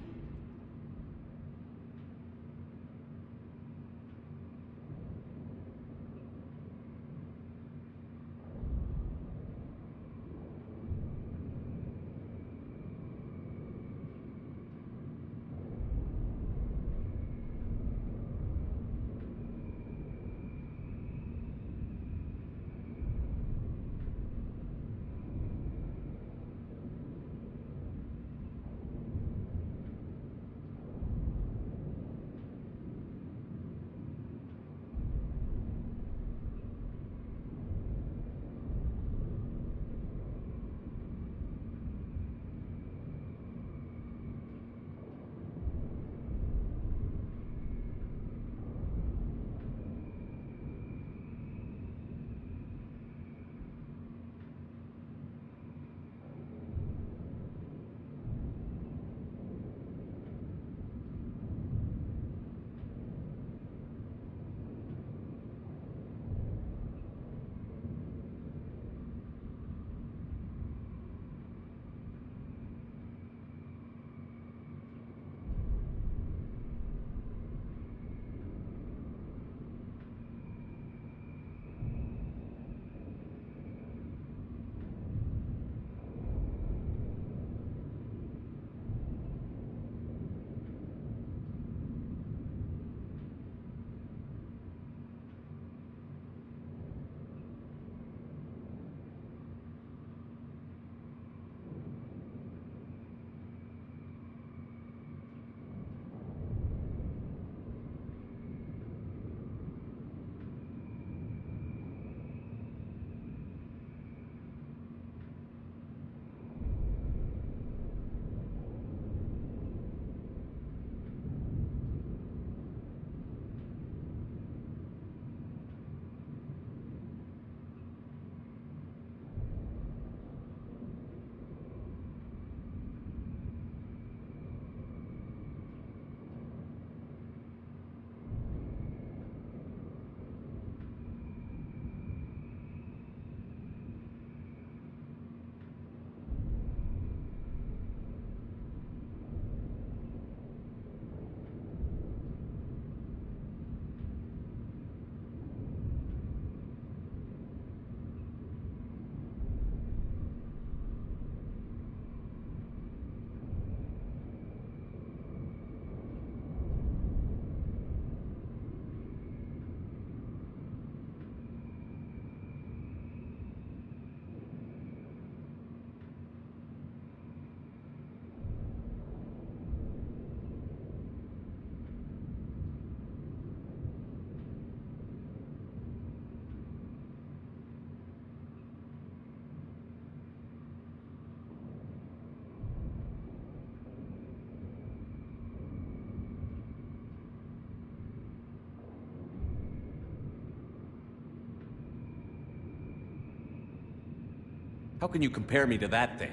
How can you compare me to that thing?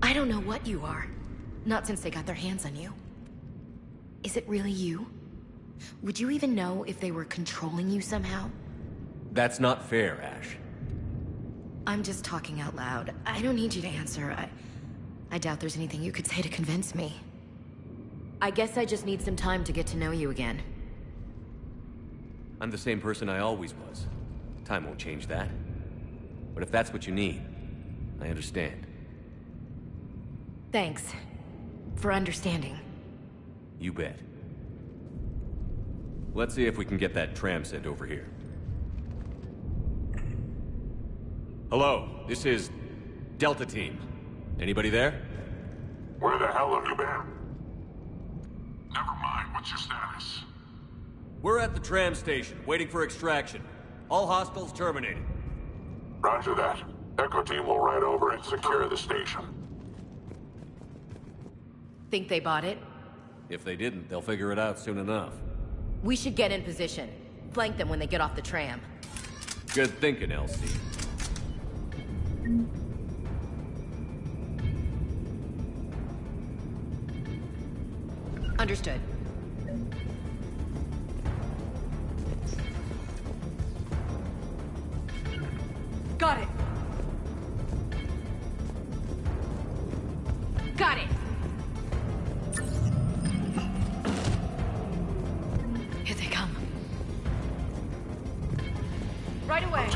I don't know what you are. Not since they got their hands on you. Is it really you? Would you even know if they were controlling you somehow? That's not fair, Ash. I'm just talking out loud. I don't need you to answer. I doubt there's anything you could say to convince me. I guess I just need some time to get to know you again. I'm the same person I always was. Time won't change that. But if that's what you need, I understand. Thanks. For understanding. You bet. Let's see if we can get that tram sent over here. Hello, this is Delta Team. Anybody there? Where the hell have you been? Never mind, what's your status? We're at the tram station, waiting for extraction. All hostiles terminated. Roger that. Echo Team will ride over and secure the station. Think they bought it? If they didn't, they'll figure it out soon enough. We should get in position. Flank them when they get off the tram. Good thinking, Elsie. Understood. Got it. Got it. Here they come. Right away.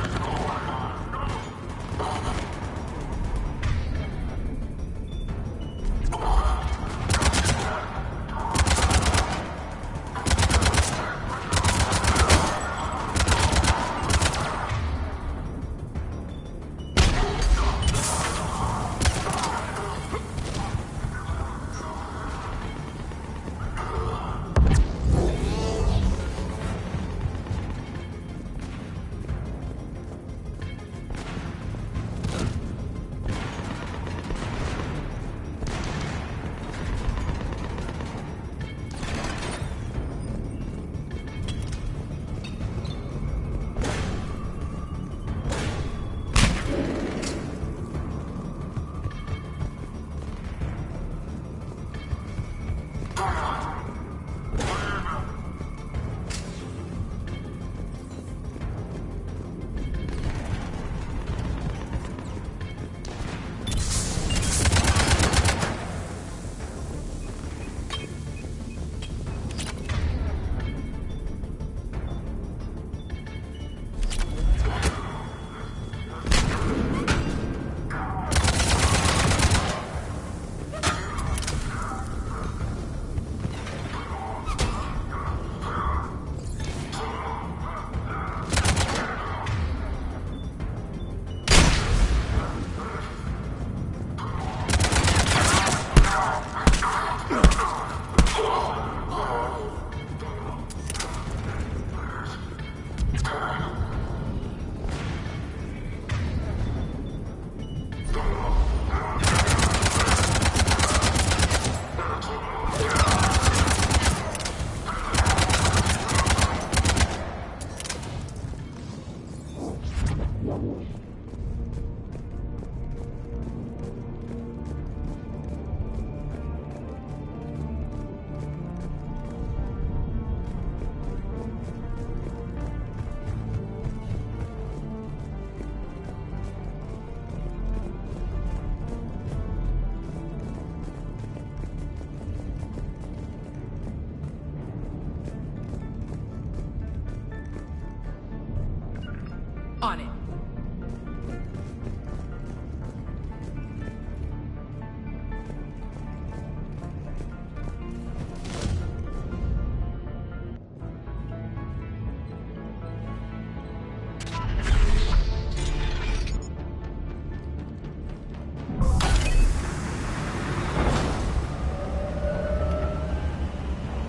On it.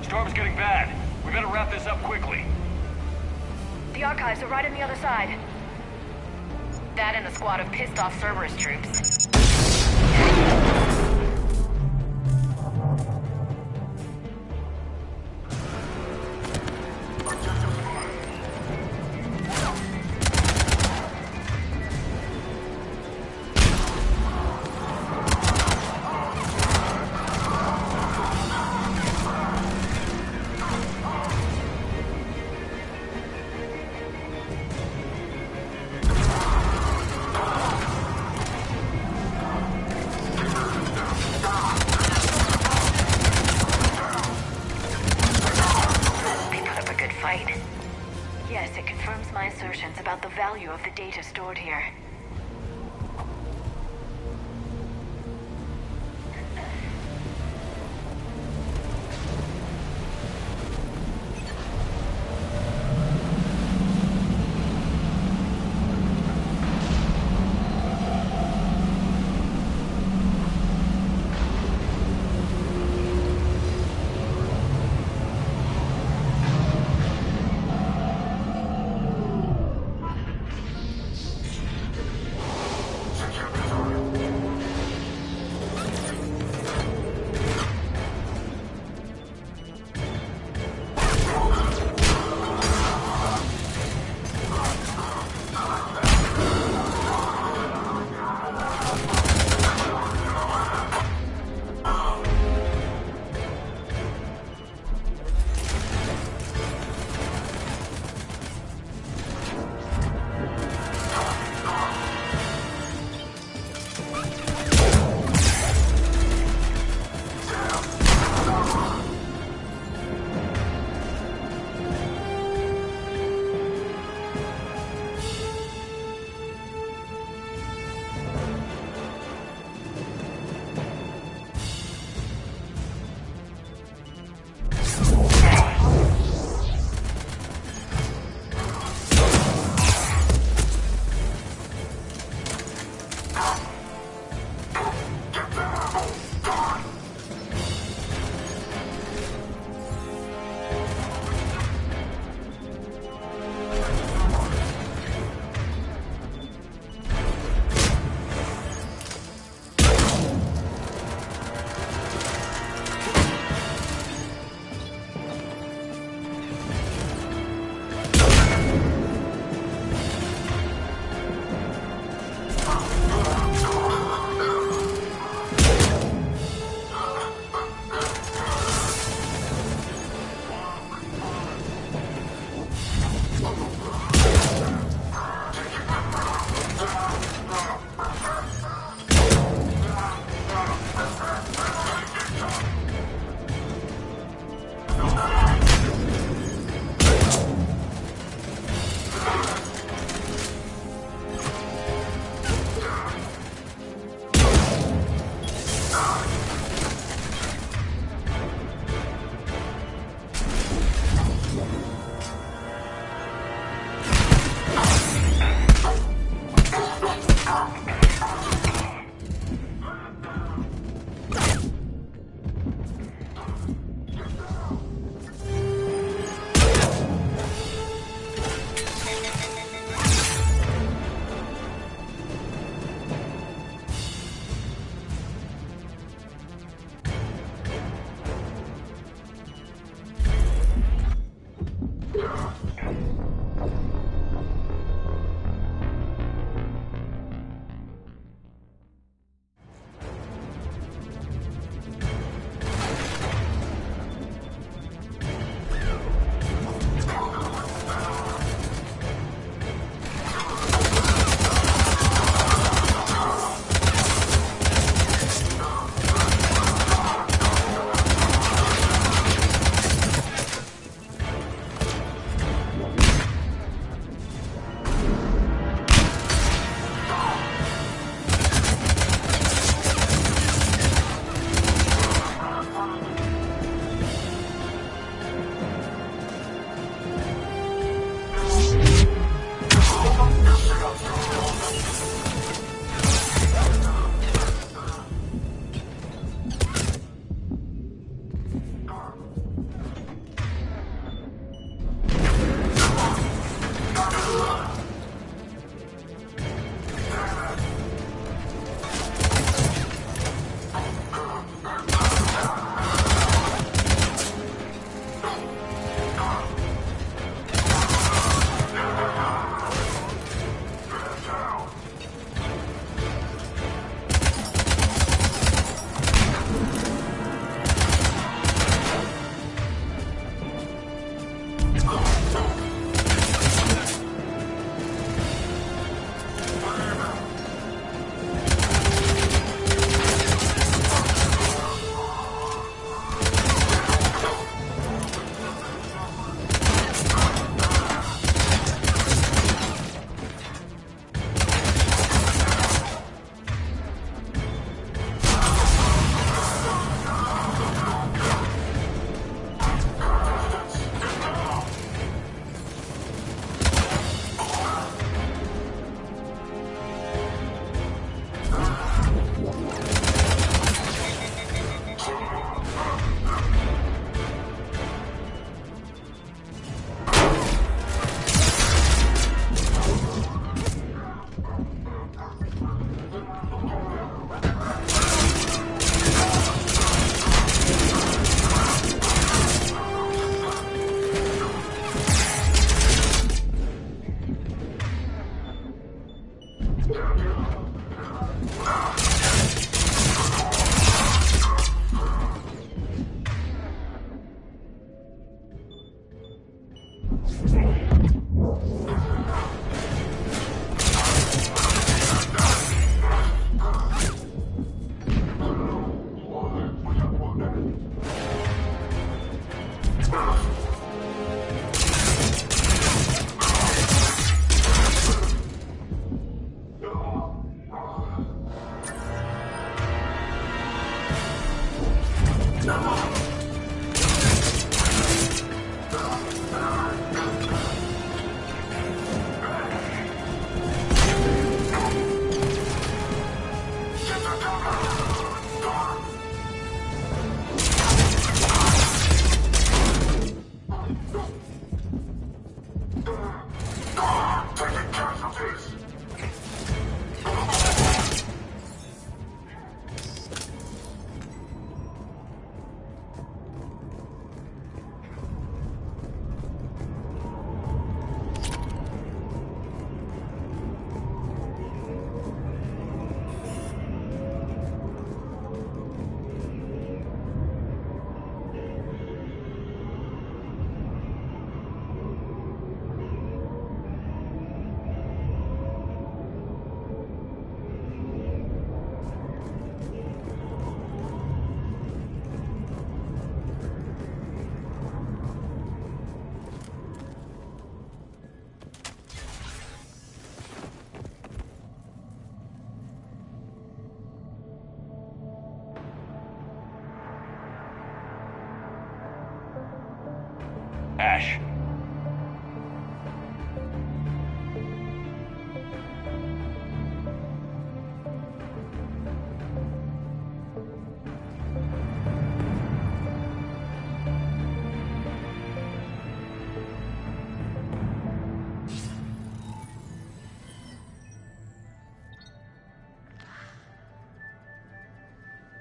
Storm's getting bad. We better wrap this up quickly. The archives are right on the other side. That and a squad of pissed-off Cerberus troops. aboard here. Ash.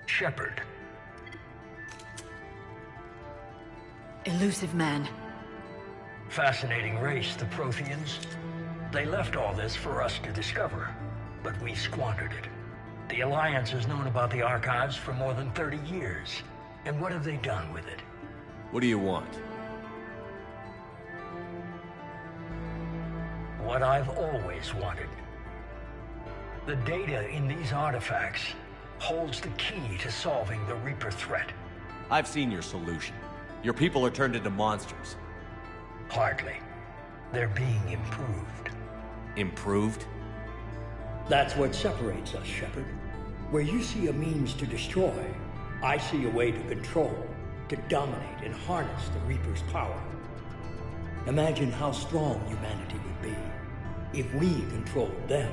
Shepard. Elusive man. Fascinating race, the Protheans. They left all this for us to discover, but we squandered it. The Alliance has known about the archives for more than 30 years. And what have they done with it? What do you want? What I've always wanted. The data in these artifacts holds the key to solving the Reaper threat. I've seen your solution. Your people are turned into monsters. Hardly. They're being improved. Improved? That's what separates us, Shepard. Where you see a means to destroy, I see a way to control, to dominate and harness the Reaper's power. Imagine how strong humanity would be if we controlled them.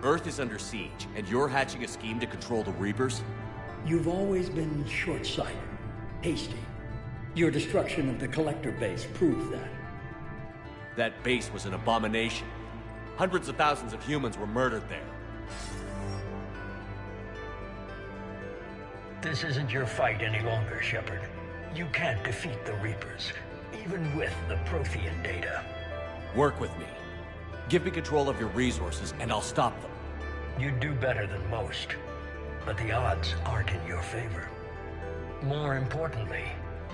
Earth is under siege, and you're hatching a scheme to control the Reapers? You've always been short-sighted, hasty. Your destruction of the Collector base proved that. That base was an abomination. Hundreds of thousands of humans were murdered there. This isn't your fight any longer, Shepard. You can't defeat the Reapers, even with the Prothean data. Work with me. Give me control of your resources, and I'll stop them. You'd do better than most, but the odds aren't in your favor. More importantly,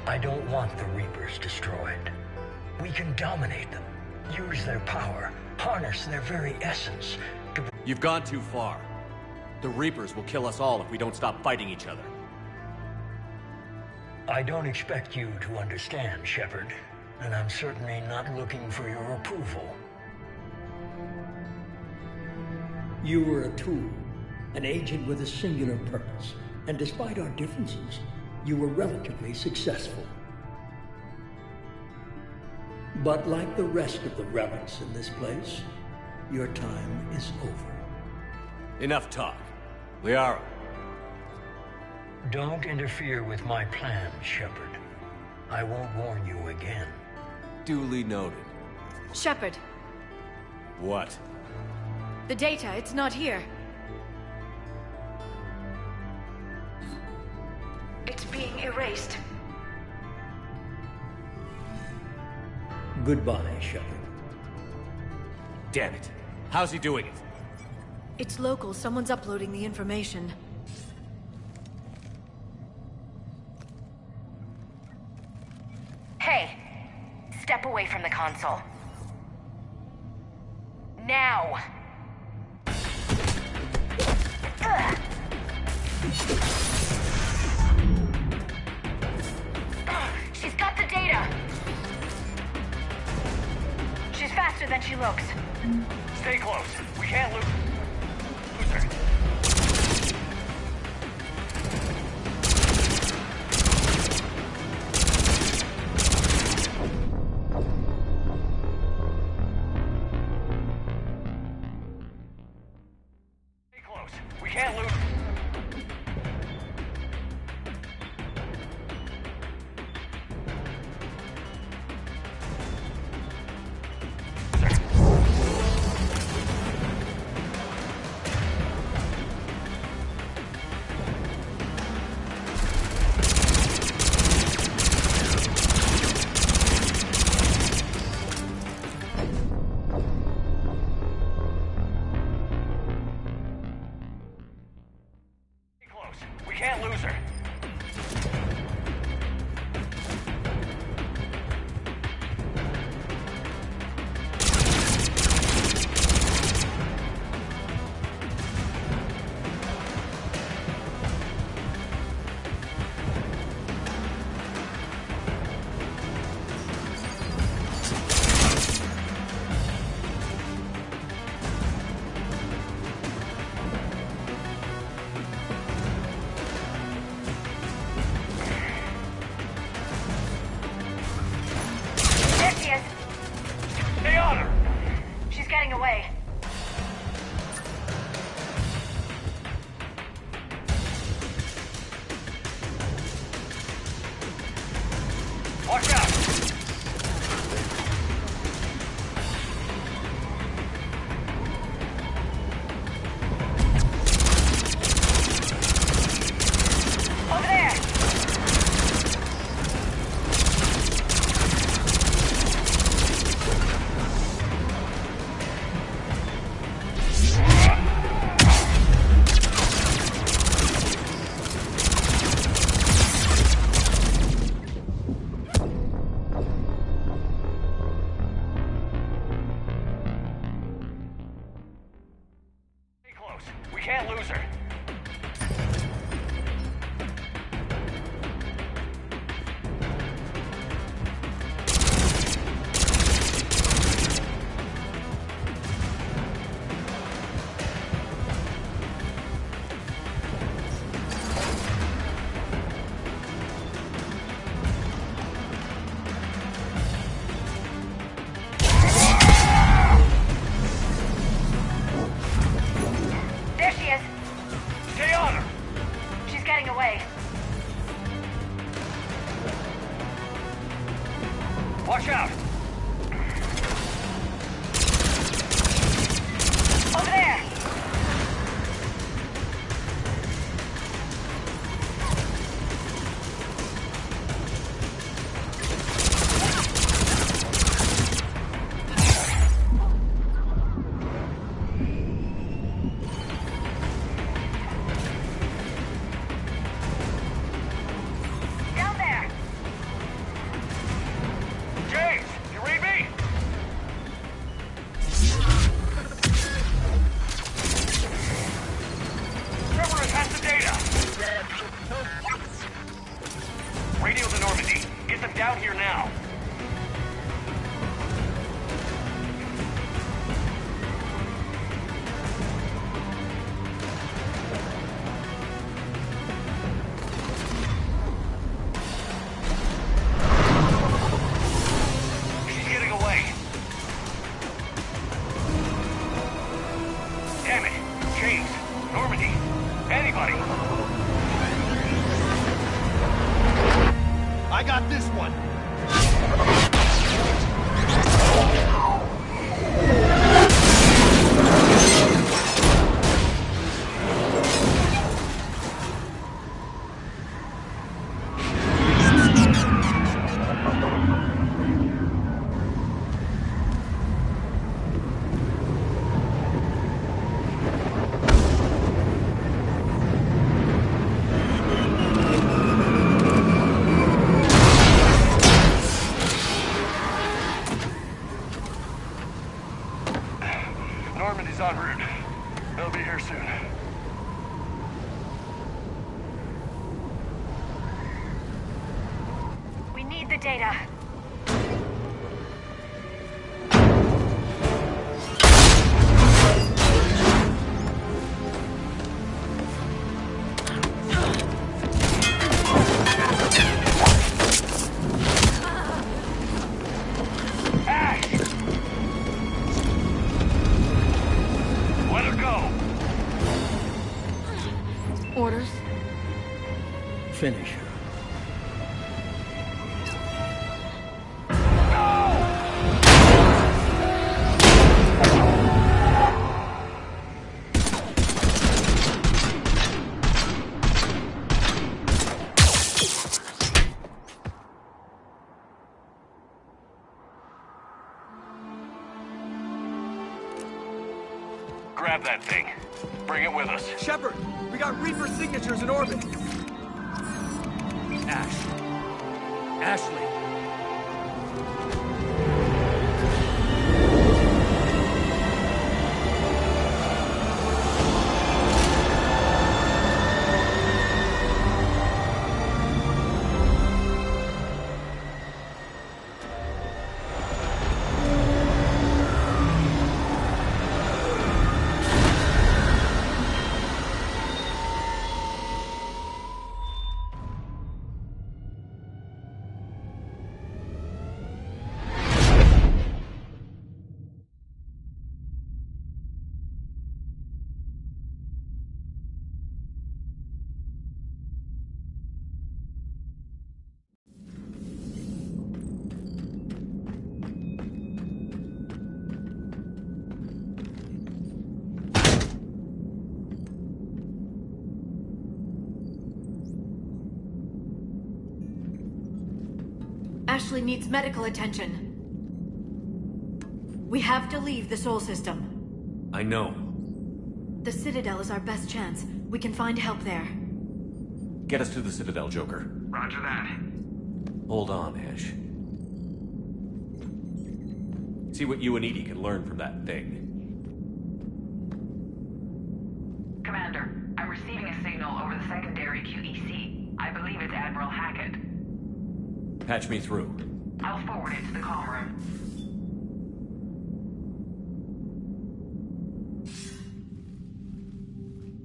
I don't want the Reapers destroyed. We can dominate them, use their power, harness their very essence to... You've gone too far. The Reapers will kill us all if we don't stop fighting each other. I don't expect you to understand, Shepard, and I'm certainly not looking for your approval. You were a tool, an agent with a singular purpose, and despite our differences, you were relatively successful. But like the rest of the relics in this place, your time is over. Enough talk. Liara. Don't interfere with my plan, Shepard. I won't warn you again. Duly noted. Shepard. What? The data, it's not here. It's being erased. Goodbye, Shepard. Damn it. How's he doing it? It's local. Someone's uploading the information. Hey, step away from the console. Now! She's got the data! She's faster than she looks. Stay close. We can't lose her. can't lose her. Watch out! Over there! Down there! James, you read me? Trevor has the data! Radio to Normandy. Get them down here now. She's getting away. Damn it. James, Normandy, anybody. I got this one. Normandy's en route. They'll be here soon. We need the data. Ash! Let her go! Orders? Finish her. Grab that thing. Bring it with us. Shepard, we got Reaper signatures in orbit. Ashley. Ashley needs medical attention. We have to leave the Sol system. I know. The Citadel is our best chance. We can find help there. Get us to the Citadel, Joker. Roger that. Hold on, Ash. See what you and Edie can learn from that thing. Commander, I'm receiving a signal over the secondary QEC. I believe it's Admiral Hackett. Patch me through. I'll forward it to the comm room.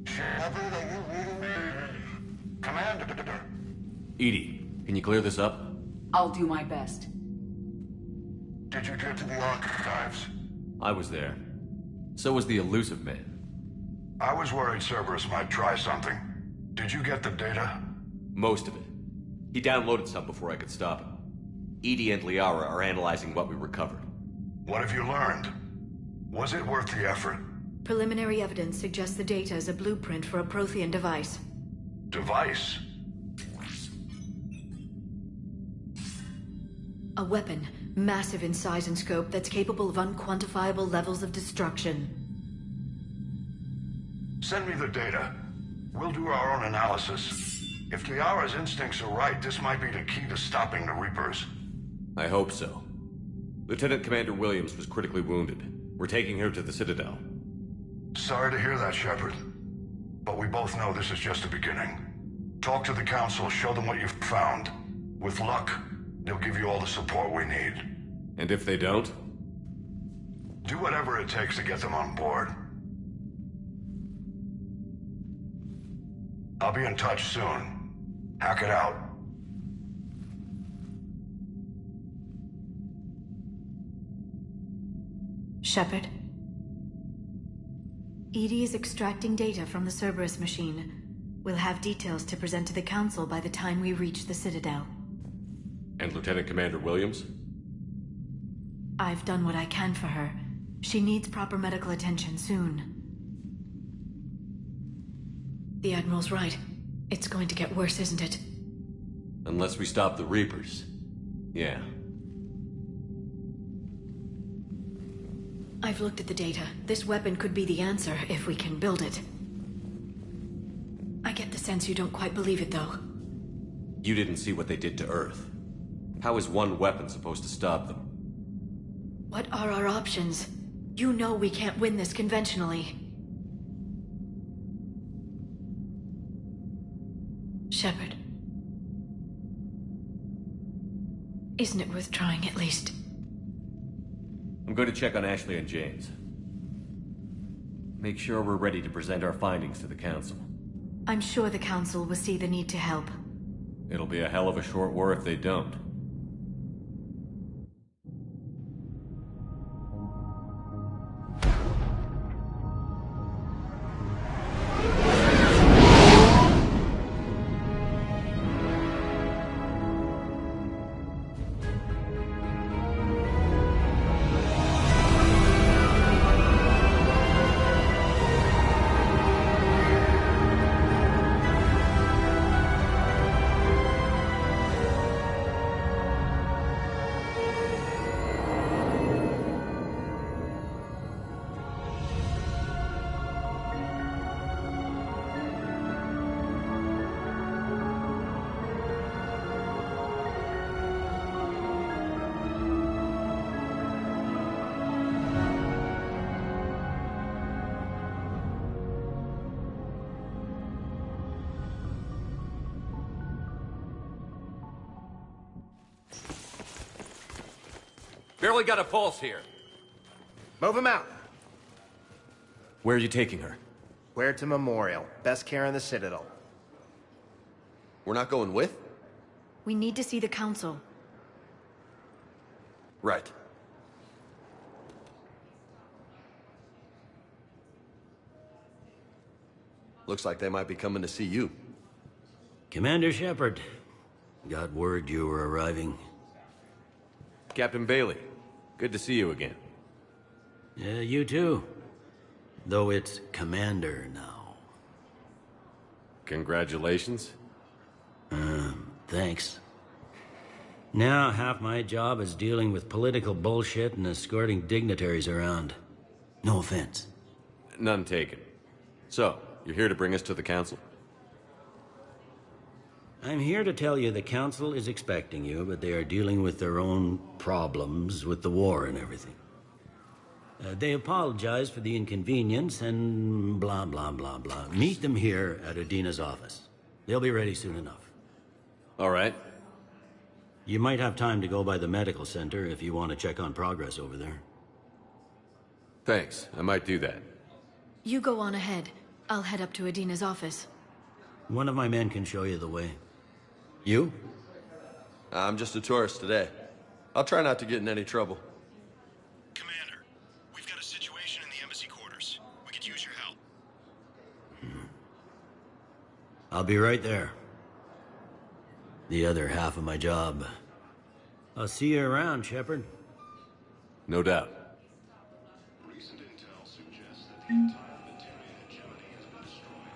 Shepard, are you reading me? Commander. Edie, can you clear this up? I'll do my best. Did you get to the archives? I was there. So was the elusive man. I was worried Cerberus might try something. Did you get the data? Most of it. He downloaded some before I could stop him. Edie and Liara are analyzing what we recovered. What have you learned? Was it worth the effort? Preliminary evidence suggests the data is a blueprint for a Prothean device. Device? A weapon, massive in size and scope, that's capable of unquantifiable levels of destruction. Send me the data. We'll do our own analysis. If Liara's instincts are right, this might be the key to stopping the Reapers. I hope so. Lieutenant Commander Williams was critically wounded. We're taking her to the Citadel. Sorry to hear that, Shepard. But we both know this is just the beginning. Talk to the Council, show them what you've found. With luck, they'll give you all the support we need. And if they don't? Do whatever it takes to get them on board. I'll be in touch soon. Hack it out. Shepard. Edie is extracting data from the Cerberus machine. We'll have details to present to the Council by the time we reach the Citadel. And Lieutenant Commander Williams? I've done what I can for her. She needs proper medical attention soon. The Admiral's right. It's going to get worse, isn't it? Unless we stop the Reapers. Yeah. I've looked at the data. This weapon could be the answer if we can build it. I get the sense you don't quite believe it, though. You didn't see what they did to Earth. How is one weapon supposed to stop them? What are our options? You know we can't win this conventionally. Shepard. Isn't it worth trying at least? I'm going to check on Ashley and James. Make sure we're ready to present our findings to the Council. I'm sure the Council will see the need to help. It'll be a hell of a short war if they don't. Barely got a pulse here. Move him out. Where are you taking her? Where to Memorial. Best care in the Citadel. We're not going with? We need to see the Council. Right. Looks like they might be coming to see you. Commander Shepard. Got word you were arriving. Captain Bailey, good to see you again. Yeah, you too. Though it's Commander now. Congratulations. Thanks. Now, half my job is dealing with political bullshit and escorting dignitaries around. No offense. None taken. So, you're here to bring us to the Council? I'm here to tell you the Council is expecting you, but they are dealing with their own problems with the war and everything. They apologize for the inconvenience and blah, blah, blah, blah. Meet them here at Adina's office. They'll be ready soon enough. All right. You might have time to go by the medical center if you want to check on progress over there. Thanks. I might do that. You go on ahead. I'll head up to Adina's office. One of my men can show you the way. You? I'm just a tourist today. I'll try not to get in any trouble. Commander, we've got a situation in the embassy quarters. We could use your help. I'll be right there. The other half of my job. I'll see you around, Shepard. No doubt. Recent intel suggests that the entire Batarian hegemony has been destroyed.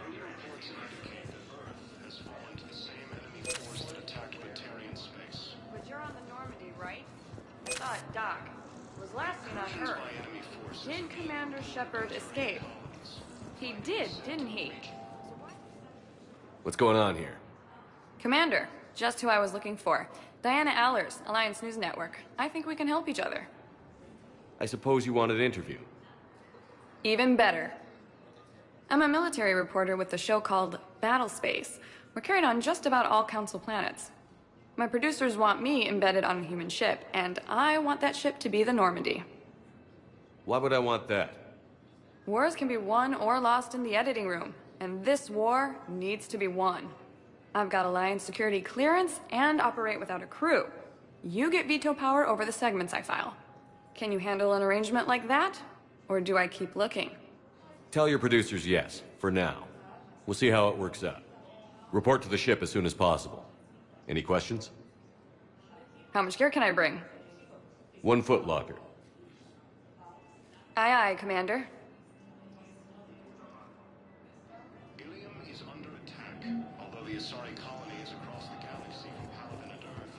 Early reports indicate that Earth has fallen to the same enemy force that attacked Batarian space. But you're on the Normandy, right? I thought Doc was last seen on Earth. Did Commander Shepard escape? He did, didn't he? What's going on here? Commander, just who I was looking for. Diana Allers, Alliance News Network. I think we can help each other. I suppose you wanted an interview. Even better. I'm a military reporter with a show called Battle Space. We're carried on just about all Council planets. My producers want me embedded on a human ship, and I want that ship to be the Normandy. Why would I want that? Wars can be won or lost in the editing room, and this war needs to be won. I've got Alliance security clearance and operate without a crew. You get veto power over the segments I file. Can you handle an arrangement like that? Or do I keep looking? Tell your producers yes, for now. We'll see how it works out. Report to the ship as soon as possible. Any questions? How much gear can I bring? 1 foot locker. Aye, aye, Commander. Ilium is under attack. Although the Asari colony is across the galaxy from Paladin and Earth,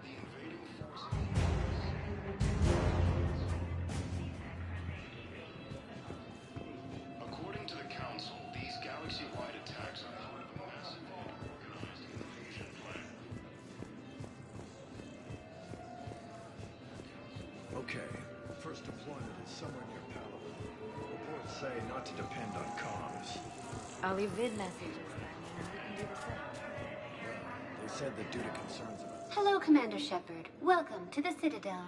the invading forces... According to the Council, these galaxy-wide attacks are part of a massive and organized invasion plan. Okay, first deployment is somewhere near Paladin. Reports say not to depend on comms. I'll leave vid messages then, and we can do the same. They said that due to concerns about... Hello, Commander Shepard. Welcome to the Citadel.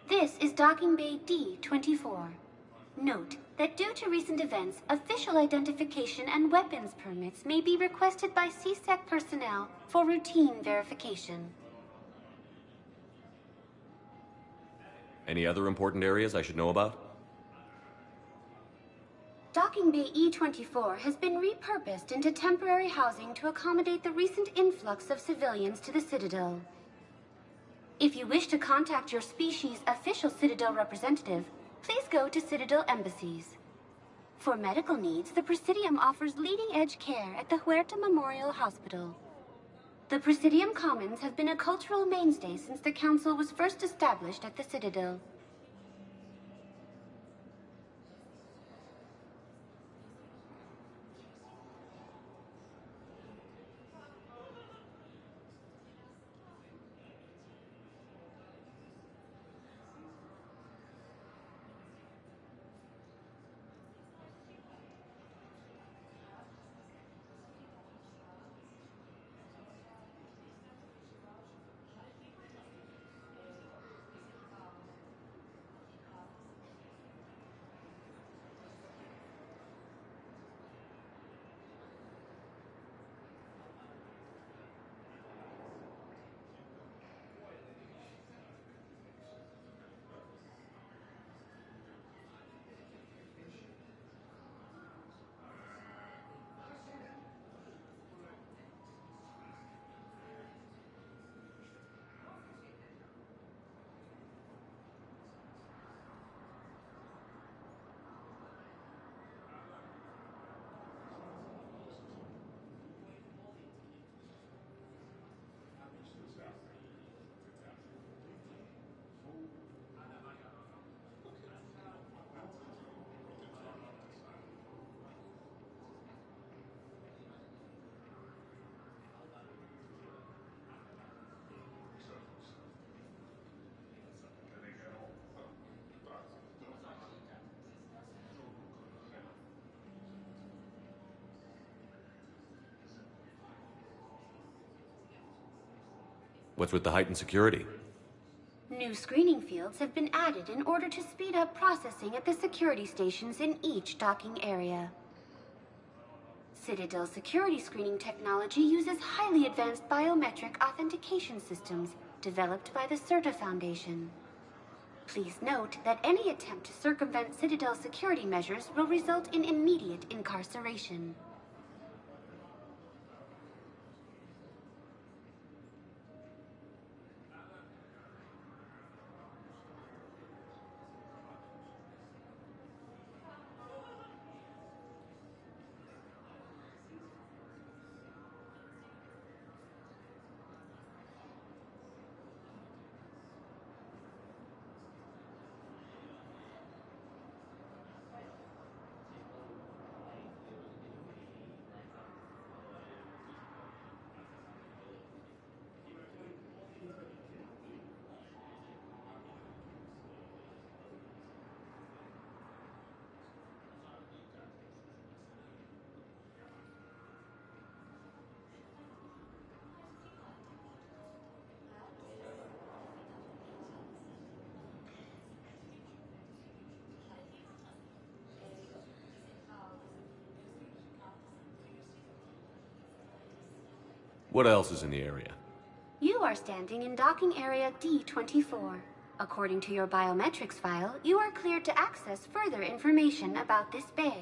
This is Docking Bay D-24. Note that due to recent events, official identification and weapons permits may be requested by CSEC personnel for routine verification. Any other important areas I should know about? Docking Bay E-24 has been repurposed into temporary housing to accommodate the recent influx of civilians to the Citadel. If you wish to contact your species' official Citadel representative, please go to Citadel embassies. For medical needs, the Presidium offers leading-edge care at the Huerta Memorial Hospital. The Presidium Commons have been a cultural mainstay since the Council was first established at the Citadel. What's with the heightened security? New screening fields have been added in order to speed up processing at the security stations in each docking area. Citadel security screening technology uses highly advanced biometric authentication systems developed by the CERTA Foundation. Please note that any attempt to circumvent Citadel security measures will result in immediate incarceration. What else is in the area? You are standing in docking area D24. According to your biometrics file, you are cleared to access further information about this bay.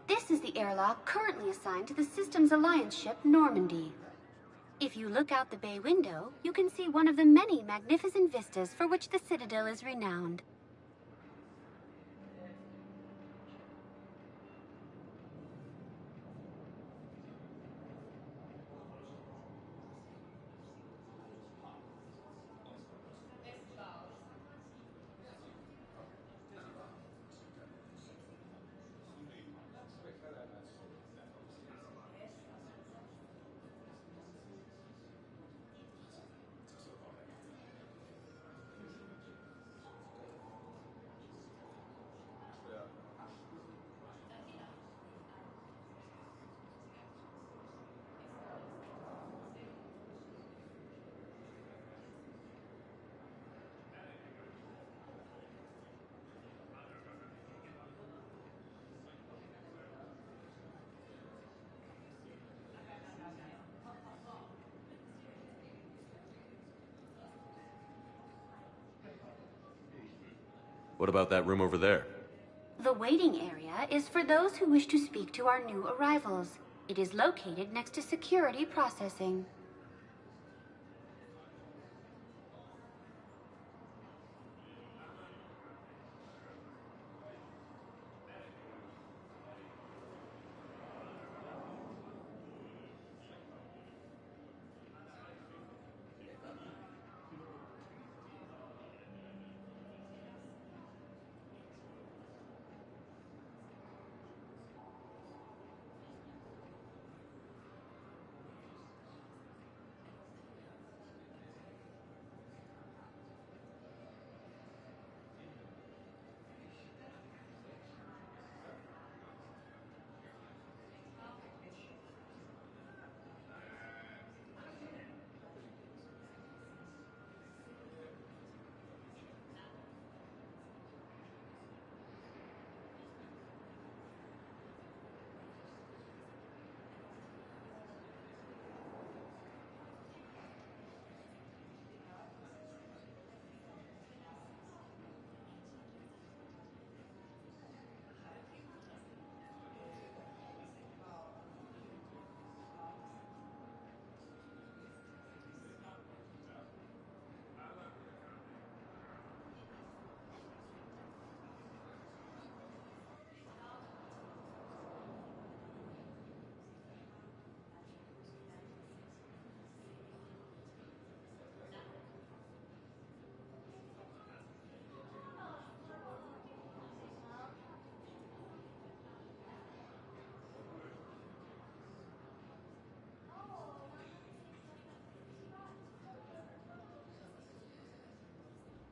This is the airlock currently assigned to the Systems Alliance ship Normandy. If you look out the bay window, you can see one of the many magnificent vistas for which the Citadel is renowned. What about that room over there? The waiting area is for those who wish to speak to our new arrivals. It is located next to security processing.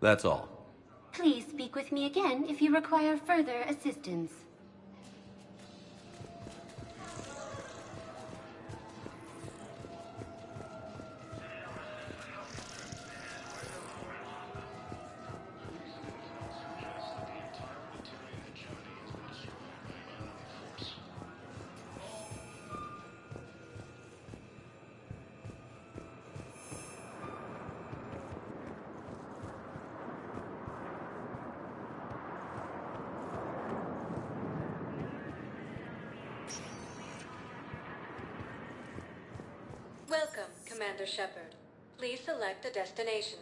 That's all. Please speak with me again if you require further assistance. Welcome, Commander Shepard. Please select a destination.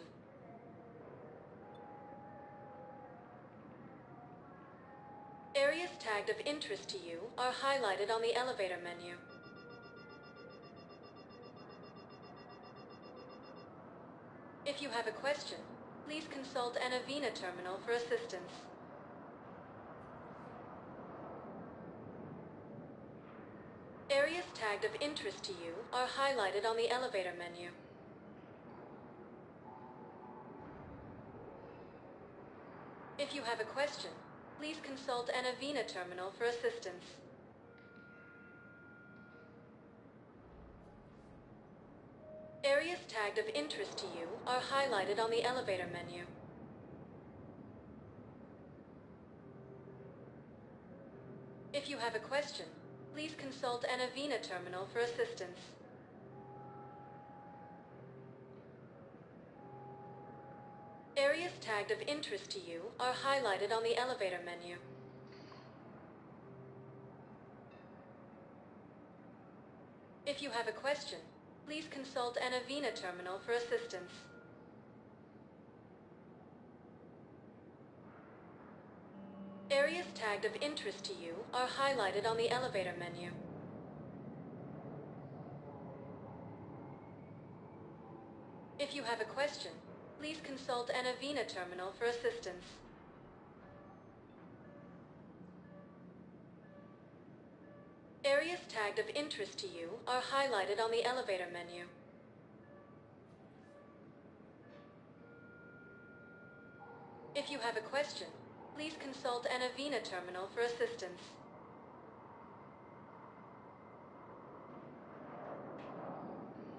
Areas tagged of interest to you are highlighted on the elevator menu. If you have a question, please consult an Avena terminal for assistance. Areas tagged of interest to you are highlighted on the elevator menu. If you have a question, please consult an Avena terminal for assistance. Areas tagged of interest to you are highlighted on the elevator menu. If you have a question, please consult an Avena terminal for assistance. Areas tagged of interest to you are highlighted on the elevator menu. If you have a question, please consult an Avena terminal for assistance. Areas tagged of interest to you are highlighted on the elevator menu. If you have a question, please consult an Avena terminal for assistance. Areas tagged of interest to you are highlighted on the elevator menu. If you have a question, please consult an Avena terminal for assistance.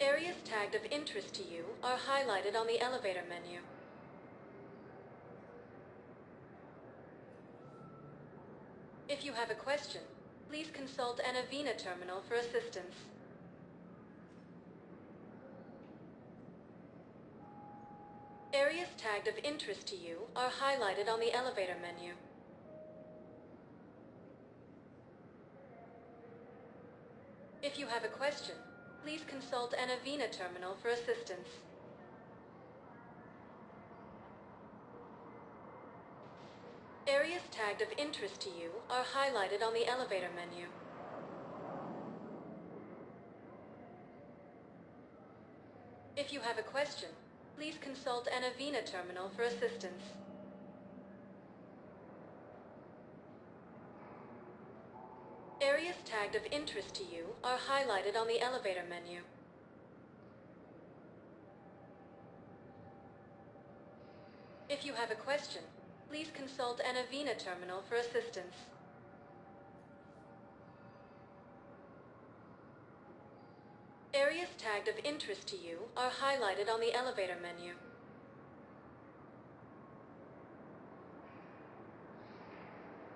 Areas tagged of interest to you are highlighted on the elevator menu. If you have a question, please consult an Avena terminal for assistance. Areas tagged of interest to you are highlighted on the elevator menu. If you have a question, please consult an Avena terminal for assistance. Areas tagged of interest to you are highlighted on the elevator menu. If you have a question, please consult an Avena terminal for assistance. Areas tagged of interest to you are highlighted on the elevator menu. If you have a question, please consult an Avena terminal for assistance. Areas tagged of interest to you are highlighted on the elevator menu.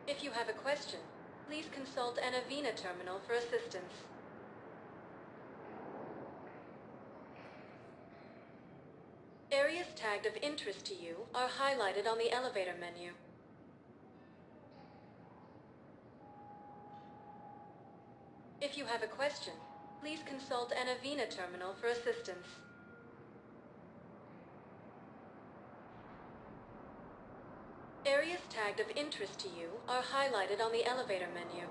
If you have a question, please consult an Avena terminal for assistance. Areas tagged of interest to you are highlighted on the elevator menu. If you have a question, please consult an Avena terminal for assistance. Areas tagged of interest to you are highlighted on the elevator menu.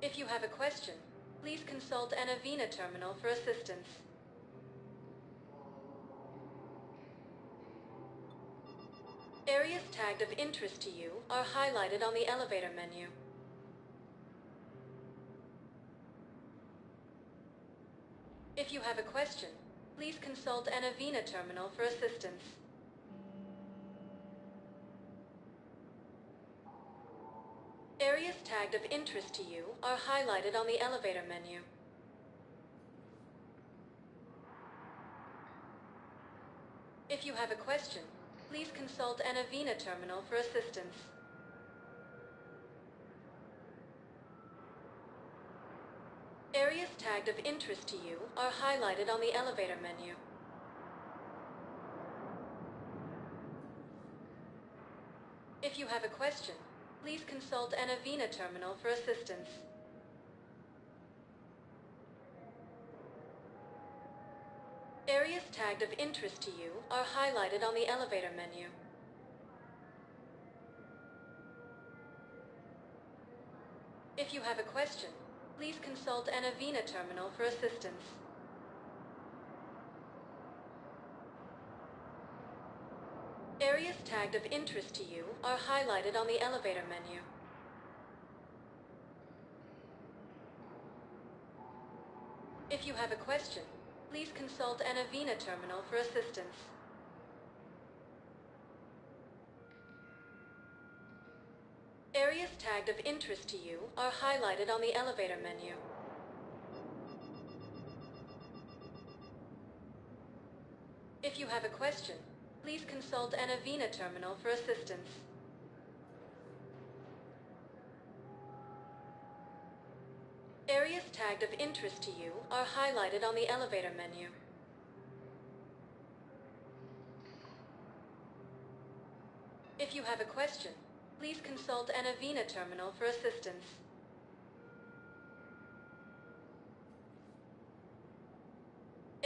If you have a question, please consult an Avena terminal for assistance. Areas tagged of interest to you are highlighted on the elevator menu. If you have a question, please consult an Avena terminal for assistance. Areas tagged of interest to you are highlighted on the elevator menu. If you have a question, please consult an Avena terminal for assistance. Areas tagged of interest to you are highlighted on the elevator menu. If you have a question, please consult an Avena terminal for assistance. Areas tagged of interest to you are highlighted on the elevator menu. If you have a question, please consult an Avena terminal for assistance. Areas tagged of interest to you are highlighted on the elevator menu. If you have a question, please consult an Avena terminal for assistance. Areas tagged of interest to you are highlighted on the elevator menu. If you have a question, please consult an Avena terminal for assistance. Areas tagged of interest to you are highlighted on the elevator menu. If you have a question, please consult an Avena terminal for assistance.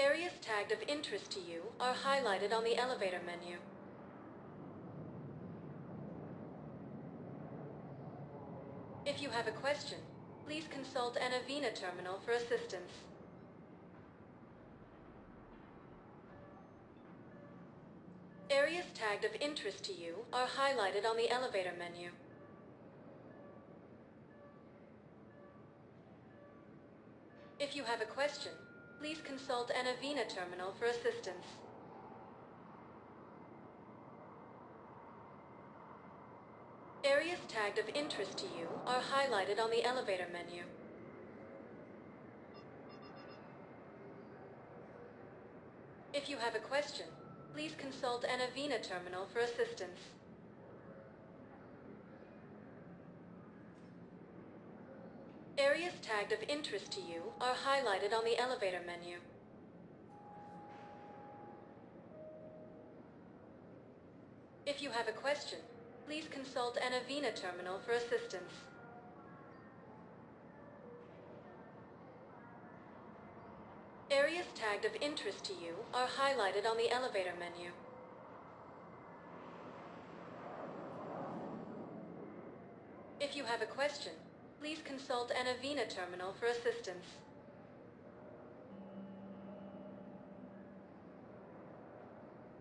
Areas tagged of interest to you are highlighted on the elevator menu. If you have a question, please consult an Avena terminal for assistance. Areas tagged of interest to you are highlighted on the elevator menu. If you have a question, please consult an Avena terminal for assistance. Areas tagged of interest to you are highlighted on the elevator menu. If you have a question, please consult an Avena terminal for assistance. Areas tagged of interest to you are highlighted on the elevator menu. If you have a question, please consult an Avena terminal for assistance. Areas tagged of interest to you are highlighted on the elevator menu. If you have a question, please consult an Avena terminal for assistance.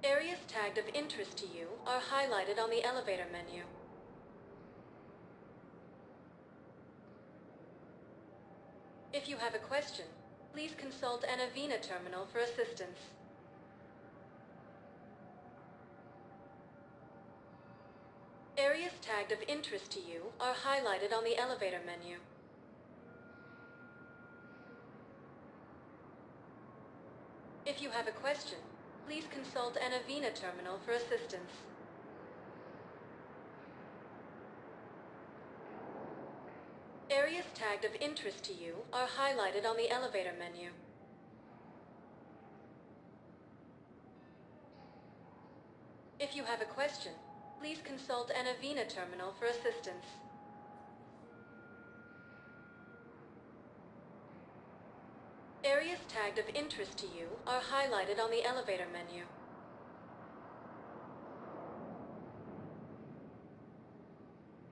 Areas tagged of interest to you are highlighted on the elevator menu. If you have a question, please consult an Avena terminal for assistance. Areas tagged of interest to you are highlighted on the elevator menu. If you have a question, please consult an Avena terminal for assistance. Areas tagged of interest to you are highlighted on the elevator menu. If you have a question, please consult an Avena terminal for assistance. Areas tagged of interest to you are highlighted on the elevator menu.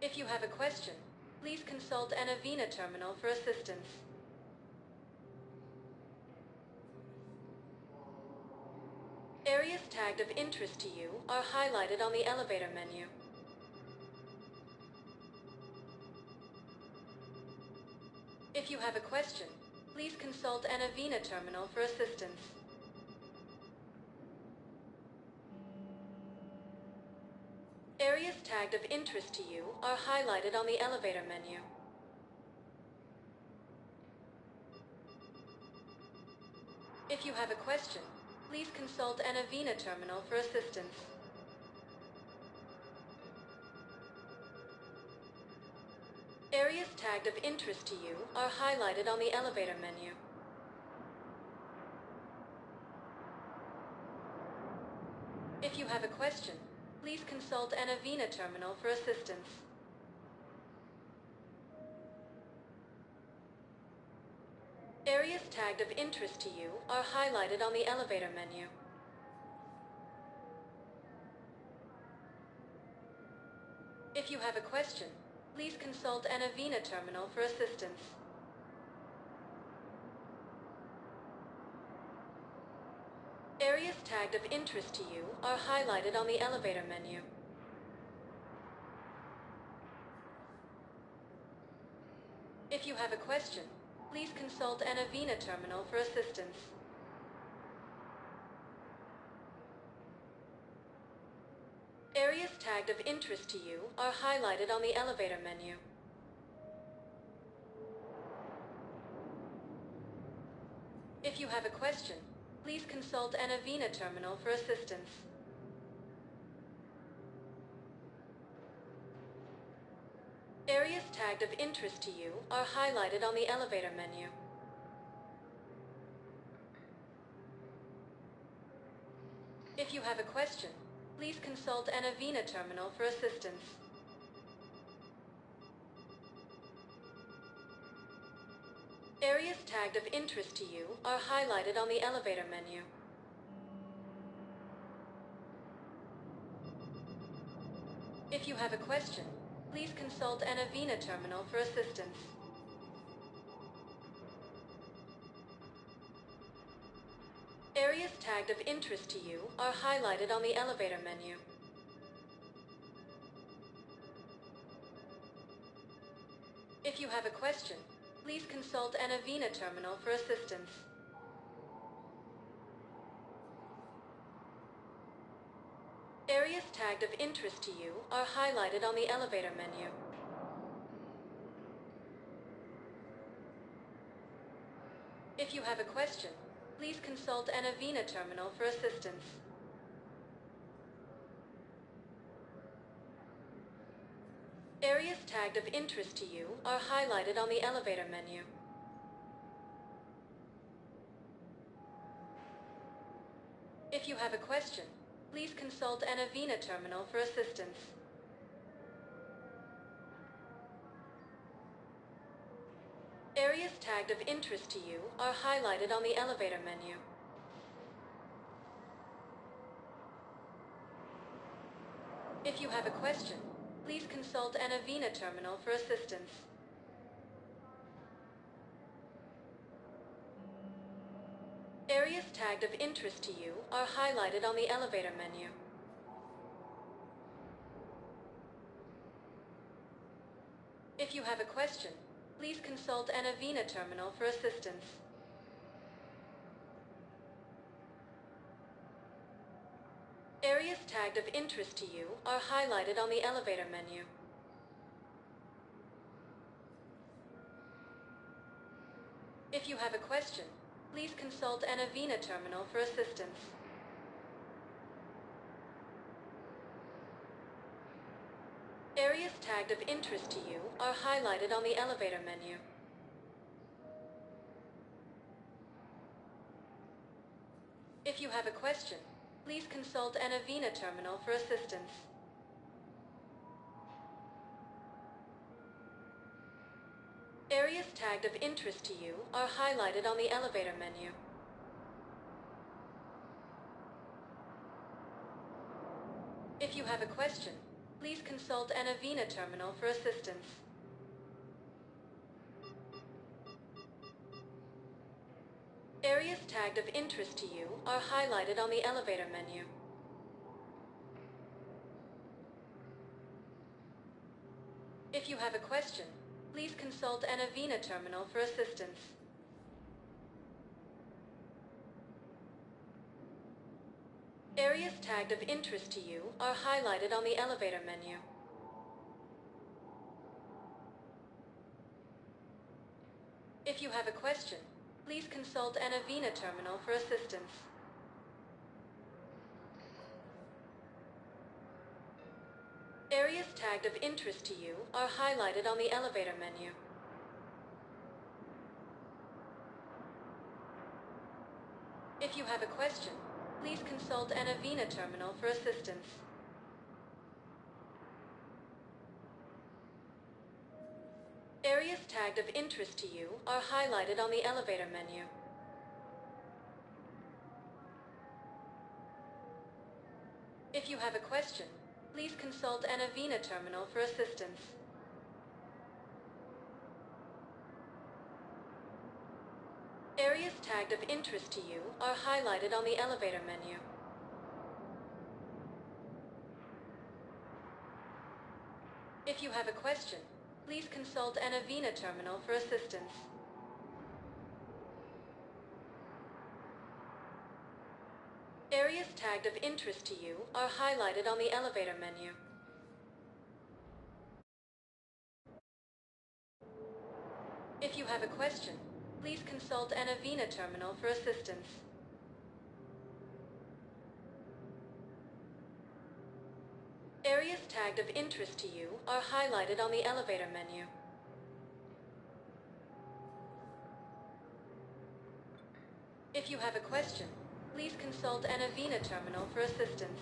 If you have a question, please consult an Avena terminal for assistance. Areas tagged of interest to you are highlighted on the elevator menu. If you have a question, please consult an Avena terminal for assistance. Areas tagged of interest to you are highlighted on the elevator menu. If you have a question, please consult an Avena terminal for assistance. Areas tagged of interest to you are highlighted on the elevator menu. If you have a question, please consult an Avena terminal for assistance. tagged of interest to you are highlighted on the elevator menu. If you have a question, please consult an Avena terminal for assistance. Areas tagged of interest to you are highlighted on the elevator menu. If you have a question, please consult an Avena terminal for assistance. Areas tagged of interest to you are highlighted on the elevator menu. If you have a question, please consult an Avena terminal for assistance. Areas tagged of interest to you are highlighted on the elevator menu. If you have a question, please consult an Avena terminal for assistance. Areas tagged of interest to you are highlighted on the elevator menu. If you have a question, please consult an Avena terminal for assistance. Areas tagged of interest to you are highlighted on the elevator menu. If you have a question, please consult an Avena terminal for assistance. Areas tagged of interest to you are highlighted on the elevator menu. If you have a question, please consult an Avena terminal for assistance. Areas tagged of interest to you are highlighted on the elevator menu. If you have a question, please consult an Avena terminal for assistance. Areas tagged of interest to you are highlighted on the elevator menu. If you have a question, please consult an Avena terminal for assistance. Areas tagged of interest to you are highlighted on the elevator menu. If you have a question, please consult an Avena terminal for assistance. Areas tagged of interest to you are highlighted on the elevator menu. If you have a question, please consult an Avena terminal for assistance. Areas tagged of interest to you are highlighted on the elevator menu. If you have a question, please consult an Avena terminal for assistance. Areas tagged of interest to you are highlighted on the elevator menu. If you have a question, please consult an Avena terminal for assistance. Areas tagged of interest to you are highlighted on the elevator menu. If you have a question, please consult an Avena terminal for assistance. Areas tagged of interest to you are highlighted on the elevator menu. If you have a question, please consult an Avena terminal for assistance. Areas tagged of interest to you are highlighted on the elevator menu. If you have a question, please consult an Avena terminal for assistance. Areas tagged of interest to you are highlighted on the elevator menu. you have a question, please consult an Avena terminal for assistance. Areas tagged of interest to you are highlighted on the elevator menu. If you have a question, please consult an Avena terminal for assistance. Areas tagged of interest to you are highlighted on the elevator menu. If you have a question, please consult an Avena terminal for assistance. Areas tagged of interest to you are highlighted on the elevator menu. If you have a question, please consult an Avena terminal for assistance.